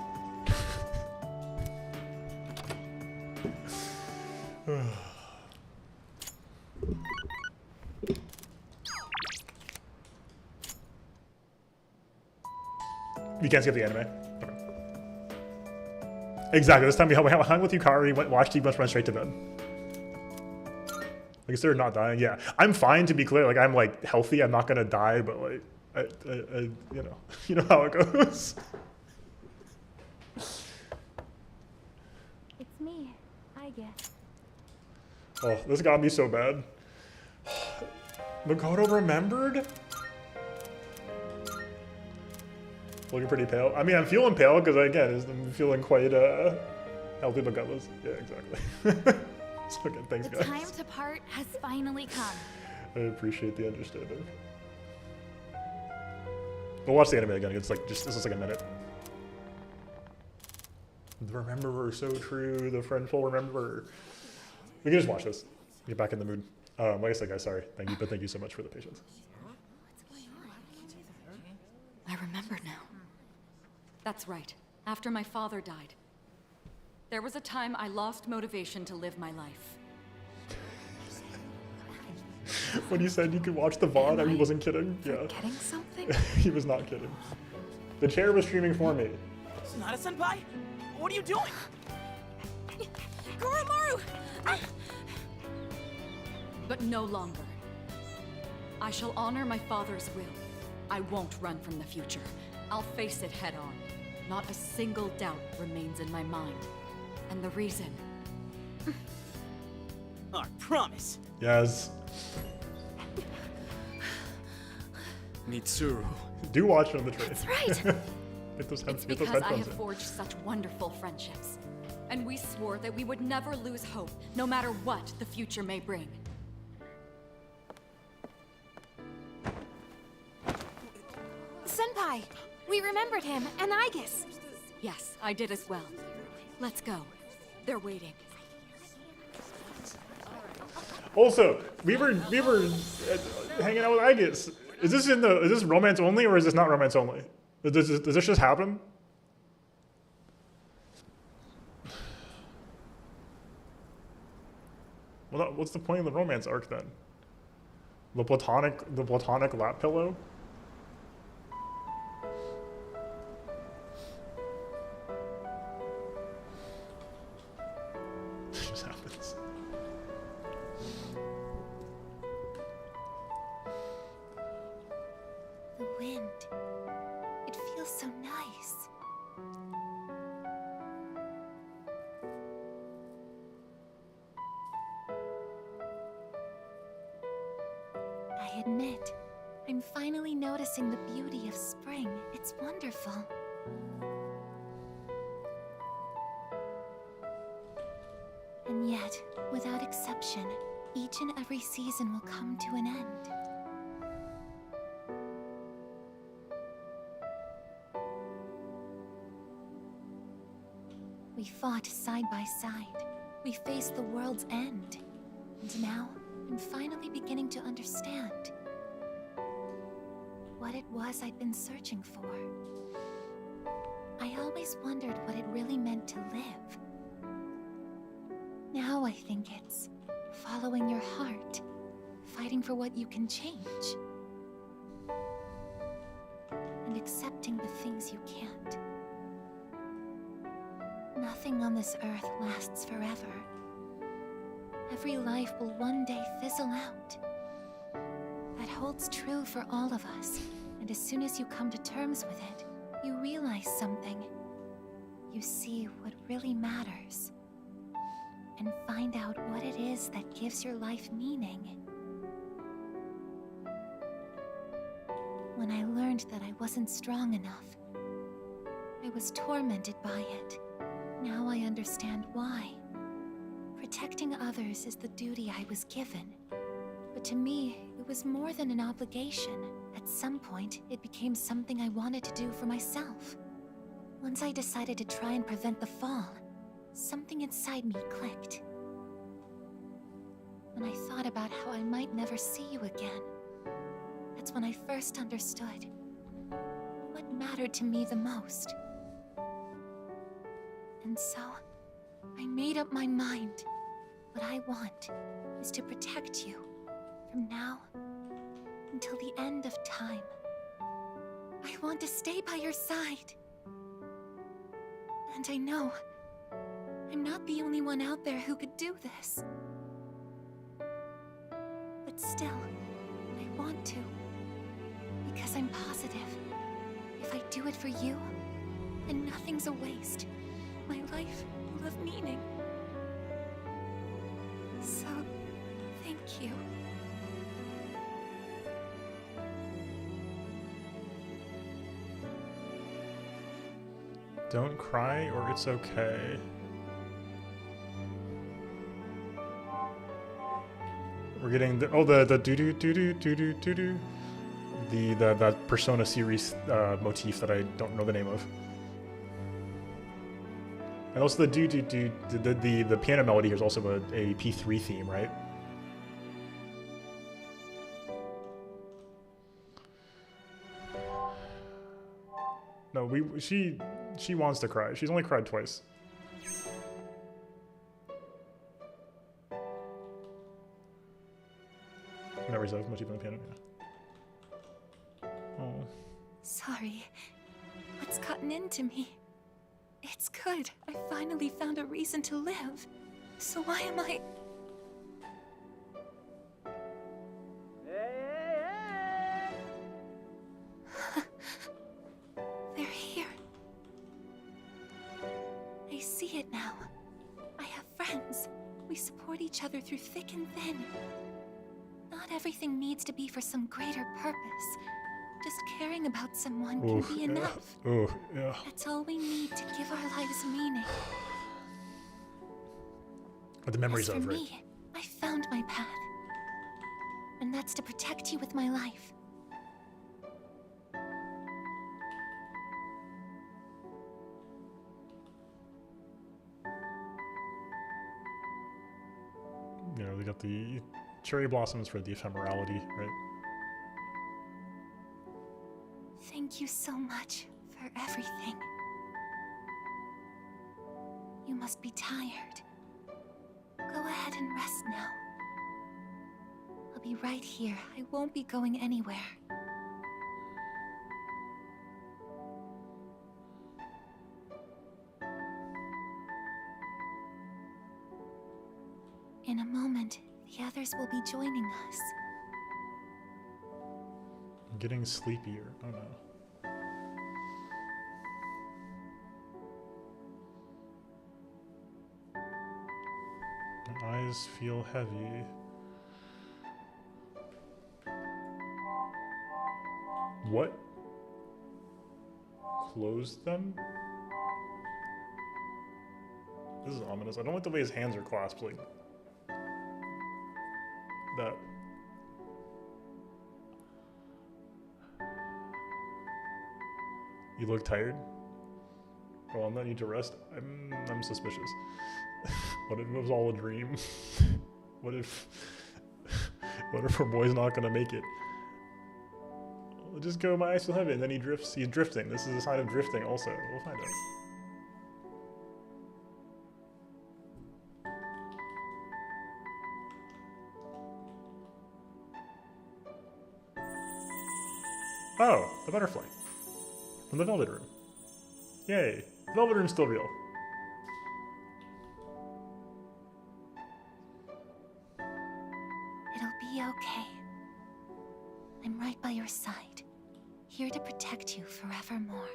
You can't skip the anime. Okay. Exactly. This time we hung with Yukari, watched TV, went straight to bed. I consider not dying. Yeah, I'm fine, to be clear. Like, I'm like healthy. I'm not gonna die, but like, I you know how it goes. It's me, I guess. Oh, this got me so bad. Makoto remembered? Looking pretty pale. I mean, I'm feeling pale because, again, I'm feeling quite healthy but gutless. Yeah, exactly. So again, thanks, guys. The time to part has finally come. I appreciate the understanding. We'll watch the anime again. It's like this is like a minute. The Rememberer, so true. The friendful Rememberer. We can just watch this. Get back in the mood. Like I said, guys, sorry. Thank you so much for the patience. I remember now. That's right. After my father died, there was a time I lost motivation to live my life. When he said you could watch the VOD, he wasn't kidding. Yeah. Forgetting something? He was not kidding. The chair was streaming for me. Sonata-senpai? What are you doing? Goromaru! But no longer. I shall honor my father's will. I won't run from the future. I'll face it head on. Not a single doubt remains in my mind. And the reason... Our promise. Yes. Mitsuru. Do watch it on the train. That's right. Get those It's get those because I headphones have in. forged such wonderful friendships. And we swore that we would never lose hope, no matter what the future may bring. Senpai, we remembered him, and Aigis. Yes, I did as well. Let's go. They're waiting. Also, we were hanging out with Aigis. Is this romance only, or is this not romance only? Does this just happen? Well, what's the point of the romance arc then? The platonic lap pillow? It just happens. The wind. It feels so nice. I admit, I'm finally noticing the beauty of spring. It's wonderful. And yet, without exception, each and every season will come to an end. We fought side by side. We faced the world's end. And now, I'm finally beginning to understand what it was I'd been searching for. I always wondered what it really meant to live. Now I think it's following your heart, fighting for what you can change, and accepting the things you can't. Nothing on this earth lasts forever. Every life will one day fizzle out. That holds true for all of us, and as soon as you come to terms with it, you realize something. You see what really matters, and find out what it is that gives your life meaning. When I learned that I wasn't strong enough, I was tormented by it. Now I understand why. Protecting others is the duty I was given. But to me, it was more than an obligation. At some point, it became something I wanted to do for myself. Once I decided to try and prevent the fall, something inside me clicked. When I thought about how I might never see you again, that's when I first understood. what mattered to me the most. And so, I made up my mind. What I want is to protect you from now until the end of time. I want to stay by your side. And I know I'm not the only one out there who could do this. But still, I want to. Because I'm positive. If I do it for you, then nothing's a waste. My life will have meaning. So, thank you. Don't cry or it's okay. We're getting the that Persona series motif that I don't know the name of. And also the piano melody here is also a P3 theme, right? No, she wants to cry. She's only cried twice. Memories of motif on the piano. Yeah. Oh. Sorry. What's gotten into me? It's good. I finally found a reason to live. So why am I... They're here. I see it now. I have friends. We support each other through thick and thin. Not everything needs to be for some greater purpose. Just caring about someone can be enough. Yeah. That's all we need to give our lives meaning. What the memories As for of, right? me, I found my path. And that's to protect you with my life. You know, they got the cherry blossoms for the ephemerality, right? Thank you so much for everything. You must be tired. Go ahead and rest now. I'll be right here. I won't be going anywhere. In a moment, the others will be joining us. I'm getting sleepier. Oh no. My eyes feel heavy. What? Closed them? This is ominous. I don't like the way his hands are clasped like that. You look tired? Oh, I'm not need to rest. I'm suspicious. What if it was all a dream? What if our boy's not gonna make it? I'll just go, my eyes feel heavy, and then he drifts. He's drifting. This is a sign of drifting also. We'll find out. Oh, the butterfly. From the Velvet Room. Yay. The Velvet Room's still real. It'll be okay. I'm right by your side, here to protect you forevermore.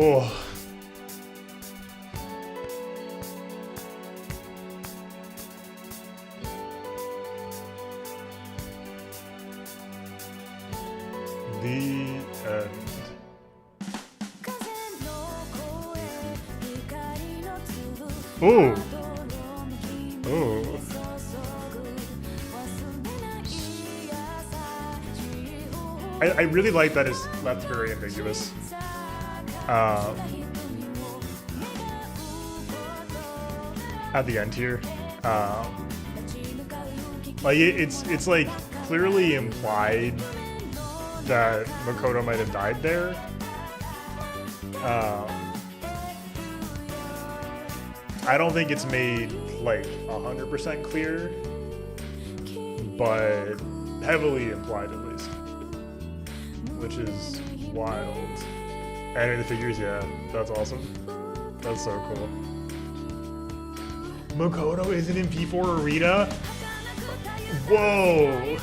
Oh. The end. Ooh. Ooh. I really like that it's left very ambiguous. At the end here, like it's like clearly implied that Makoto might have died there. I don't think it's made like 100% clear, but heavily implied at least, which is wild. And the figures, yeah, that's awesome. That's so cool. Makoto isn't in P4 Arena? Whoa!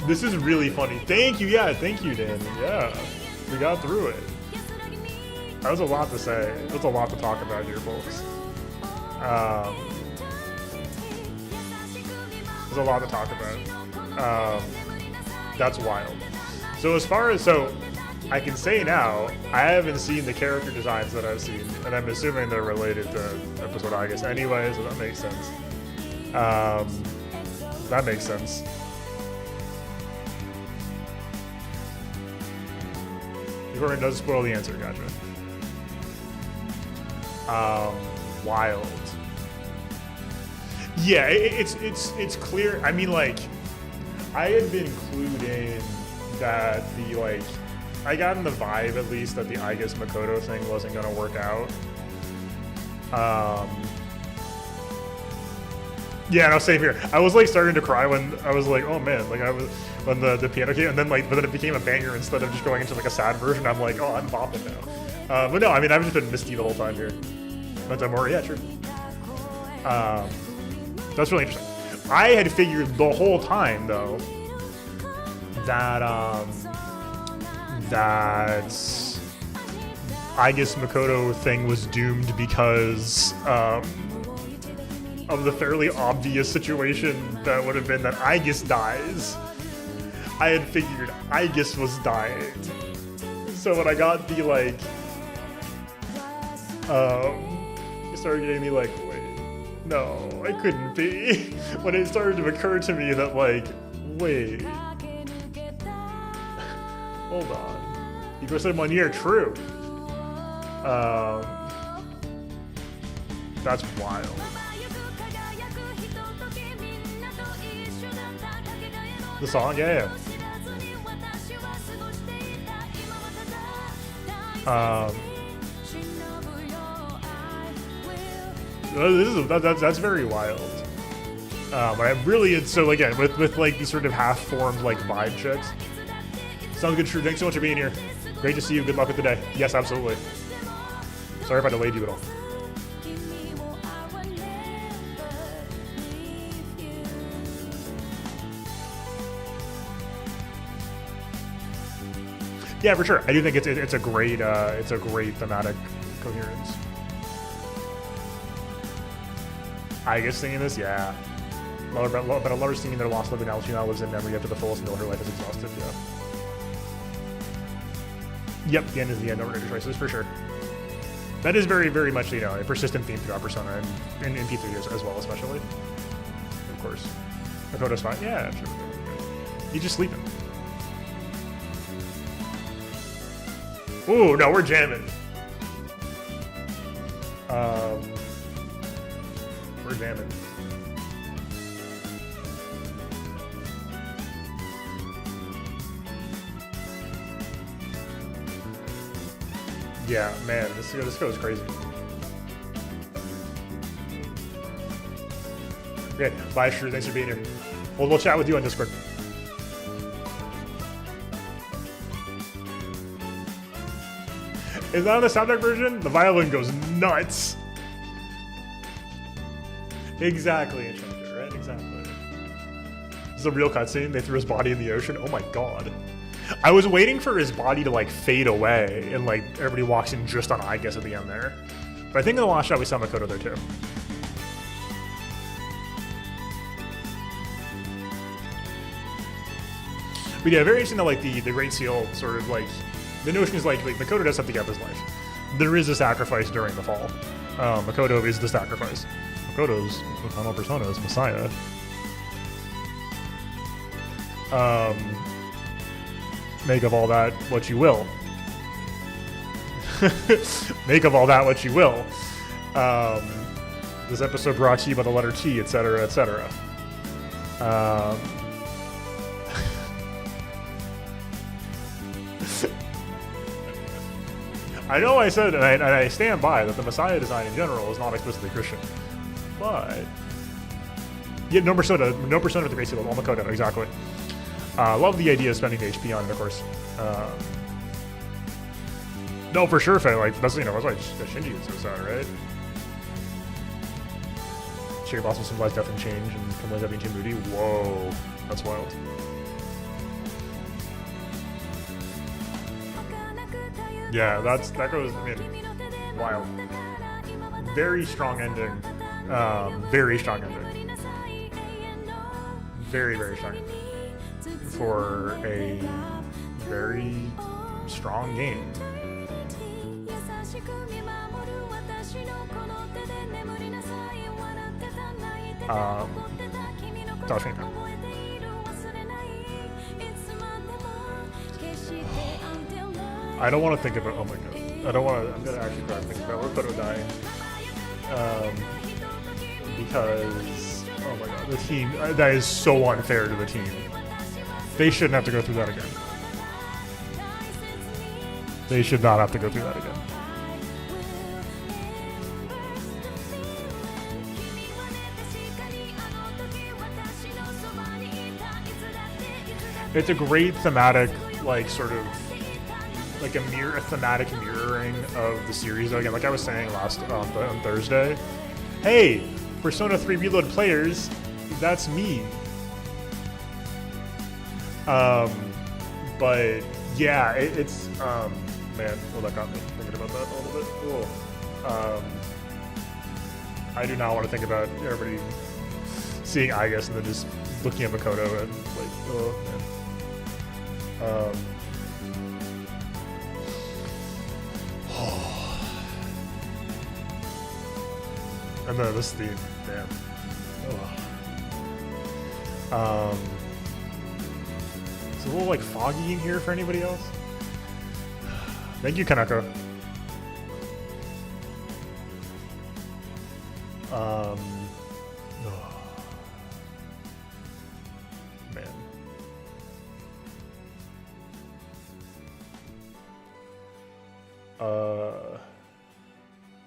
This is really funny. Thank you, yeah, thank you, Danny. Yeah, we got through it. That was a lot to say. There's a lot to talk about here, folks. There's a lot to talk about. That's wild. So as far as, I can say now, I haven't seen the character designs that I've seen, and I'm assuming they're related to episode I guess anyway, so that makes sense. That makes sense. It does spoil the answer, gotcha. Wild. Yeah, it's clear. I mean, like, I had been clued in that the, like, I got in the vibe at least that the I guess Makoto thing wasn't gonna work out. Yeah, no, same here. I was like starting to cry when I was like, oh man, like when the piano came, and then like, but then it became a banger instead of just going into like a sad version. I'm like, oh, I'm bopping now. But no, I mean, I've just been misty the whole time here. But more, yeah, true. That's really interesting. I had figured the whole time though that that I guess Makoto thing was doomed because of the fairly obvious situation that would have been that Aegis dies. I had figured Aegis was dying. So when I got the like, it started getting me like, wait, no, I couldn't be. When it started to occur to me that like, wait, hold on, you said 1 year, true. That's wild. The song, yeah. That's very wild. I really, so again, with like these sort of half-formed like vibe checks. Sounds good, True. Thanks so much for being here. Great to see you. Good luck with the day. Yes, absolutely. Sorry if I delayed you at all. Yeah, for sure. I do think it's a great thematic coherence. I guess singing this, yeah. But a lover singing their lost love and now she now lives in memory up to the fullest until her life is exhausted. Yeah. Yep, the end is the end. No regret choices for sure. That is very, very much, you know, a persistent theme throughout Persona and in P3 as well, especially. Of course. Makoto's fine. Yeah, sure. He's just sleeping. Ooh, no, we're jamming. We're jamming. Yeah, man, this goes crazy. Okay, bye, Shrew. Thanks for being here. We'll chat with you on Discord. Is that on the soundtrack version? The violin goes nuts. Exactly, Enchanter, right? Exactly. This is a real cutscene. They threw his body in the ocean. Oh my god. I was waiting for his body to like fade away and like everybody walks in just on I guess at the end there. But I think in the last shot we saw Makoto there too. But yeah, very interesting that like the Great Seal sort of like, the notion is like Makoto does have to give up his life. there is a sacrifice during the fall. Makoto is the sacrifice. Makoto's the final persona is Messiah. Make of all that what you will. Make of all that what you will. This episode brought to you by the letter T, etc., etc. I know I said, and I stand by, that the Messiah design in general is not explicitly Christian. But... yeah, no persona with the Great Seal of Makoto, exactly. Love the idea of spending the HP on it, of course. No, for sure, Faye, like, that's, you know, that's why Shinji is so sad, right? Cherry Blossom symbolize death and change, and Kamui being too moody. Whoa, that's wild. Yeah, that goes, I mean, wild. Very strong ending. Very strong ending. Very, very strong ending. For a very strong game. I don't want to think about. Oh my god! I don't want to. I'm gonna actually try to think about Makoto dying, because oh my god, the team. That is so unfair to the team. They shouldn't have to go through that again. They should not have to go through that again. It's a great thematic, like, sort of, like a thematic mirroring of the series. Again, like I was saying on Thursday, hey, Persona 3 Reload players, that's me. But yeah, it's man, oh, that got me thinking about that a little bit. Cool. I do not want to think about everybody seeing Igus and then just looking at Makoto and like, oh man. And then this theme, damn. It's a little like foggy in here for anybody else. Thank you, Kanako. Man.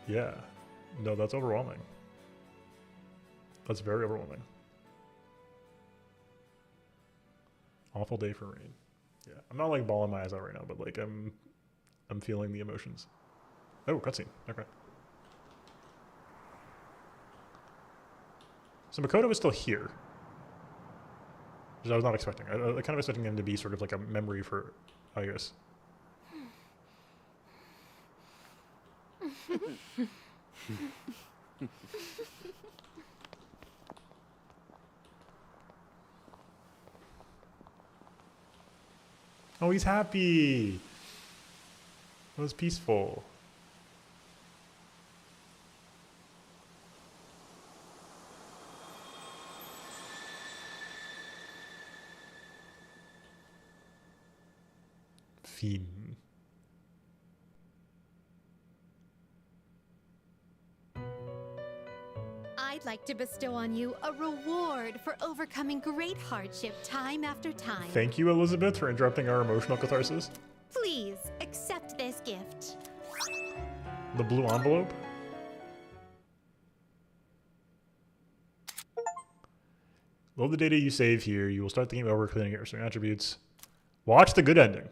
Yeah. No, that's overwhelming. That's very overwhelming. Awful day for rain. Yeah. I'm not like bawling my eyes out right now, but like I'm feeling the emotions. Oh, cutscene. Okay. So Makoto is still here. Which I was not expecting. I kind of expecting him to be sort of like a memory for Igus. Oh, he's happy. It was peaceful. Theme. I'd like to bestow on you a reward for overcoming great hardship time after time. Thank you, Elizabeth, for interrupting our emotional catharsis. Please accept this gift. The blue envelope? Load the data you save here. You will start the game over, cleaning your certain attributes. Watch the good ending.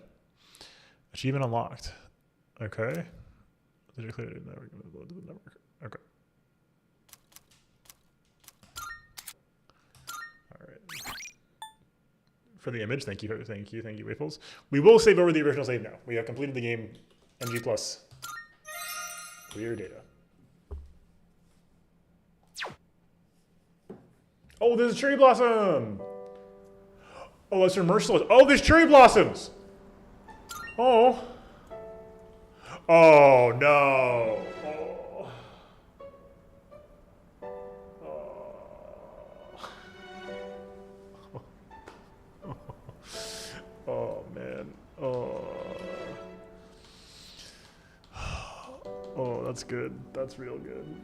Achievement unlocked. Okay. Did you clear the network? Load to the network. Okay. For the image, thank you, Waffles. We will save over the original save now. We have completed the game, NG+. Clear data. Oh, there's a cherry blossom! Oh, that's from Merciless. Oh, there's cherry blossoms! Oh. Oh no. Oh. Oh man. Oh. Oh, that's good. That's real good.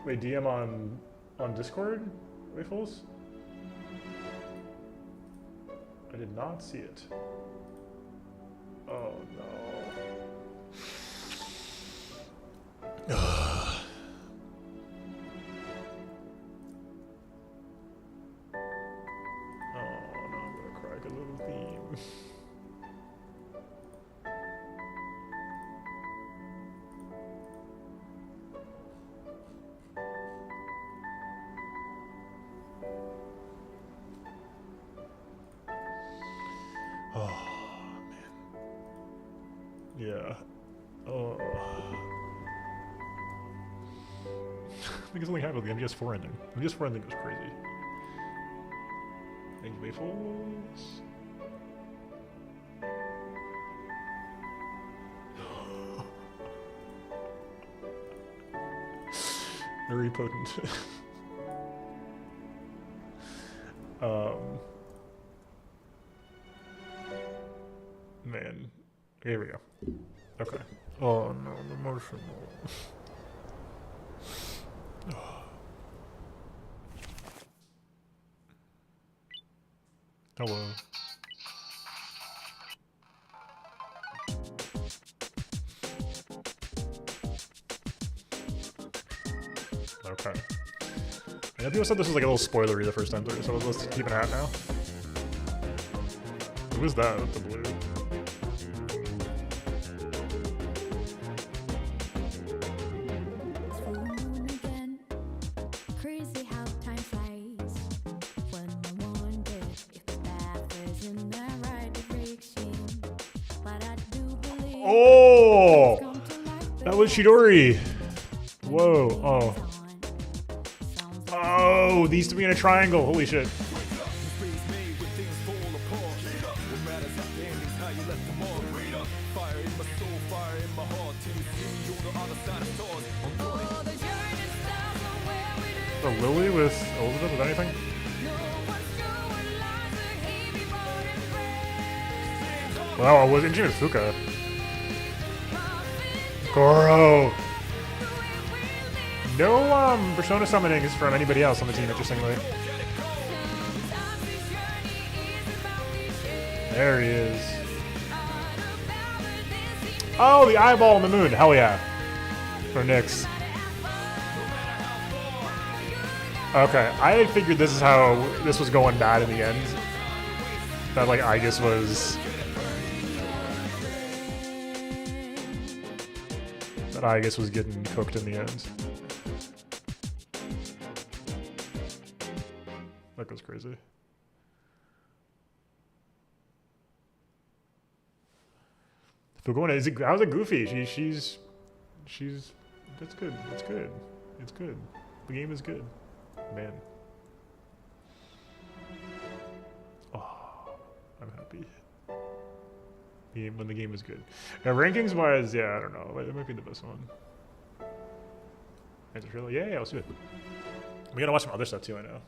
Wait, DM on Discord, Waffles? I did not see it. Oh no. Yeah. Oh. I think it's only half of the MGS4 ending. The MGS4 ending was crazy. Thank you, Waffles. Very potent. Man. Here we go. Okay. Oh no, I'm emotional. Hello. Okay. I know people said this was like a little spoilery the first time through, so let's keep an hat now. Who is that with the blue? Oh! That was Chidori! Whoa, oh. Oh, these three in a triangle, holy shit. The Lily with Elizabeth with anything? Wow, I was interested in Fuka. Goro! No Persona summonings from anybody else on the team, interestingly. There he is. Oh, the eyeball on the moon. Hell yeah. For Nyx. Okay, I had figured this is how this was going bad in the end. That like Aegis was... That Aegis was getting cooked in the end. That goes crazy. Fugona, how's it Goofy? She's that's good. It's good. It's good. The game is good. Man. Oh, I'm happy. When the game is good. Now, rankings wise, yeah, I don't know. It might be the best one. Is it really? Yeah, let's do it. We gotta watch some other stuff too, I know.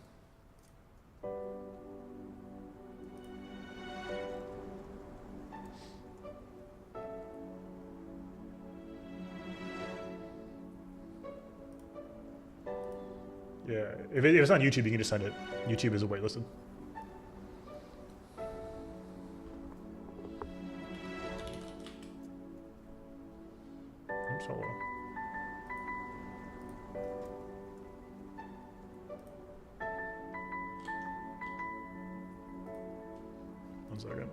Yeah, if it's on YouTube, you can just send it. YouTube is waitlisted. I'm solo. One second.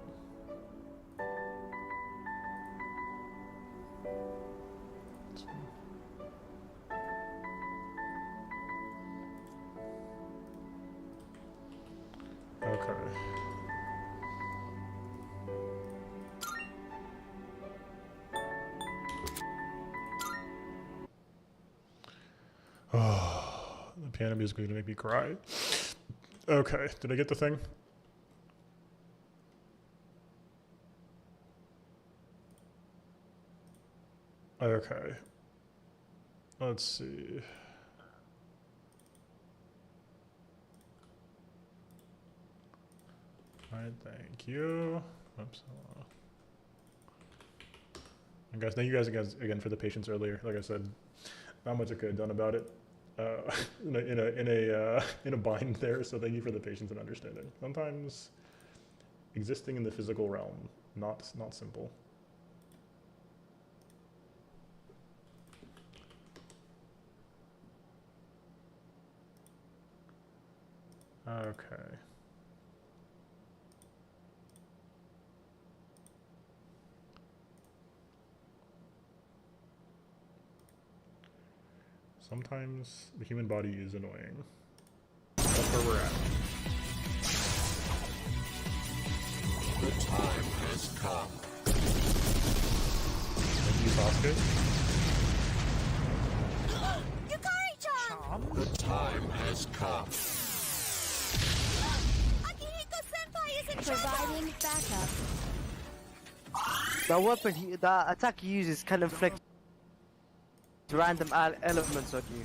Okay. Oh, the piano music is gonna make me cry. Okay, did I get the thing? Okay. Let's see. Alright, thank you. Oops. And guys, thank you guys again for the patience earlier. Like I said, not much I could have done about it. In a bind there, so thank you for the patience and understanding. Sometimes existing in the physical realm, not simple. Okay. Sometimes the human body is annoying. That's where we're at. The time has come. Thank you, Sasuke. Yukari-chan! The time has come. Akihiko-senpai is in providing backup. The weapon, the attack he uses can inflict random elements on you.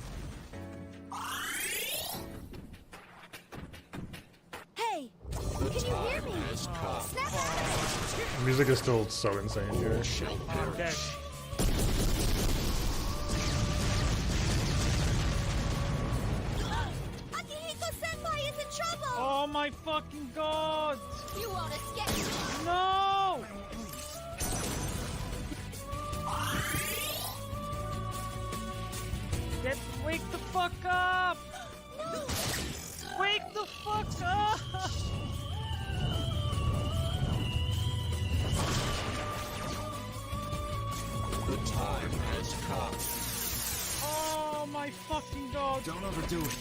Hey, can you hear me? Snap out of it! The music is still so insane here. Okay. Akihiko-senpai is in trouble! Oh my fucking god! You won't escape! No! Wake the fuck up! No! Wake the fuck up! The time has come. Oh my fucking god! Don't overdo it.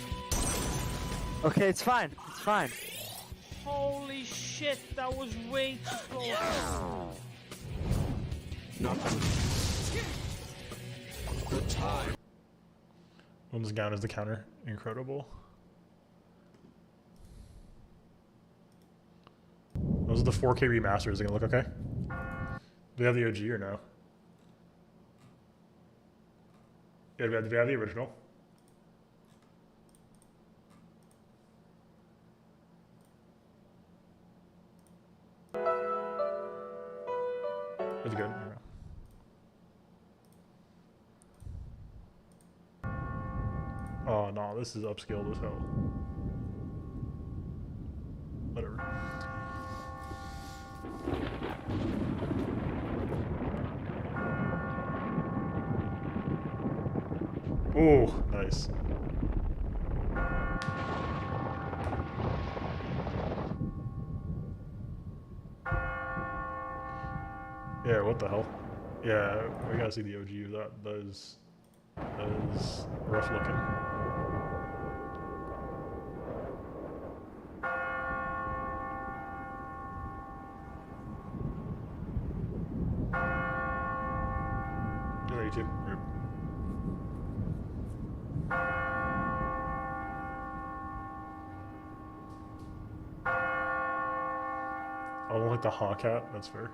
Okay, it's fine. It's fine. Holy shit, that was way too close. Nothing. The time. One's gown is the counter. Incredible. Those are the 4K remasters. They gonna look okay? Do we have the OG or no? Yeah, do we have the original? That's good. Oh no, this is upscaled as hell. Whatever. Oh, nice. Yeah, what the hell? Yeah, we gotta see the OG. That is rough looking. Yeah, you too. Rip. I don't like the hawk hat. That's fair.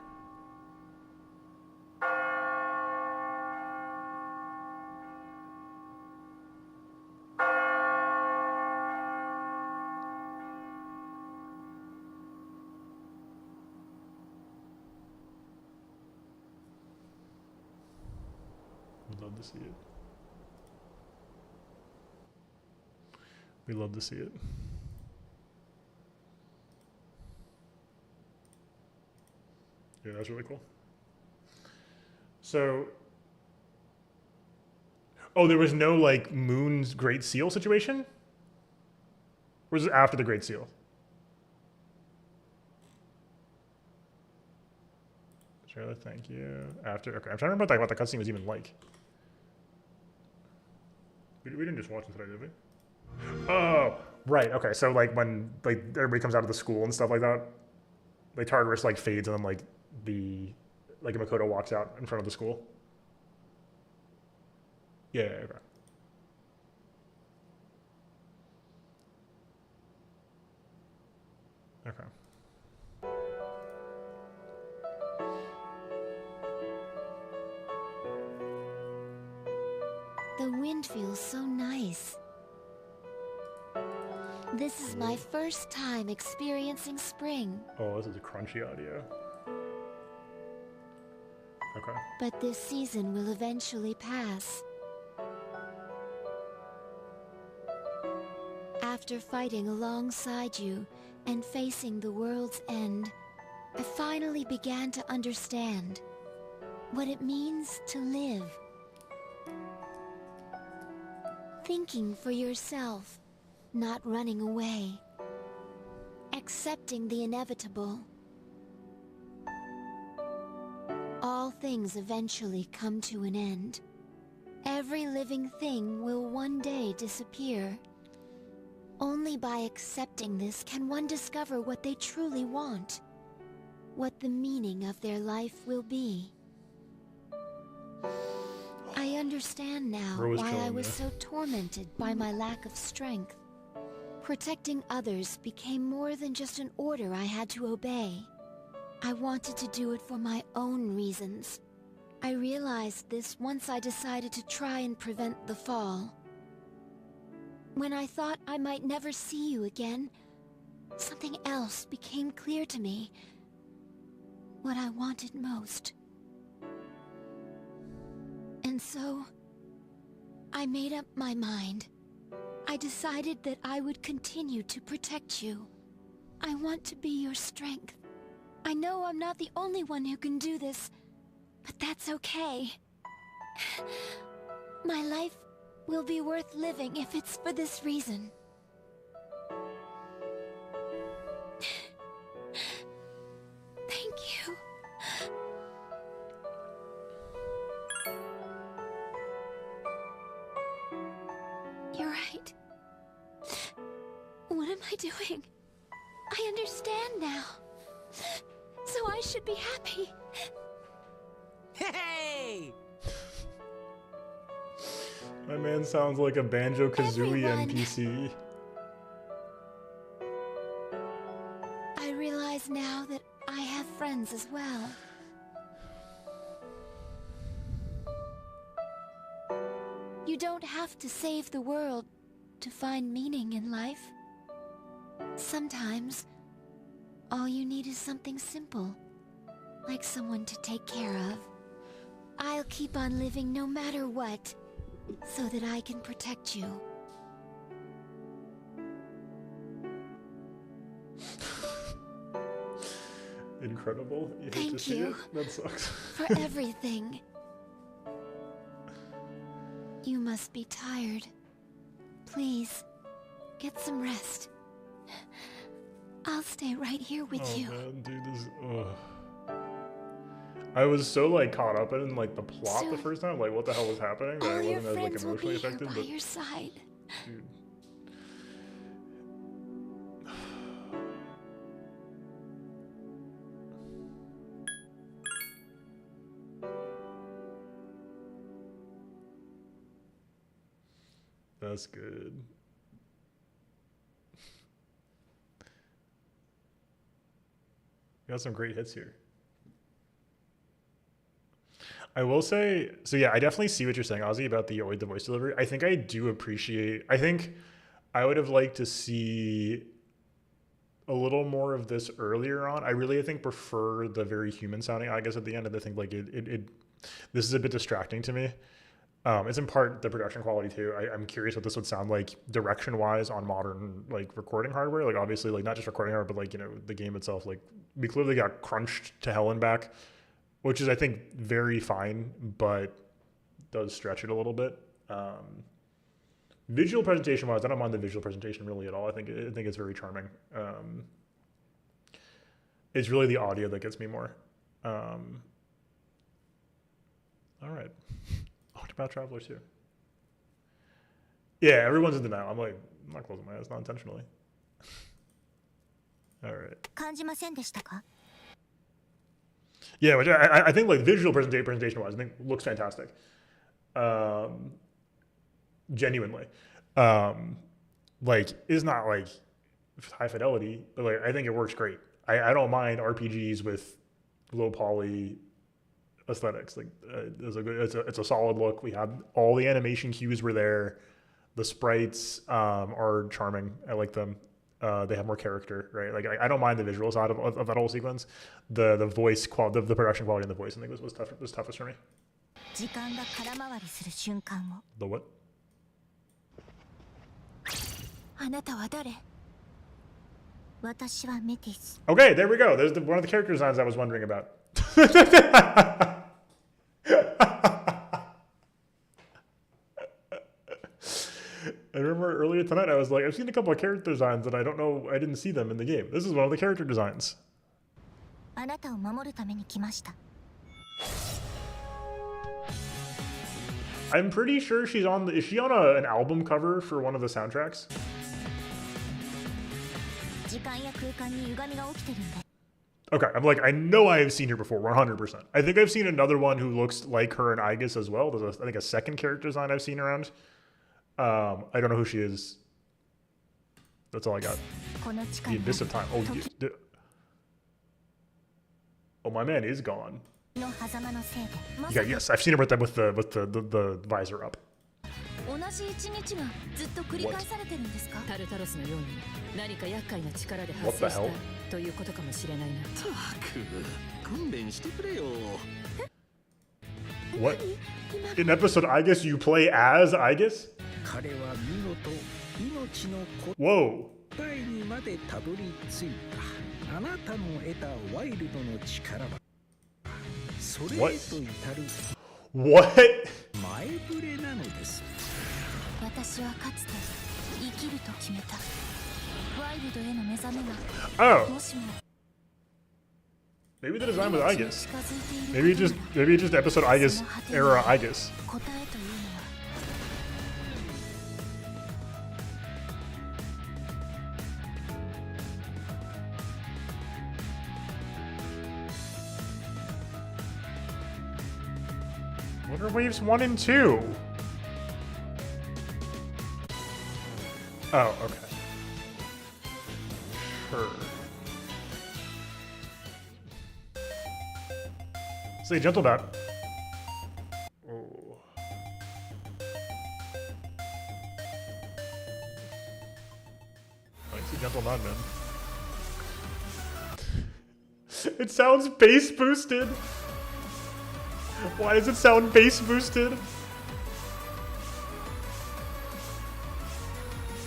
We'd love to see it. We love to see it. Yeah, that's really cool. So, oh, there was no like Moon's Great Seal situation? Or was it after the Great Seal? Trailer, thank you. After, okay, I'm trying to remember what the cutscene was even like. We didn't just watch it today, did we? Oh, right. Okay, so like when like everybody comes out of the school and stuff like that, like Tartarus like fades and then like Makoto walks out in front of the school. Yeah. Okay. Okay. The wind feels so nice. This is my first time experiencing spring. Oh, this is a crunchy audio. Okay. But this season will eventually pass. After fighting alongside you and facing the world's end, I finally began to understand what it means to live. Thinking for yourself, not running away. Accepting the inevitable. All things eventually come to an end. Every living thing will one day disappear. Only by accepting this can one discover what they truly want, what the meaning of their life will be. I understand now why I was so tormented by my lack of strength. Protecting others became more than just an order I had to obey. I wanted to do it for my own reasons. I realized this once I decided to try and prevent the fall. When I thought I might never see you again, something else became clear to me. What I wanted most. And so, I made up my mind. I decided that I would continue to protect you. I want to be your strength. I know I'm not the only one who can do this, but that's okay. My life will be worth living if it's for this reason. Thank you. You're right. What am I doing? I understand now. So I should be happy. Hey! My man sounds like a Banjo-Kazooie NPC. I realize now that I have friends as well. You don't have to save the world to find meaning in life. Sometimes, all you need is something simple, like someone to take care of. I'll keep on living no matter what, so that I can protect you. Incredible. You hate to Thank see you it? That sucks. for everything. You must be tired. Please, get some rest. I'll stay right here with you. Man, dude, this. Ugh. I was so like caught up in like the plot the first time, like what the hell was happening, that I wasn't as like emotionally affected. By But your side. dude, that's good. Got some great hits here. I will say, so yeah, I definitely see what you're saying, Ozzy, about the voice delivery. I think I do appreciate, I think I would have liked to see a little more of this earlier on. I really, I think, prefer the very human sounding, I guess, at the end. And I think like this is a bit distracting to me. It's in part the production quality too. I'm curious what this would sound like direction wise on modern like recording hardware. Like obviously like not just recording hardware, but like, you know, the game itself, like we clearly got crunched to hell and back, which is I think very fine, but does stretch it a little bit. Visual presentation wise, I don't mind the visual presentation really at all. I think it's very charming. It's really the audio that gets me more. All right. About Travelers here. Yeah, everyone's in denial. I'm like, I'm not closing my eyes, not intentionally. All right. Yeah, which I think like visual presentation wise, I think looks fantastic. Genuinely. Like is not like high fidelity, but like I think it works great. I don't mind RPGs with low poly aesthetics. Like it's a solid look. We had all the animation cues were there. The sprites are charming. I like them. They have more character, right? Like I don't mind the visual side of that whole sequence. The voice quality, the production quality in the voice, I think was toughest for me. The what? Okay, there we go. There's one of the character designs I was wondering about. I remember earlier tonight I was like, I've seen a couple of character designs that I don't know, I didn't see them in the game. This is one of the character designs. I'm pretty sure she's on is she on an album cover for one of the soundtracks? Okay, I'm like, I know I have seen her before, 100%. I think I've seen another one who looks like her in Aegis as well. There's I think a second character design I've seen around. I don't know who she is. That's all I got. The Abyss of Time. Oh, my man is gone. Yeah, yes, I've seen him with the visor up. What? What the hell? What? In episode Aegis, you play as Aegis? Whoa. What? What? Oh. Maybe the design was Aegis. Maybe just episode Aegis era Aegis. What are waves 1 and 2? Oh, okay. Her. Say gentle bat. Oh. I see gentle bat, man. It sounds bass boosted. Why does it sound bass boosted?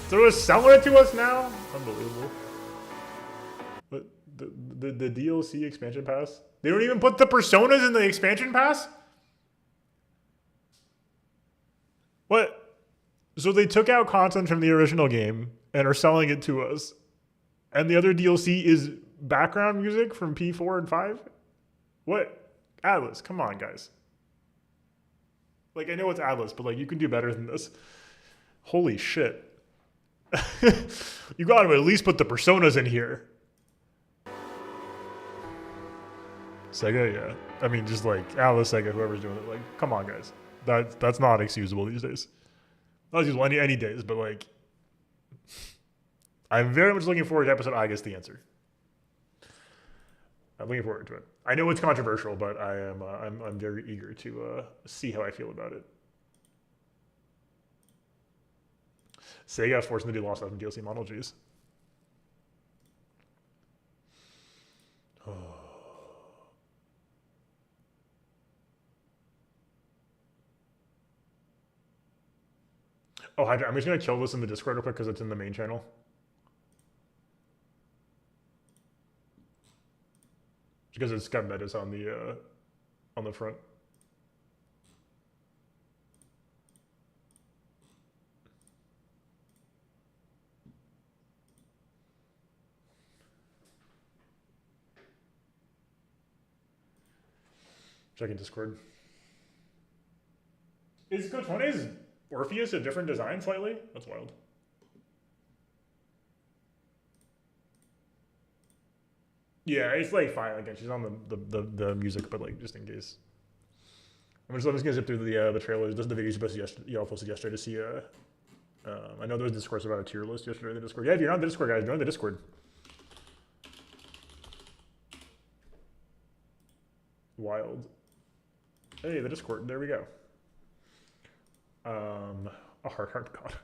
So it's selling it to us now? Unbelievable. But the DLC expansion pass? They don't even put the personas in the expansion pass? What? So they took out content from the original game and are selling it to us. And the other DLC is background music from P4 and 5? What? Atlas, come on, guys. Like, I know it's Atlas, but like, you can do better than this. Holy shit. You gotta at least put the personas in here. Sega, yeah. I mean, just like Atlas, Sega, whoever's doing it. Like, come on, guys. That's not excusable these days. Not excusable any days, but like, I'm very much looking forward to episode I guess the answer. I'm looking forward to it. I know it's controversial, but I'm very eager to see how I feel about it. Sega forcing to do Lost Stuff in DLC model, geez. Oh, I'm just gonna kill this in the Discord real quick because it's in the main channel. Because it's got metas on the front. Checking Discord. Is Kotone's Orpheus a different design slightly? That's wild. Yeah, it's like fine. Again, she's on the music, but like just in case. I'm just gonna zip through the trailers. This is the video y'all posted yesterday to see. I know there was discourse about a tier list yesterday in the Discord. Yeah, if you're not in the Discord, guys, join the Discord. Wild. Hey, the Discord. There we go. A hard god.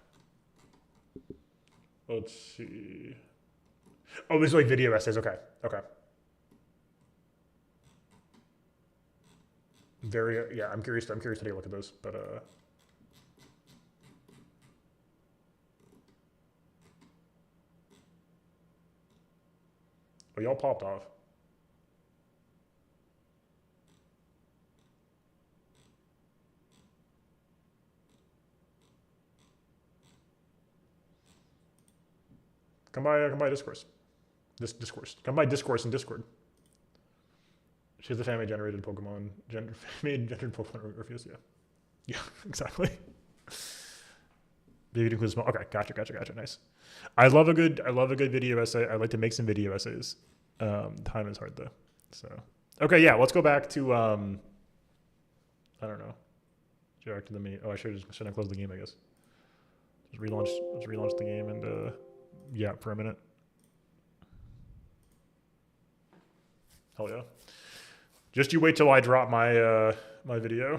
Let's see. Oh, this is like video essays. Okay. Okay. Very, yeah, I'm curious to take a look at those, but oh, y'all popped off. Come by discourse. Discourse. Come by discourse and Discord. She's the family generated Pokemon. Family generated Pokemon Orpheus. Yeah. Yeah, exactly. Maybe it includes small. Okay, gotcha. Nice. I love a good video essay. I like to make some video essays. Time is hard though. So okay, yeah. Let's go back to I don't know. Back to the main. Oh, I shouldn't have closed the game. I guess. Let's relaunch the game and yeah, for a minute. Hell yeah. Just you wait till I drop my my video.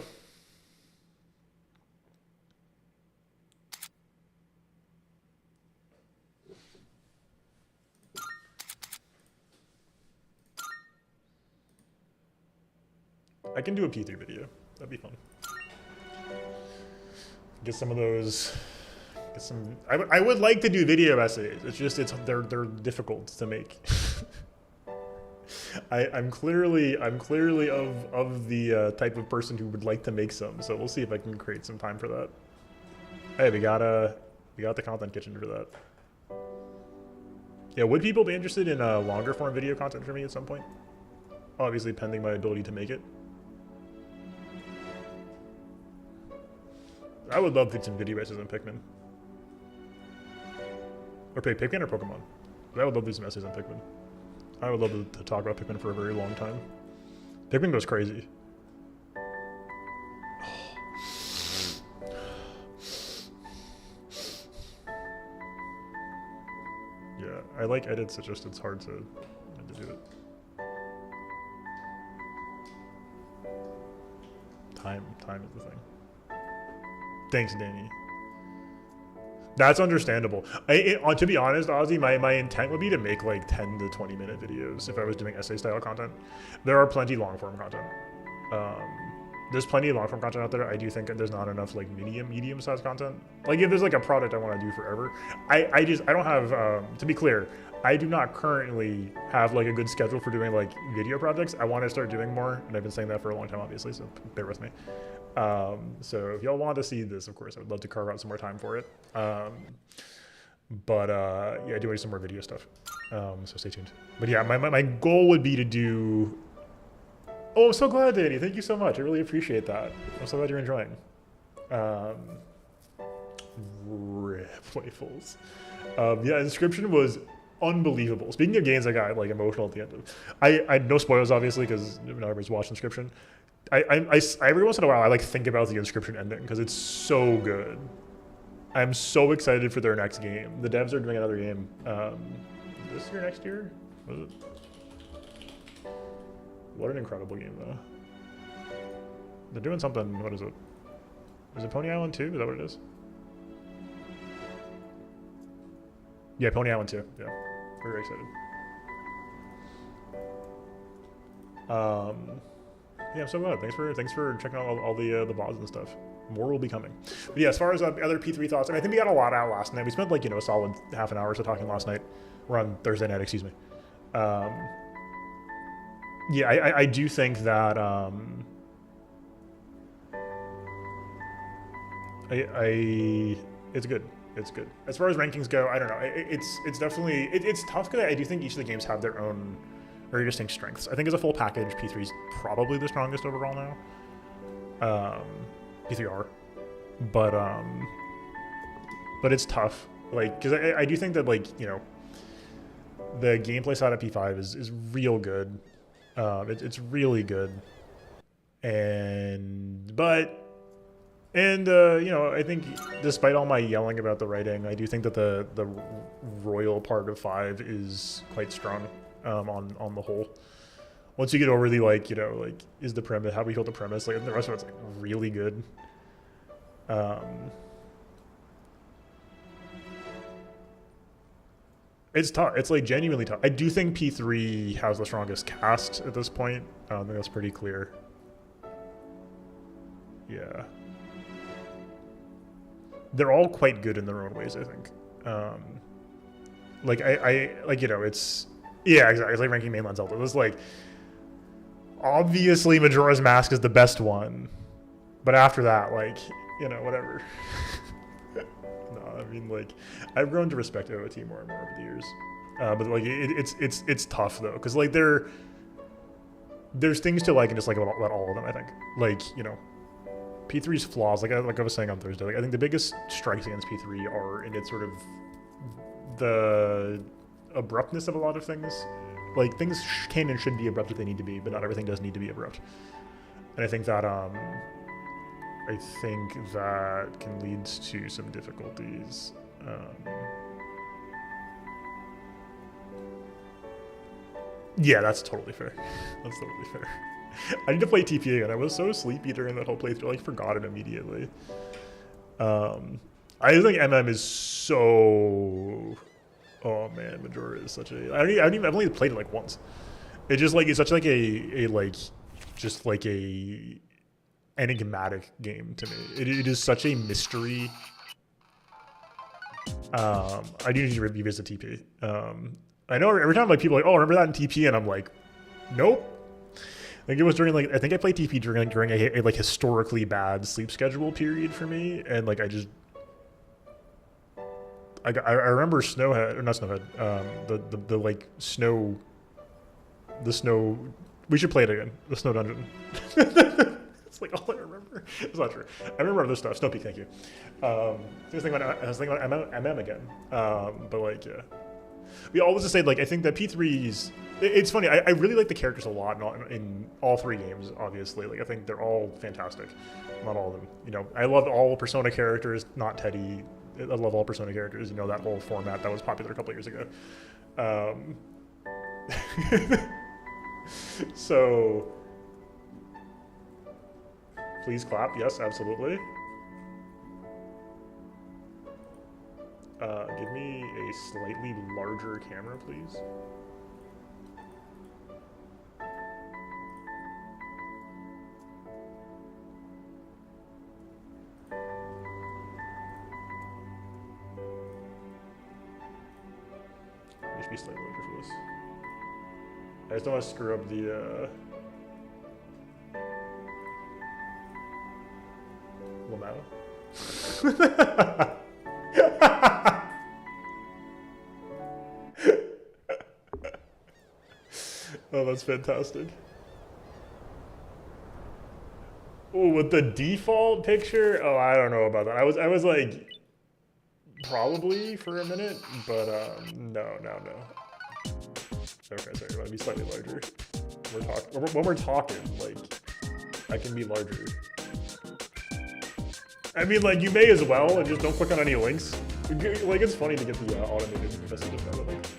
I can do a P3 video. That'd be fun. Get some of those. Get some. I would like to do video essays. It's just they're difficult to make. I'm clearly of the type of person who would like to make some. So we'll see if I can create some time for that. Hey, we got the content kitchen for that. Yeah, would people be interested in longer form video content for me at some point? Obviously, pending my ability to make it. I would love to do some video essays on Pikmin. Or Pikmin or Pokemon. I would love to do some essays on Pikmin. I would love to talk about Pikmin for a very long time. Pikmin goes crazy. Yeah, I like edits, it's just it's hard to do it. Time is the thing. Thanks, Danny. That's understandable. To be honest, Ozzy, my intent would be to make like 10 to 20 minute videos if I was doing essay style content. There are plenty long form content. There's plenty of long form content out there. I do think there's not enough like medium sized content. Like if there's like a product I want to do forever, I don't have, to be clear, I do not currently have like a good schedule for doing like video projects. I want to start doing more, and I've been saying that for a long time, obviously, so bear with me. So if y'all want to see this, of course, I would love to carve out some more time for it. Yeah, I do want to do some more video stuff. So stay tuned. But yeah, my goal would be to do. Oh, I'm so glad, Danny. Thank you so much. I really appreciate that. I'm so glad you're enjoying. Playfuls. Yeah, Inscription was unbelievable. Speaking of games, I got like emotional at the end of. I no spoilers, obviously, because not everybody's watched Inscription. I every once in a while I like think about the Inscription ending because it's so good. I'm so excited for their next game. The devs are doing another game. This year, next year? Was it? What an incredible game, though. They're doing something. What is it? Is it Pony Island 2? Is that what it is? Yeah, Pony Island 2. Yeah, very excited. Yeah, I'm so glad. Thanks for checking out all the VODs and stuff. More will be coming. But yeah, as far as other P3 thoughts, and I think we got a lot out last night. We spent like a solid half an hour or so talking last night. We're on Thursday night, excuse me. Yeah, I do think that it's good. It's good. As far as rankings go, I don't know. It's definitely it's tough because I do think each of the games have their own very distinct strengths. I think as a full package, P3 is probably the strongest overall now. P3R, but it's tough. Like, because I do think that like the gameplay side of P5 is real good. It's really good, and I think despite all my yelling about the writing, I do think that the royal part of 5 is quite strong on the whole. once you get over the like, you know, like is the premise, how we built the premise, like the rest of it's like really good. It's tough. It's like genuinely tough. I do think P3 has the strongest cast at this point. I think that's pretty clear. Yeah. They're all quite good in their own ways, I think. Like I like, you know, it's, yeah, exactly. It's like ranking mainland Zelda. It's like, obviously Majora's Mask is the best one, but after that, like, you know, whatever. No, I mean, like, I've grown to respect OOT more and more over the years. But like, it's tough though, because like there's things to like and just like about all of them. I think, like, you know, P3's flaws, like I was saying on Thursday, like I think the biggest strikes against P3 are in its sort of the abruptness of a lot of things. Like things can and should be abrupt if they need to be, but not everything does need to be abrupt. And I think that can lead to some difficulties. Yeah, that's totally fair. That's totally fair. I need to play TP again. I was so sleepy during that whole playthrough, I like forgot it immediately. I think MM is so. Oh man, Majora is such a. I've only played it like once. It just like it's such like a like, just like a enigmatic game to me. It is such a mystery. I do need to revisit TP. I know every time like people are like, oh, remember that in TP, and I'm like, nope. Like it was during like I think I played TP during a like historically bad sleep schedule period for me, and like I remember Snowhead, or not Snowhead, the like snow. We should play it again. The snow dungeon. It's like all I remember. It's not true. I remember other stuff. Snow Peak, thank you. I was thinking about MM again. But like, yeah. We always just say like I think that P3's. It's funny. I really like the characters a lot in all three games. Obviously, like I think they're all fantastic. Not all of them. You know, I love all Persona characters. Not Teddy. I love all Persona characters. You know, that whole format that was popular a couple years ago. So, please clap. Yes, absolutely. Give me a slightly larger camera, please. Just be slightly larger for this. I just don't want to screw up the Lamau. Oh, that's fantastic. Oh, with the default picture? Oh, I don't know about that. I was like, probably for a minute, but no. Okay, sorry, I want to be slightly larger. When we're talking, like, I can be larger. I mean, like, you may as well, and just don't click on any links. Like, it's funny to get the automated messages out of it.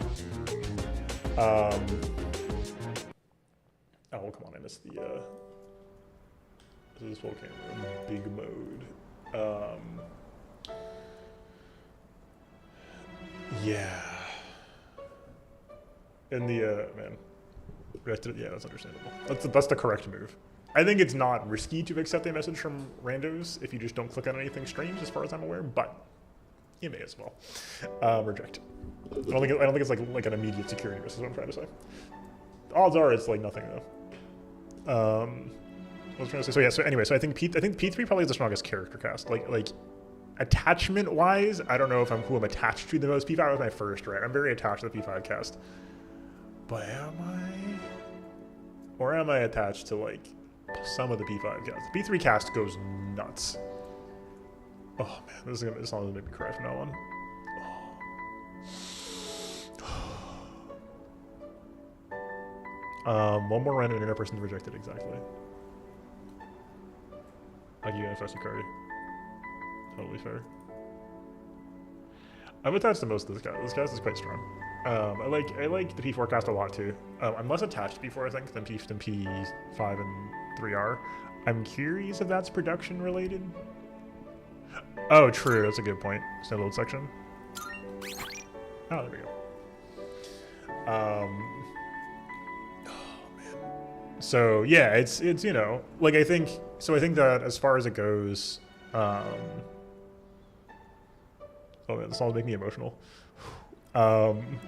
Oh, come on, I missed the, this is full camera, big mode. Yeah. And the, man, yeah, that's understandable. That's the correct move. I think it's not risky to accept a message from randos if you just don't click on anything strange, as far as I'm aware, but you may as well. Reject. I don't think it's like an immediate security risk is what I'm trying to say. Odds are it's like nothing though. What was I trying to say? So yeah, so anyway, so I think P3 probably is the strongest character cast. Like attachment wise, I don't know if who I'm attached to the most. P5 was my first, right? I'm very attached to the P5 cast. But am I? Or am I attached to like some of the P5 cast? The P3 cast goes nuts. Oh man, this song is gonna make me cry from now on. One more random internet person rejected, exactly. Like you and Fesukari. Totally fair. I'm attached to most of this guy. This cast is quite strong. I like the P4 cast a lot too. I'm less attached to P4 I think than P5 and 3 are. I'm curious if that's production related. Oh, true. That's a good point. It's no load section. Oh, there we go. Oh man. So yeah, it's you know, like I think that as far as it goes, oh man, this song's making me emotional. Oh man.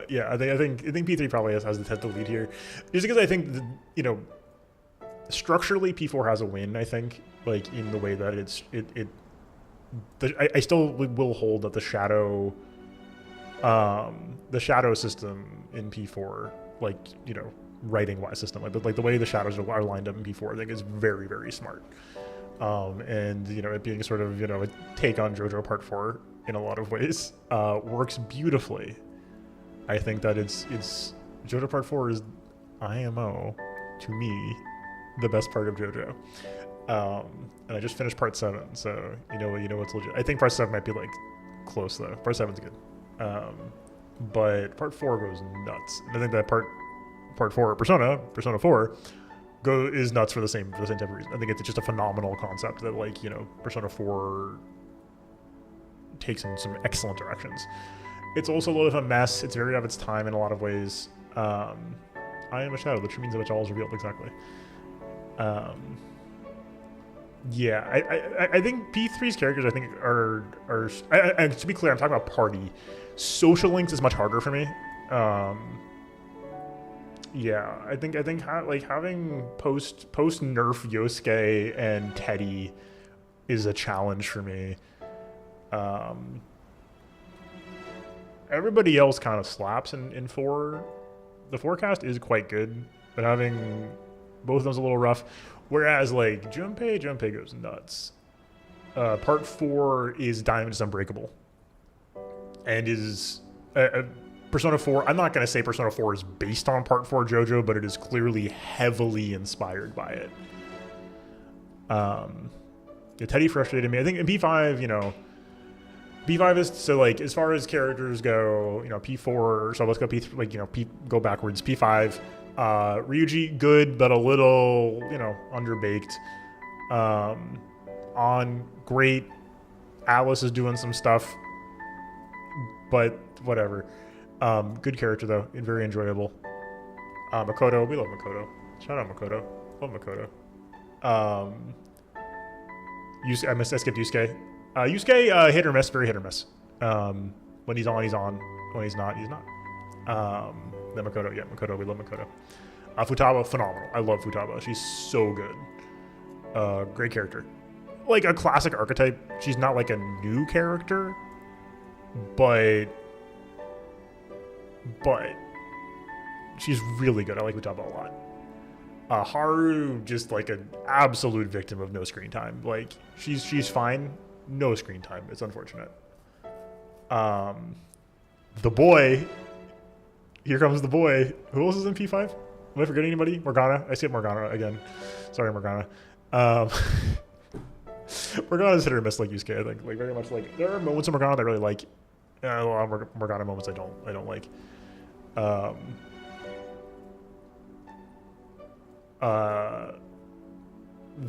Yeah, I think P3 probably has the lead here, just because I think you know, structurally P4 has a win. I think like in the way that I still will hold that the shadow system in P4, like you know, writing wise system, like the way the shadows are lined up in P4, I think is very, very smart. And you know, it being sort of, you know, a take on JoJo Part 4 in a lot of ways, works beautifully. I think that it's JoJo Part 4 is IMO to me the best part of JoJo. And I just finished Part 7, so you know what's legit. I think Part 7 might be like close though. Part 7's good, but Part 4 goes nuts. And I think that Part 4 Persona 4 is nuts for the same type of reason. I think it's just a phenomenal concept that, like, you know, Persona 4 takes in some excellent directions. It's also a little bit of a mess. It's very of its time in a lot of ways. I am a shadow, which means that which all is revealed exactly. Yeah, I think P3's characters, I think, are and to be clear, I'm talking about party. Social links is much harder for me. Yeah, I think like having post nerf Yosuke and Teddy is a challenge for me. Everybody else kind of slaps in 4. The forecast is quite good, but having both of them's a little rough. Whereas like Junpei goes nuts. Part 4 is Diamond is Unbreakable, and is Persona 4. I'm not going to say Persona 4 is based on Part 4 JoJo, but it is clearly heavily inspired by it. Yeah, Teddy frustrated me. I think in P5, you know, P5 is, so like as far as characters go, you know, P4. So let's go P3. Like, you know, go backwards. P5. Ryuji good, but a little, you know, underbaked. On great. Alice is doing some stuff, but whatever. Good character though, and very enjoyable. Makoto, we love Makoto. Shout out Makoto. Love Makoto. I skipped Yusuke. Yusuke, hit or miss, very hit or miss. When he's on, he's on. When he's not, he's not. Then Makoto, yeah, Makoto, we love Makoto. Futaba, phenomenal. I love Futaba. She's so good. Great character. Like a classic archetype. She's not like a new character, but she's really good. I like Futaba a lot. Haru, just like an absolute victim of no screen time. Like she's fine, no screen time. It's unfortunate. The boy. Here comes the boy. Who else is in P5? Am I forgetting anybody? Morgana. I skipped Morgana again. Sorry, Morgana. Morgana's hit or miss like Yusuke, I think. Like very much like there are moments of Morgana that I really like. A lot of Morgana moments I don't like.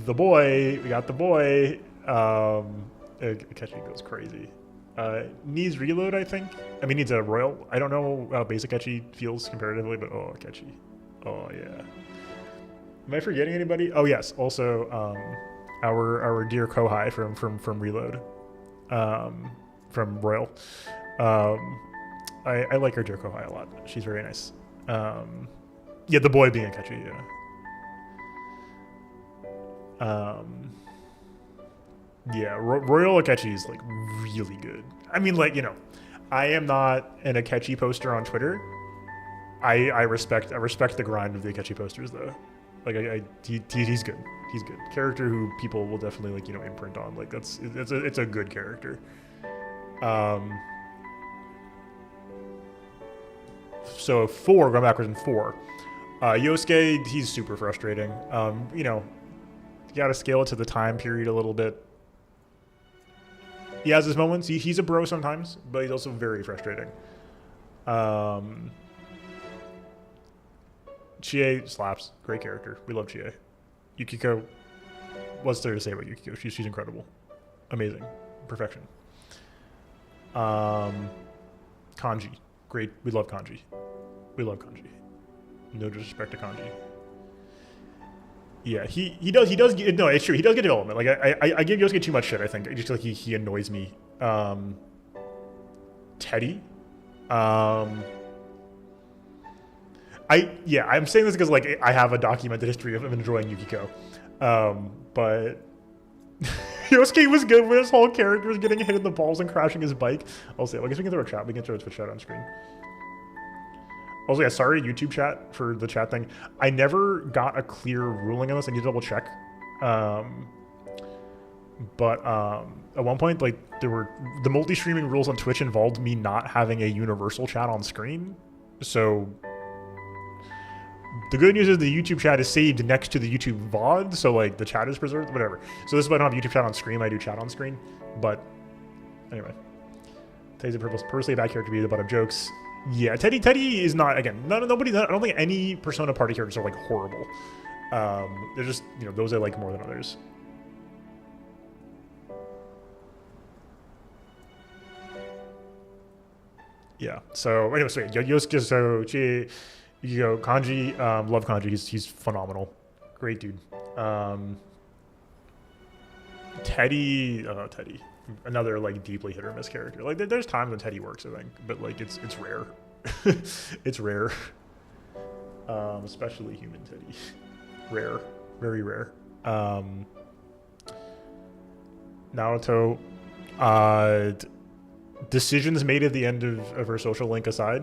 The boy, we got the boy. Akechi goes crazy. Needs reload, I think. I mean, needs a royal. I don't know how basic Akechi feels comparatively, but oh, Akechi. Oh yeah. Am I forgetting anybody? Oh yes. Also, our dear Kohai from Reload, from Royal. I like our dear Kohai a lot. She's very nice. Yeah, the boy being Akechi. Yeah. Yeah, Royal Akechi is like really good. I mean, like, you know, I am not an Akechi poster on Twitter. I respect the grind of the Akechi posters though. Like he's good. He's good. Character who people will definitely, like, you know, imprint on. Like it's a good character. So 4, going backwards in 4. Yosuke, he's super frustrating. You know, you gotta scale it to the time period a little bit. He has his moments. He's a bro sometimes, but he's also very frustrating. Chie slaps. Great character. We love Chie. Yukiko, what's there to say about Yukiko? She's incredible. Amazing. Perfection. Kanji. Great. We love Kanji. We love Kanji. No disrespect to Kanji. Yeah, he does get, no, it's true. He does get development. Like I give Yosuke too much shit, I think. I just feel like he annoys me. Teddy. I'm saying this because like I have a documented history of enjoying Yukiko. But Yosuke was good with his whole character was getting hit in the balls and crashing his bike. I'll say, well, I guess we can throw a chat. We can throw a Twitch chat on screen. Also, yeah, sorry, YouTube chat for the chat thing. I never got a clear ruling on this. I need to double check. But at one point, like the multi-streaming rules on Twitch involved me not having a universal chat on screen. So the good news is the YouTube chat is saved next to the YouTube VOD. So like the chat is preserved, whatever. So this is why I don't have YouTube chat on screen. I do chat on screen. But anyway, Teddy's a purposely a bad character to be the butt of jokes. Yeah, Teddy is not, again, nobody, I don't think any Persona party characters are like horrible. They're just, you know, those I like more than others. Yeah, so anyway, so Yosuke, so Kanji, love Kanji, he's phenomenal. Great dude. Teddy, another like deeply hit or miss character. Like there's times when Teddy works, I think, but like it's rare. It's rare. Especially human Teddy. Rare, very rare. Naruto, decisions made at the end of her social link aside,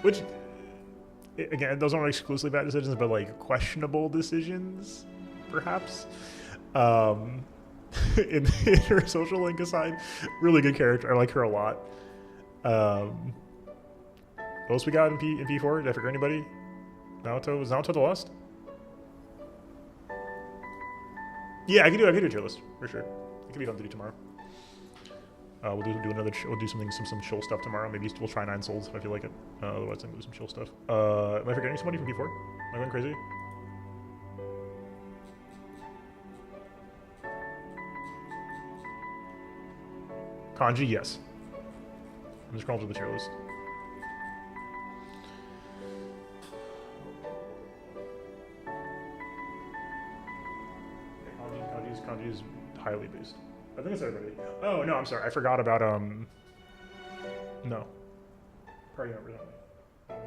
which again, those aren't exclusively bad decisions, but like questionable decisions, perhaps. In her social link aside, really good character. I like her a lot. What else we got in P4? Did I forget anybody? Naoto? Was Naoto the last? Yeah, I can do a tier list for sure. It could be fun to do tomorrow. We'll do another. We'll do some chill stuff tomorrow. Maybe we'll try 9 Souls if I feel like it. Otherwise, I'm gonna do some chill stuff. Am I forgetting somebody from P4? Am I going crazy? Kanji, yes. I'm just scrolling through the tier list. Kanji is highly based. I think it's everybody. Oh no, I'm sorry. I forgot about no. Party members only.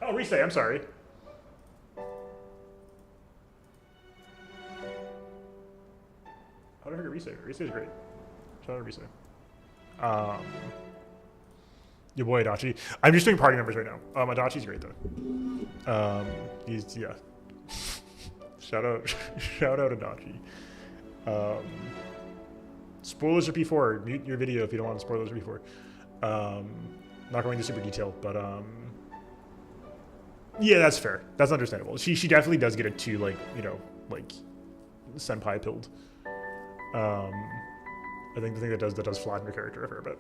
Oh, Risei, I'm sorry. How did I forget Risei? Risei is great. Shout out to Risei. Your boy Adachi. I'm just doing party members right now. Adachi's great though. He's, yeah. Shout out Adachi. Spoilers for P4. Mute your video if you don't want to spoilers for P4. Not going into super detail, but yeah, that's fair. That's understandable. She definitely does get it too, like, you know, like senpai pilled. I think the thing that does flatten her character a fair bit,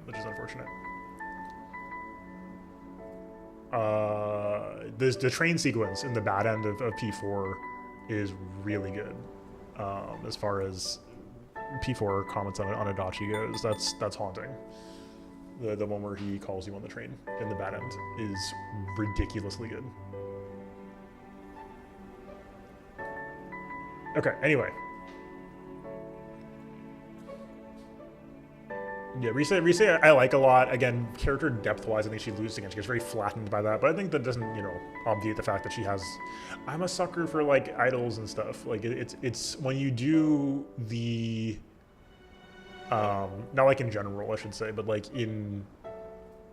which is unfortunate. The train sequence in the bad end of P4 is really good. As far as P4 comments on Adachi goes, that's haunting. The one where he calls you on the train in the bad end is ridiculously good. Okay, anyway. Yeah, Risei I like a lot. Again, character depth-wise, I think she loses again. She gets very flattened by that, but I think that doesn't, you know, obviate the fact that she has... I'm a sucker for, like, idols and stuff. Like, it's when you do the... not like in general, I should say, but like in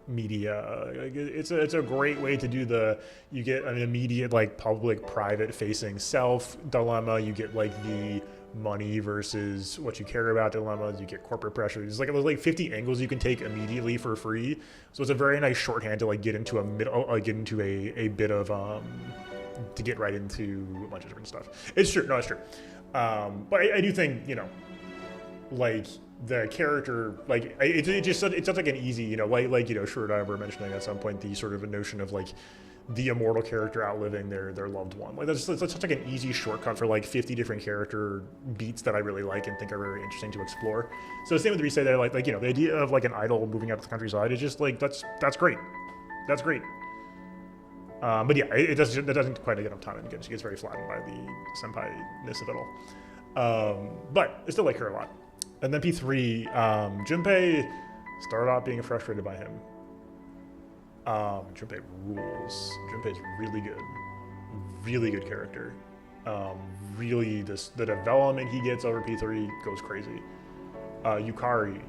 media, it's a great way to do you get an immediate, like, public, private-facing self dilemma. You get, like, the money versus what you care about dilemmas. You get corporate pressure. There's like 50 angles you can take immediately for free. So it's a very nice shorthand to like get into a bit of to get right into a bunch of different stuff. It's true. No, it's true. But I do think, you know, like the character, like it's such like an easy, you know, like you know, Sure, I were mentioning at some point the sort of a notion of like the immortal character outliving their loved one. Like that's such like an easy shortcut for like 50 different character beats that I really like and think are very interesting to explore. So same with the Resay there, like you know, the idea of like an idol moving out to the countryside is just like that's great. That's great. But yeah, it doesn't quite get enough time, and she gets very flattened by the senpai-ness of it all. But I still like her a lot. And then P3, Junpei started out being frustrated by him. Junpei rules. Junpei's really good character. Really, the development he gets over P3 goes crazy. Yukari,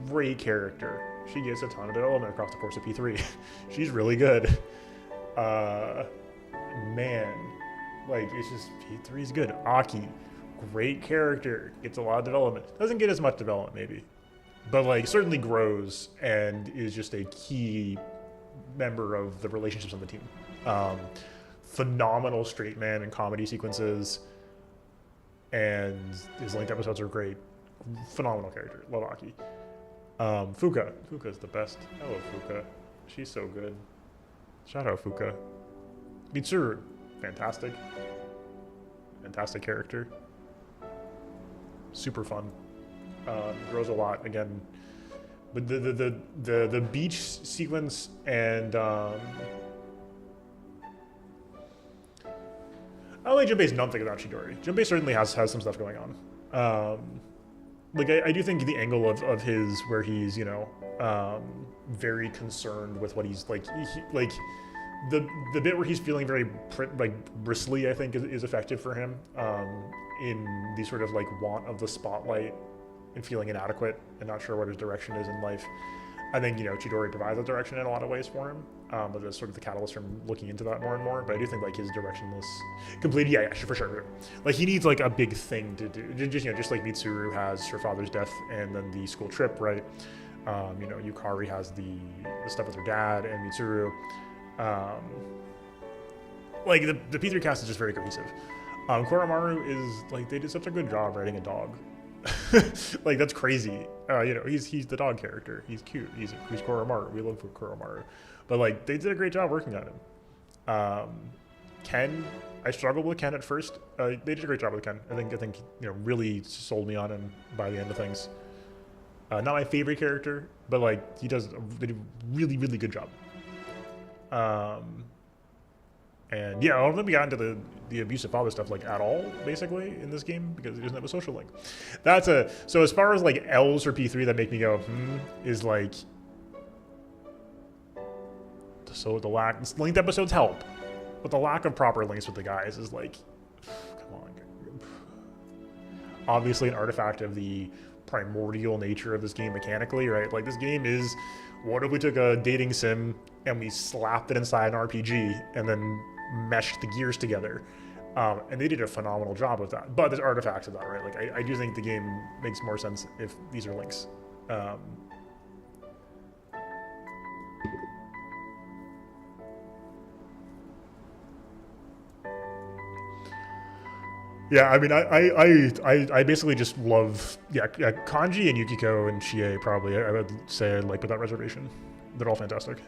great character. She gets a ton of development across the course of P3. She's really good. Man, like it's just P3's good. Aki, great character, gets a lot of development. Doesn't get as much development maybe, but like certainly grows and is just a key member of the relationships on the team. Phenomenal straight man and comedy sequences, and his linked episodes are great. Phenomenal character. Love Aki. Fuka's the best. I love Fuka. She's so good. Shout out Fuka. Mitsuru, fantastic. Fantastic character. Super fun. Grows a lot again. But the beach sequence and I don't think Junpei's nothing about Chidori. Junpei certainly has some stuff going on. Like I do think the angle of his where he's, you know, very concerned with what he's like, like the bit where he's feeling very bristly, I think is effective for him, in the sort of like want of the spotlight and feeling inadequate and not sure what his direction is in life. I think, you know, Chidori provides that direction in a lot of ways for him, but it's sort of the catalyst from looking into that more and more. But I do think like his directionless, completely, yeah, for sure. Like he needs like a big thing to do, just, you know, just like Mitsuru has her father's death and then the school trip, right? You know, Yukari has the stuff with her dad and Mitsuru. Like the P3 cast is just very cohesive. Koromaru is like, they did such a good job writing a dog. Like that's crazy. You know, he's the dog character. He's cute. He's Koromaru. We love Koromaru. But like they did a great job working on him. Ken, I struggled with Ken at first. They did a great job with Ken. I think you know, really sold me on him by the end of things. Not my favorite character, but like they do a really good job. And yeah, I don't think we got into the abusive father stuff like at all, basically, in this game, because it doesn't have a social link. So as far as like L's or P3 that make me go, is like, so the linked episodes help, but the lack of proper links with the guys is like, come on. Obviously an artifact of the primordial nature of this game mechanically, right? Like this game is, what if we took a dating sim and we slapped it inside an RPG and then meshed the gears together? And they did a phenomenal job with that. But there's artifacts of that, right? Like I do think the game makes more sense if these are links. Yeah, I mean, I basically just love, Kanji and Yukiko and Chie probably, I would say I like without reservation. They're all fantastic.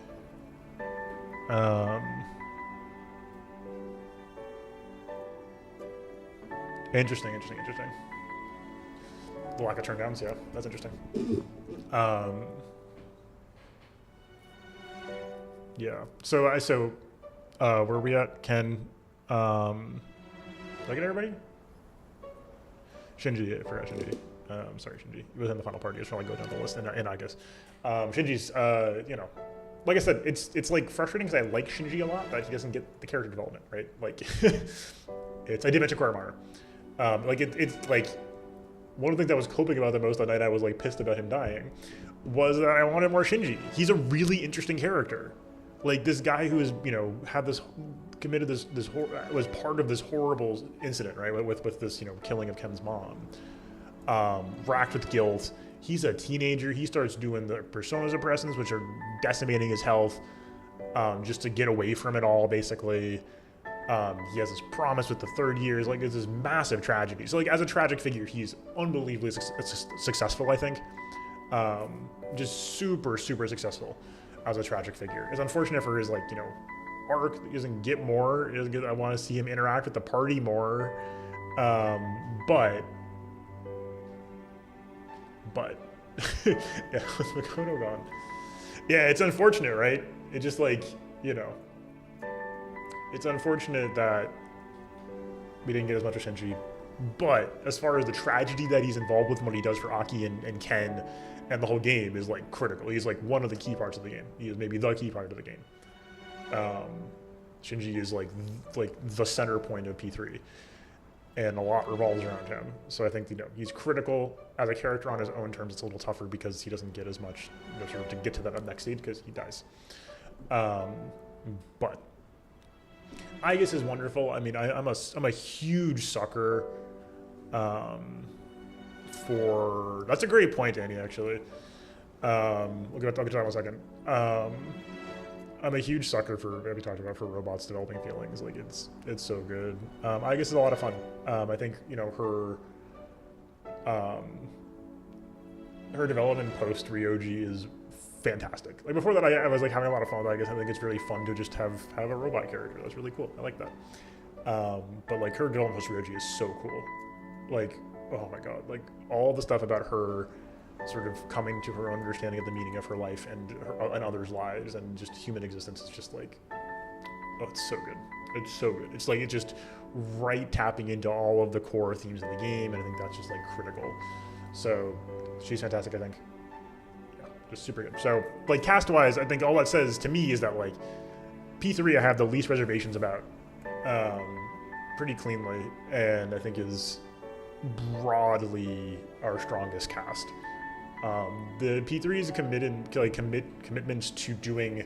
Interesting. The lack of turn downs, yeah, that's interesting. Yeah, so where are we at? Ken, did I get everybody? Shinji, I forgot Shinji. I'm sorry, Shinji. He was in the final party. I was trying to go down the list, and I guess Shinji's, you know, like I said, it's like frustrating because I like Shinji a lot, but he doesn't get the character development, right? Like, I did mention Koromaru. Like it's like one of the things I was coping about the most that night, I was like pissed about him dying, was that I wanted more Shinji. He's a really interesting character. Like this guy who is, you know, committed this was part of this horrible incident, right? With this, you know, killing of Ken's mom. Racked with guilt. He's a teenager. He starts doing the persona suppressants, which are decimating his health, just to get away from it all, basically. He has this promise with the third year. It's like it's this massive tragedy. So like as a tragic figure, he's unbelievably successful, I think. Just super, super successful as a tragic figure. It's unfortunate for his like, you know, arc. He doesn't get more. He doesn't get, I want to see him interact with the party more. But yeah, with Makoto gone. Yeah, it's unfortunate, right? It just like, you know, it's unfortunate that we didn't get as much of Shinji. But as far as the tragedy that he's involved with and what he does for Aki and Ken and the whole game is like critical. He's like one of the key parts of the game. He is maybe the key part of the game. Shinji is like the center point of P3. And a lot revolves around him. So I think, you know, he's critical as a character on his own terms. It's a little tougher because he doesn't get as much, you know, sort of to get to that next stage because he dies. But Aigis is wonderful. I mean, I'm a huge sucker for, that's a great point, Annie, actually. I'll get to that in a second. I'm a huge sucker for, we talked about, for robots developing feelings. Like it's so good. I guess it's a lot of fun. I think, you know, her development post Ryoji is fantastic. Like before that, I was like having a lot of fun. But I guess I think it's really fun to just have a robot character. That's really cool. I like that. But like her development post Ryoji is so cool. Like, oh my god, like all the stuff about her sort of coming to her own understanding of the meaning of her life and others' lives and just human existence is just like, oh, it's so good. It's so good. It's like, it's just right tapping into all of the core themes of the game, and I think that's just like critical. So she's fantastic, I think. Yeah, just super good. So like cast-wise, I think all that says to me is that like P3 I have the least reservations about pretty cleanly, and I think is broadly our strongest cast. The P3's commitments to doing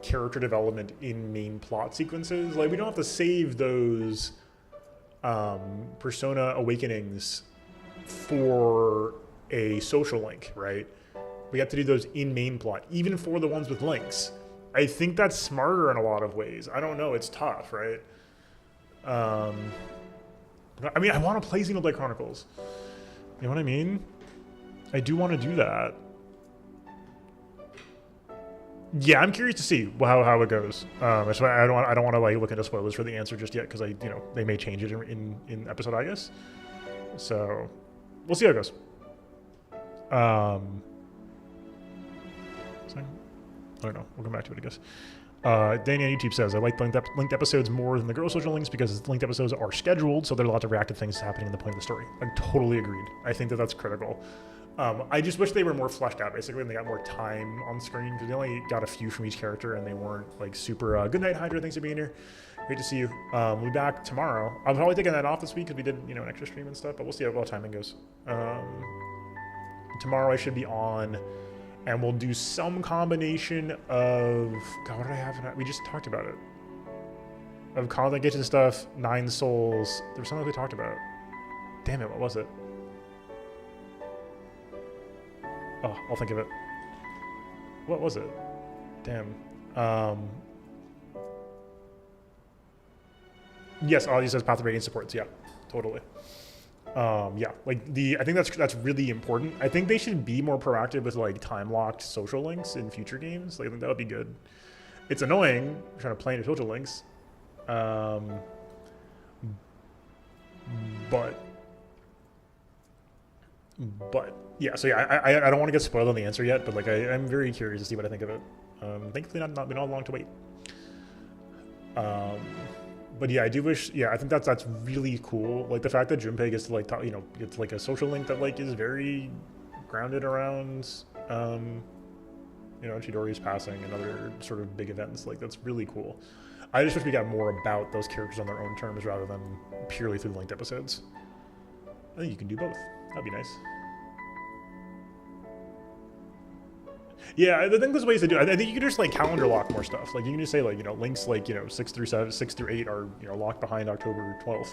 character development in main plot sequences. Like we don't have to save those Persona Awakenings for a social link, right? We have to do those in main plot, even for the ones with links. I think that's smarter in a lot of ways. I don't know, it's tough, right? I mean, I want to play Xenoblade Chronicles. You know what I mean? I do want to do that. Yeah, I'm curious to see how it goes. That's why I don't want to like look into spoilers for the answer just yet because they may change it in episode, I guess. So we'll see how it goes. I don't know. We'll come back to it, I guess. Danny on YouTube says, I like linked episodes more than the girl social links because linked episodes are scheduled, so there are lots of reactive things happening in the point of the story. I'm totally agreed. I think that's critical. I just wish they were more fleshed out, basically, and they got more time on screen, because they only got a few from each character, and they weren't, like, super... Good night, Hydra. Thanks for being here. Great to see you. We'll be back tomorrow. I'm probably taking that off this week, because we did, an extra stream and stuff, but we'll see how timing goes. Tomorrow I should be on, and we'll do some combination of... God, what did I have? We just talked about it. Of content get to stuff, 9 Souls. There was something we talked about. Damn it, what was it? Oh, I'll think of it. What was it? Damn. Yes, all he says Path of Radiance supports. Yeah, totally. Yeah, like I think that's really important. I think they should be more proactive with like time-locked social links in future games. Like, I think that would be good. It's annoying trying to play into social links. But yeah, so yeah, I don't want to get spoiled on the answer yet, but like I'm very curious to see what I think of it. Thankfully not been all long to wait. But yeah, I do wish. Yeah, I think that's really cool. Like the fact that Junpei gets to like talk, it's like a social link that like is very grounded around Chidori's passing and other sort of big events. Like that's really cool. I just wish we got more about those characters on their own terms rather than purely through the linked episodes. I think you can do both. That'd be nice. Yeah, I think there's ways to do it. I think you can just like calendar lock more stuff. Like you can just say like, links like, 6 through 8 are, locked behind October 12th.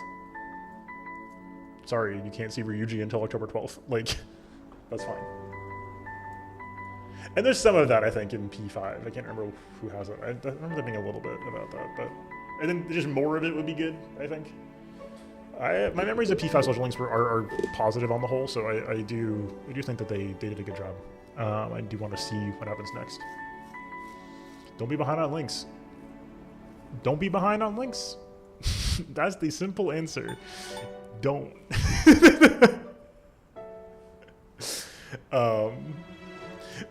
Sorry, you can't see Ryuji until October 12th. Like, that's fine. And there's some of that, I think, in P5. I can't remember who has it. I remember there being a little bit about that, but I think just more of it would be good, I think. My memories of P5 social links are positive on the whole, so I do think that they did a good job. I do want to see what happens next. Don't be behind on links. Don't be behind on links. That's the simple answer. Don't.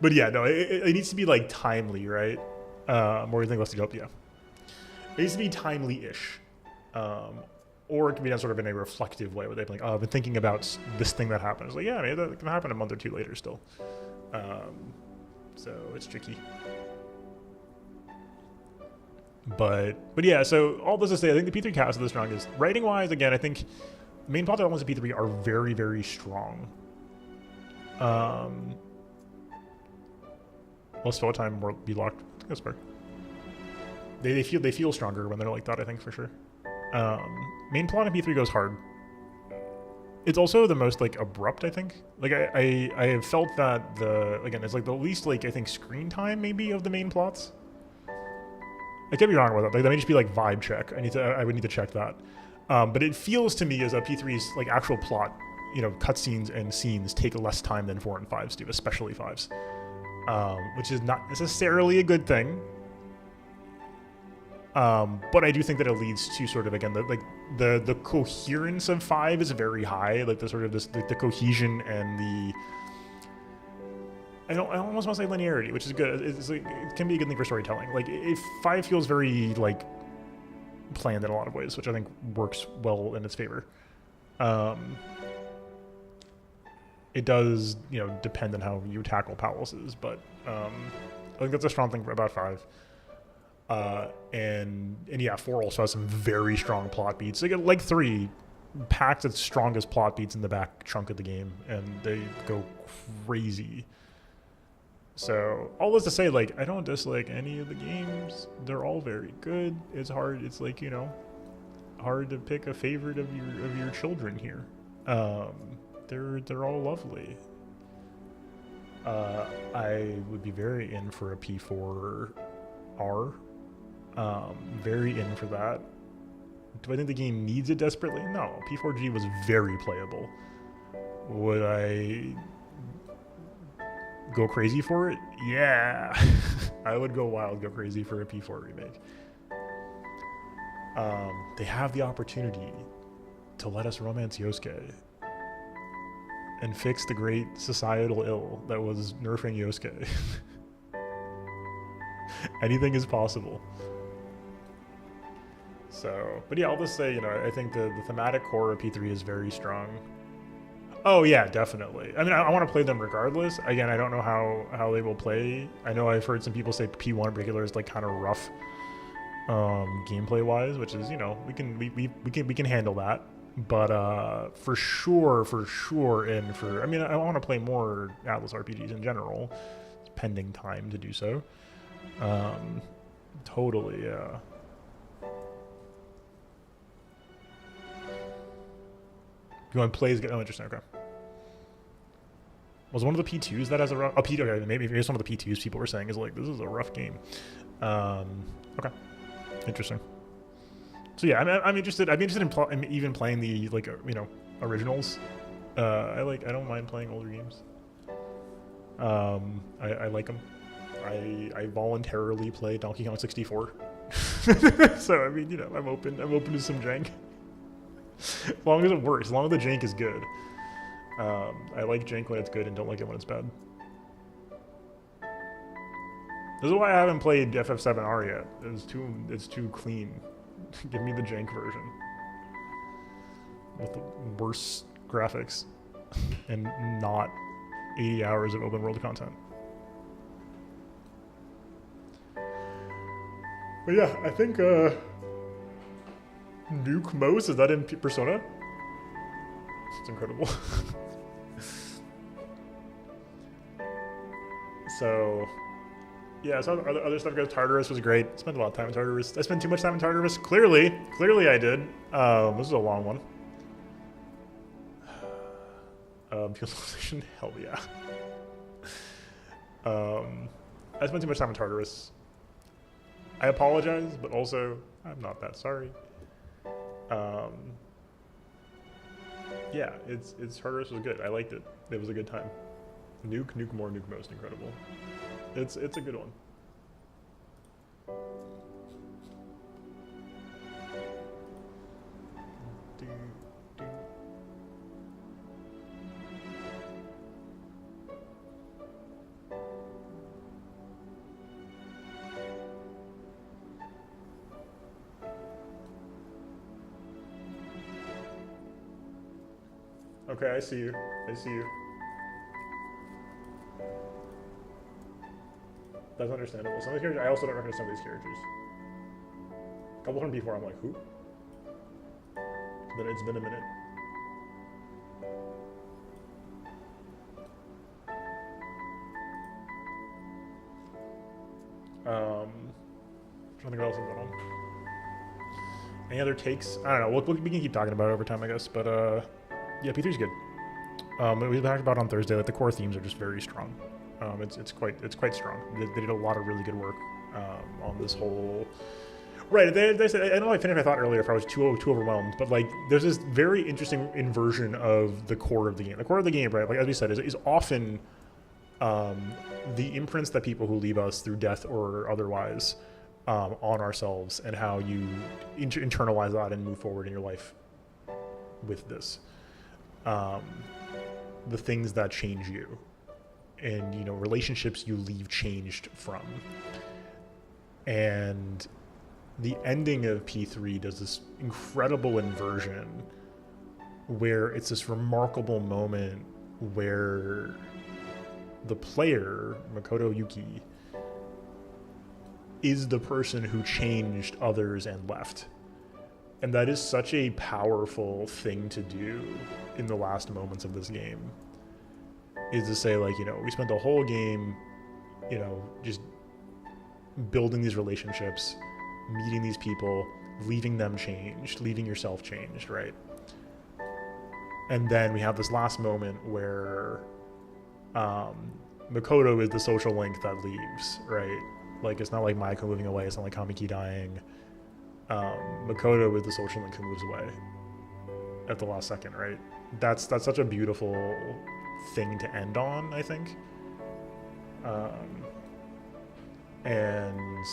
But yeah, no, it needs to be like timely, right? More than less to go up, yeah. It needs to be timely-ish. Or it can be done sort of in a reflective way where they've been like, oh, I've been thinking about this thing that happened. It's like, yeah, maybe that can happen a month or two later still. So it's tricky. But yeah, so all this to say, I think the P3 cast is the strongest. Writing-wise, again, I think the main plot elements of P3 are very, very strong. Will spell time will be locked. I think that's fair. They feel stronger when they're like that, I think, for sure. Main plot in P3 goes hard. It's also the most like abrupt, I think. Like I have felt that it's like the least like I think screen time maybe of the main plots. I could be wrong with that. Like that may just be like vibe check. I would need to check that. But it feels to me as a P3's like actual plot, you know, cutscenes and scenes take less time than 4 and 5s do, especially 5s. Which is not necessarily a good thing. But I do think that it leads to sort of, again, the coherence of 5 is very high. Like the sort of the cohesion and the, I almost want to say linearity, which is good. It's like, it can be a good thing for storytelling. Like if 5 feels very like planned in a lot of ways, which I think works well in its favor. It does, you know, depend on how you tackle palaces, but I think that's a strong thing about 5. And yeah, 4 also has some very strong plot beats. Like 3 packed its strongest plot beats in the back chunk of the game, and they go crazy. So all this to say, like, I don't dislike any of the games. They're all very good. It's hard. It's like, you know, hard to pick a favorite of your children here. They're all lovely. I would be very in for a P4R. Very in for that. Do I think the game needs it desperately? No. P4G was very playable. Would I go crazy for it? Yeah. I would go wild, go crazy for a P4 remake. They have the opportunity to let us romance Yosuke and fix the great societal ill that was nerfing Yosuke. Anything is possible. So, but yeah, I'll just say, you know, I think the thematic core of P3 is very strong. Oh yeah, definitely. I mean, I want to play them regardless. Again, I don't know how they will play. I know I've heard some people say P1 in particular is like kind of rough, gameplay wise, which is, you know, we can handle that. But for sure, I mean, I want to play more Atlas RPGs in general, pending time to do so. Totally, yeah. You want to play? Oh, interesting. Okay. Was one of the P2s that has a rough? Oh, okay, maybe here's one of the P2s people were saying is like, this is a rough game. Okay, interesting. So yeah, I'm interested. I'd be interested in even playing the like you know originals. I don't mind playing older games. I like them. I voluntarily play Donkey Kong 64. So I mean, you know, I'm open to some jank. As long as it works, as long as the jank is good. I like jank when it's good and don't like it when it's bad. This is why I haven't played FF7R yet. It's too clean. Give me the jank version with the worse graphics and not 80 hours of open world content. But yeah, I think Nuke Mose, is that in Persona? It's incredible. So yeah, so other stuff goes. Tartarus was great. I spent a lot of time in Tartarus. I spent too much time in Tartarus. Clearly I did. This is a long one. Visualization, hell yeah. I spent too much time in Tartarus. I apologize, but also I'm not that sorry. Yeah, it's Hardress was good. I liked it. It was a good time. Nuke, nuke more, nuke most, incredible. It's a good one. Okay, I see you. I see you. That's understandable. Some of these characters, I also don't recognize some of these characters. A couple of them before, I'm like, who? Then it's been a minute. Trying to think what else is going on. Any other takes? I don't know. We can keep talking about it over time, I guess. But yeah, P3's good. We talked about on Thursday. Like the core themes are just very strong. It's quite strong. They did a lot of really good work on this whole. Right. They said, I don't know if I finished my thought earlier if I was too overwhelmed, but like there's this very interesting inversion of the core of the game. The core of the game, right? Like as we said, is often the imprints that people who leave us through death or otherwise on ourselves, and how you internalize that and move forward in your life with this. The things that change you, and you know, relationships you leave changed from. And the ending of P3 does this incredible inversion where it's this remarkable moment where the player, Makoto Yuki, is the person who changed others and left. And that is such a powerful thing to do in the last moments of this game, is to say, like, you know, we spent the whole game, you know, just building these relationships, meeting these people, leaving them changed, leaving yourself changed, right? And then we have this last moment where Makoto is the social link that leaves, right? Like, it's not like Mayako moving away, it's not like Kamiki dying. Makoto is the social link who moves away at the last second, right? That's such a beautiful thing to end on, I think. And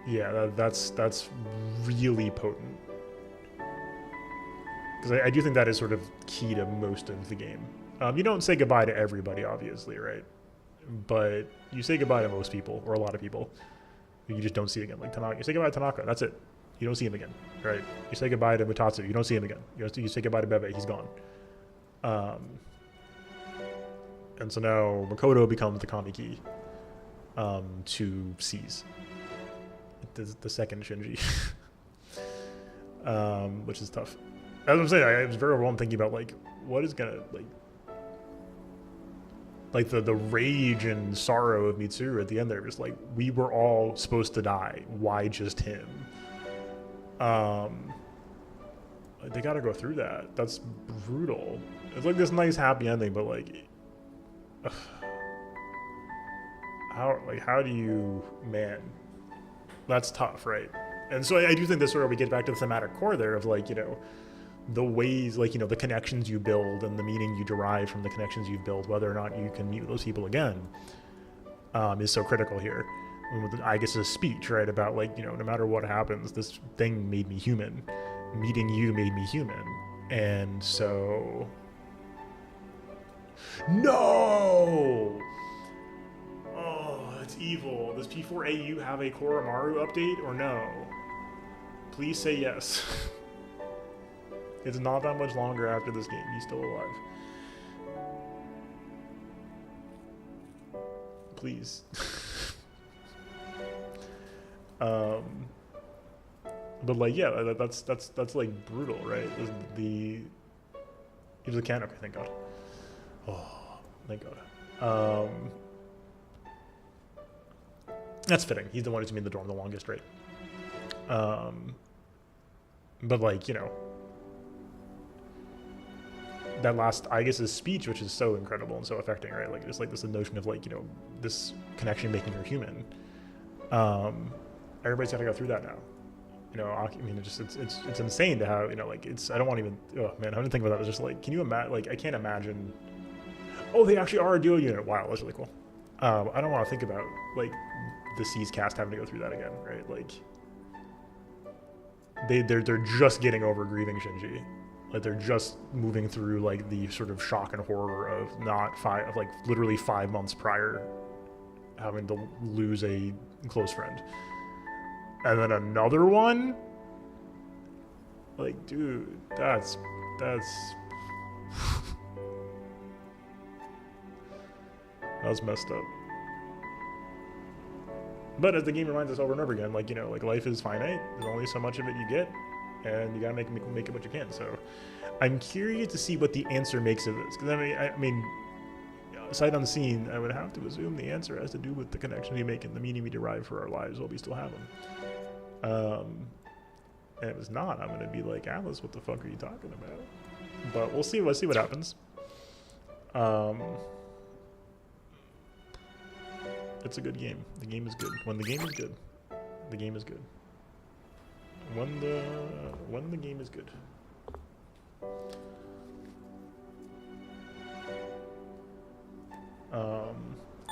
yeah, that's really potent, because I do think that is sort of key to most of the game. You don't say goodbye to everybody, obviously, right? But you say goodbye to most people, or a lot of people. You just don't see again. Like Tanaka, you say goodbye to Tanaka, that's it. You don't see him again, right? You say goodbye to Mutatsu, you don't see him again. You say goodbye to Bebe, he's gone. And so now Makoto becomes the Kamiki to seize the second Shinji, which is tough. As I'm saying, I was very overwhelmed thinking about like what is gonna like the rage and sorrow of Mitsuru at the end there. Just like, we were all supposed to die, why just him? They gotta go through that. That's brutal. It's like this nice happy ending, but like how do you, man, that's tough, right? And so I do think this sort of, we get back to the thematic core there of like, you know, the ways, like, you know, the connections you build and the meaning you derive from the connections you've built, whether or not you can meet with those people again, is so critical here. And with Aigis' speech, right, about like, you know, no matter what happens, this thing made me human. Meeting you made me human. And so... No! Oh, that's evil. Does P4AU have a Koromaru update or no? Please say yes. It's not that much longer after this game. He's still alive. Please. But like, yeah, that's like brutal, right? He was a can. Okay, thank God. Oh, thank God. That's fitting. He's the one who's been in the dorm the longest, right? But like, you know, that last Aigis' speech, which is so incredible and so affecting, right? Like, it's like this notion of like, you know, this connection making her human. everybody's got to go through that now. You know, I mean, it's insane to have, you know, like I don't want to even, oh man, I didn't think about that. It's just like, can you imagine, like, I can't imagine, oh, they actually are a duo unit. Wow, that's really cool. I don't want to think about, like, the C's cast having to go through that again, right? Like, they're just getting over grieving Shinji. Like, they're just moving through, like, the sort of shock and horror of literally 5 months prior having to lose a close friend. And then another one? Like, dude, that's messed up. But as the game reminds us over and over again, like, you know, like, life is finite. There's only so much of it you get, and you gotta make it what you can. So I'm curious to see what the answer makes of this. Because I mean, sight unseen, I would have to assume the answer has to do with the connections we make and the meaning we derive for our lives while we still have them. And if it's not, I'm gonna be like, Alice, what the fuck are you talking about? But we'll see. Let's see what happens. It's a good game. The game is good. When the game is good, the game is good. When the game is good.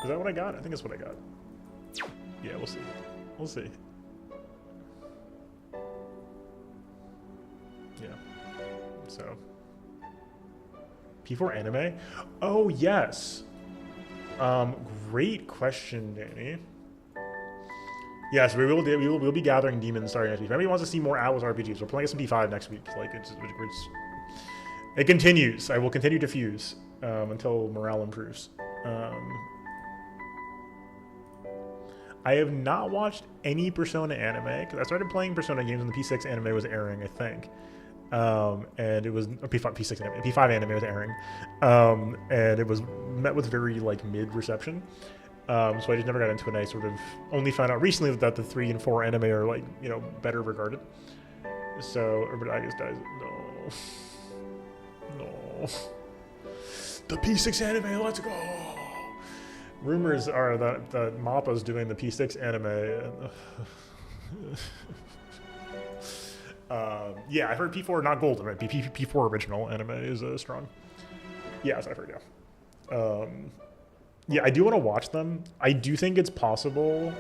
Is that what I got? I think that's what I got. Yeah, we'll see. We'll see. Yeah. So. P4 anime? Oh, yes. Great question, Danny. Yes, we'll be gathering demons starting next week. If anybody wants to see more Atlas RPGs, we're playing SP5 next week. Like, it continues. I will continue to fuse until morale improves. I have not watched any Persona anime because I started playing Persona games when the P6 anime was airing, I think. And it was P5 anime. P5 anime was airing, and it was met with very like mid reception. So I just never got into it. And I sort of only found out recently that the 3 and 4 anime are like, you know, better regarded. So everybody, I guess, dies. No. The P6 anime, let's go. Rumors are that MAPPA's doing the P6 anime. Yeah, I've heard P4 not gold, right? P4 original anime is strong. Yes, I've heard, yeah. Yeah, I do want to watch them. I do think it's possible.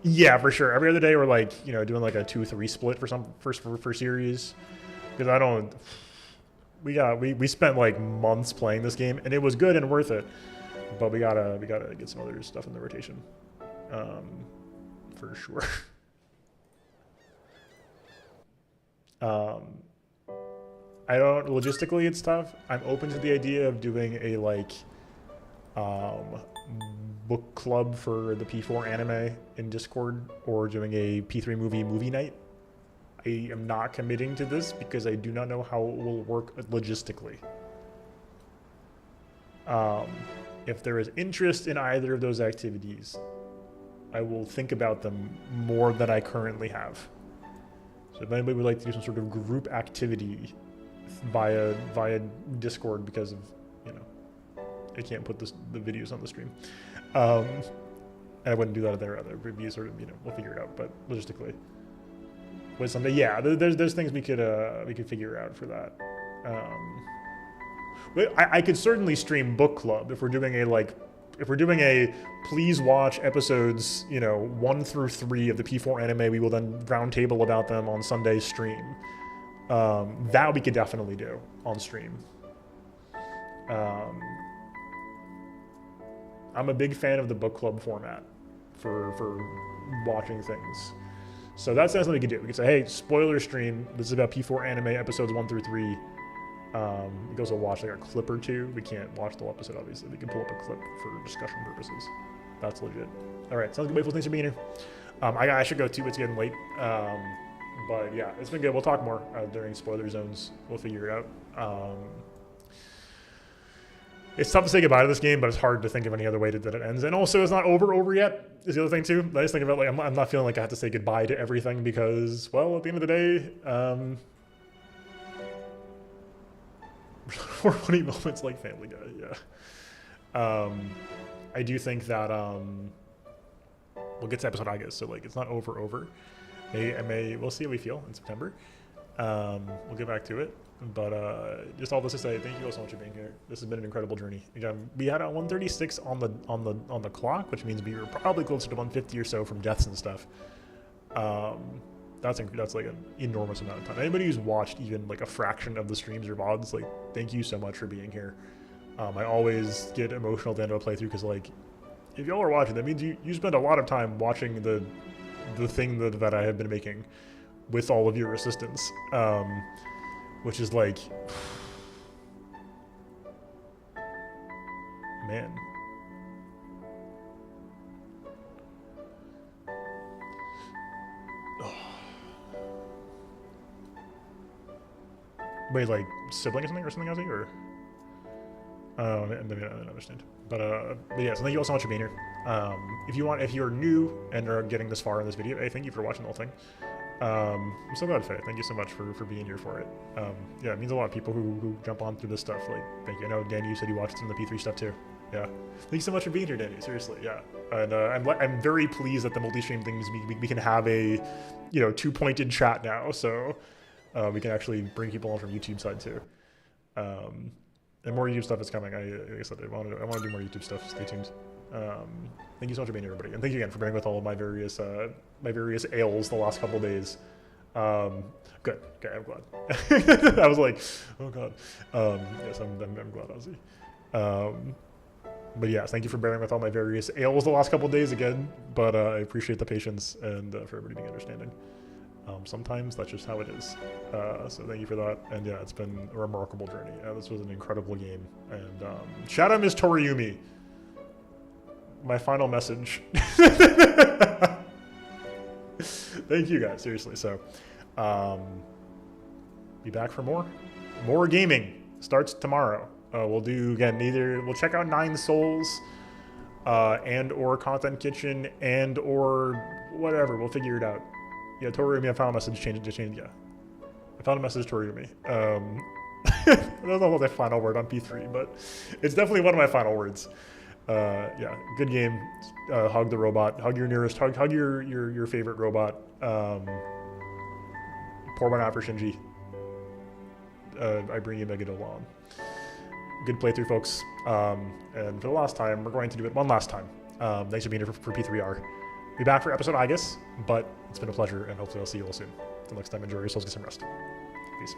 Yeah, for sure. Every other day we're like, you know, doing like a 2-3 split for series. Because I don't... We spent like months playing this game, and it was good and worth it. But we gotta get some other stuff in the rotation. For sure. I don't, logistically it's tough. I'm open to the idea of doing a like book club for the P4 anime in Discord, or doing a P3 movie night. I am not committing to this because I do not know how it will work logistically. If there is interest in either of those activities, I will think about them more than I currently have. So if anybody would like to do some sort of group activity via Discord, because of, you know, I can't put the videos on the stream. And I wouldn't do that there. It would be sort of, you know, we'll figure it out. But logistically, with Sunday, yeah, there's things we could figure out for that. But I could certainly stream book club if we're doing a please watch episodes, you know, 1 through 3 of the P4 anime. We will then round table about them on Sunday's stream. That we could definitely do on stream. I'm a big fan of the book club format for watching things. So that's something we could do. We could say, hey, spoiler stream. This is about P4 anime episodes 1 through 3. You guys will watch like a clip or two. We can't watch the whole episode, obviously. We can pull up a clip for discussion purposes. That's legit. All right, sounds good. Wait, thanks for being here. I should go too. It's getting late. But yeah, it's been good. We'll talk more during spoiler zones. We'll figure it out. It's tough to say goodbye to this game, but it's hard to think of any other way that it ends. And also, it's not over yet. Is the other thing too. I just think about like I'm not feeling like I have to say goodbye to everything because, well, at the end of the day. Or funny moments like Family Guy, yeah. I do think that we'll get to episode August, so like it's not over. We'll see how we feel in September. We'll get back to it, but just all this to say, thank you all so much for being here. This has been an incredible journey. Again, we had a 136 on the clock, which means we were probably closer to 150 or so from deaths and stuff. That's like an enormous amount of time. Anybody who's watched even like a fraction of the streams or VODs, like thank you so much for being here. I always get emotional at the end of a playthrough because like if y'all are watching, that means you spend a lot of time watching the thing that I have been making with all of your assistance, which is like, man. Wait, like sibling or something, Ozzy, or? Maybe I don't understand. But yeah, so thank you all so much for being here. If you're new and are getting this far in this video, hey, thank you for watching the whole thing. I'm so glad, Faye. Thank you so much for being here for it. Yeah, it means a lot of people who jump on through this stuff. Like, thank you. I know, Danny, you said you watched some of the P3 stuff too. Yeah. Thank you so much for being here, Danny. Seriously, yeah. And I'm very pleased that the multi-stream things, we can have a, two-pointed chat now. So we can actually bring people on from YouTube side too. And more YouTube stuff is coming. Like I said, I want to do more YouTube stuff. Stay tuned. Thank you so much for being here, everybody, and thank you again for bearing with all of my various ails the last couple of days. Good. Okay, I'm glad. I was like, oh god. Yes, I'm glad, Ozzy. But yes, thank you for bearing with all my various ails the last couple of days again. But I appreciate the patience and for everybody being understanding. Sometimes that's just how it is. So thank you for that. And yeah, it's been a remarkable journey. This was an incredible game. And shout out Ms. Toriyumi. My final message. Thank you guys, seriously. So be back for more gaming. Starts tomorrow. We'll do again, we'll check out 9 Souls and or Content Kitchen and or whatever. We'll figure it out. Yeah, Toriyumi, I found a message, yeah. I found a message, Toriyumi. I don't know what the final word on P3, but it's definitely one of my final words. Yeah, good game. Hug the robot. Hug your nearest. Hug your favorite robot. Pour one out for Shinji. I bring you Megiddo along. Good playthrough, folks. And for the last time, we're going to do it one last time. Thanks for being here for P3R. Be back for episode August, but it's been a pleasure, and hopefully I'll see you all soon. Until next time, enjoy yourselves, get some rest. Peace.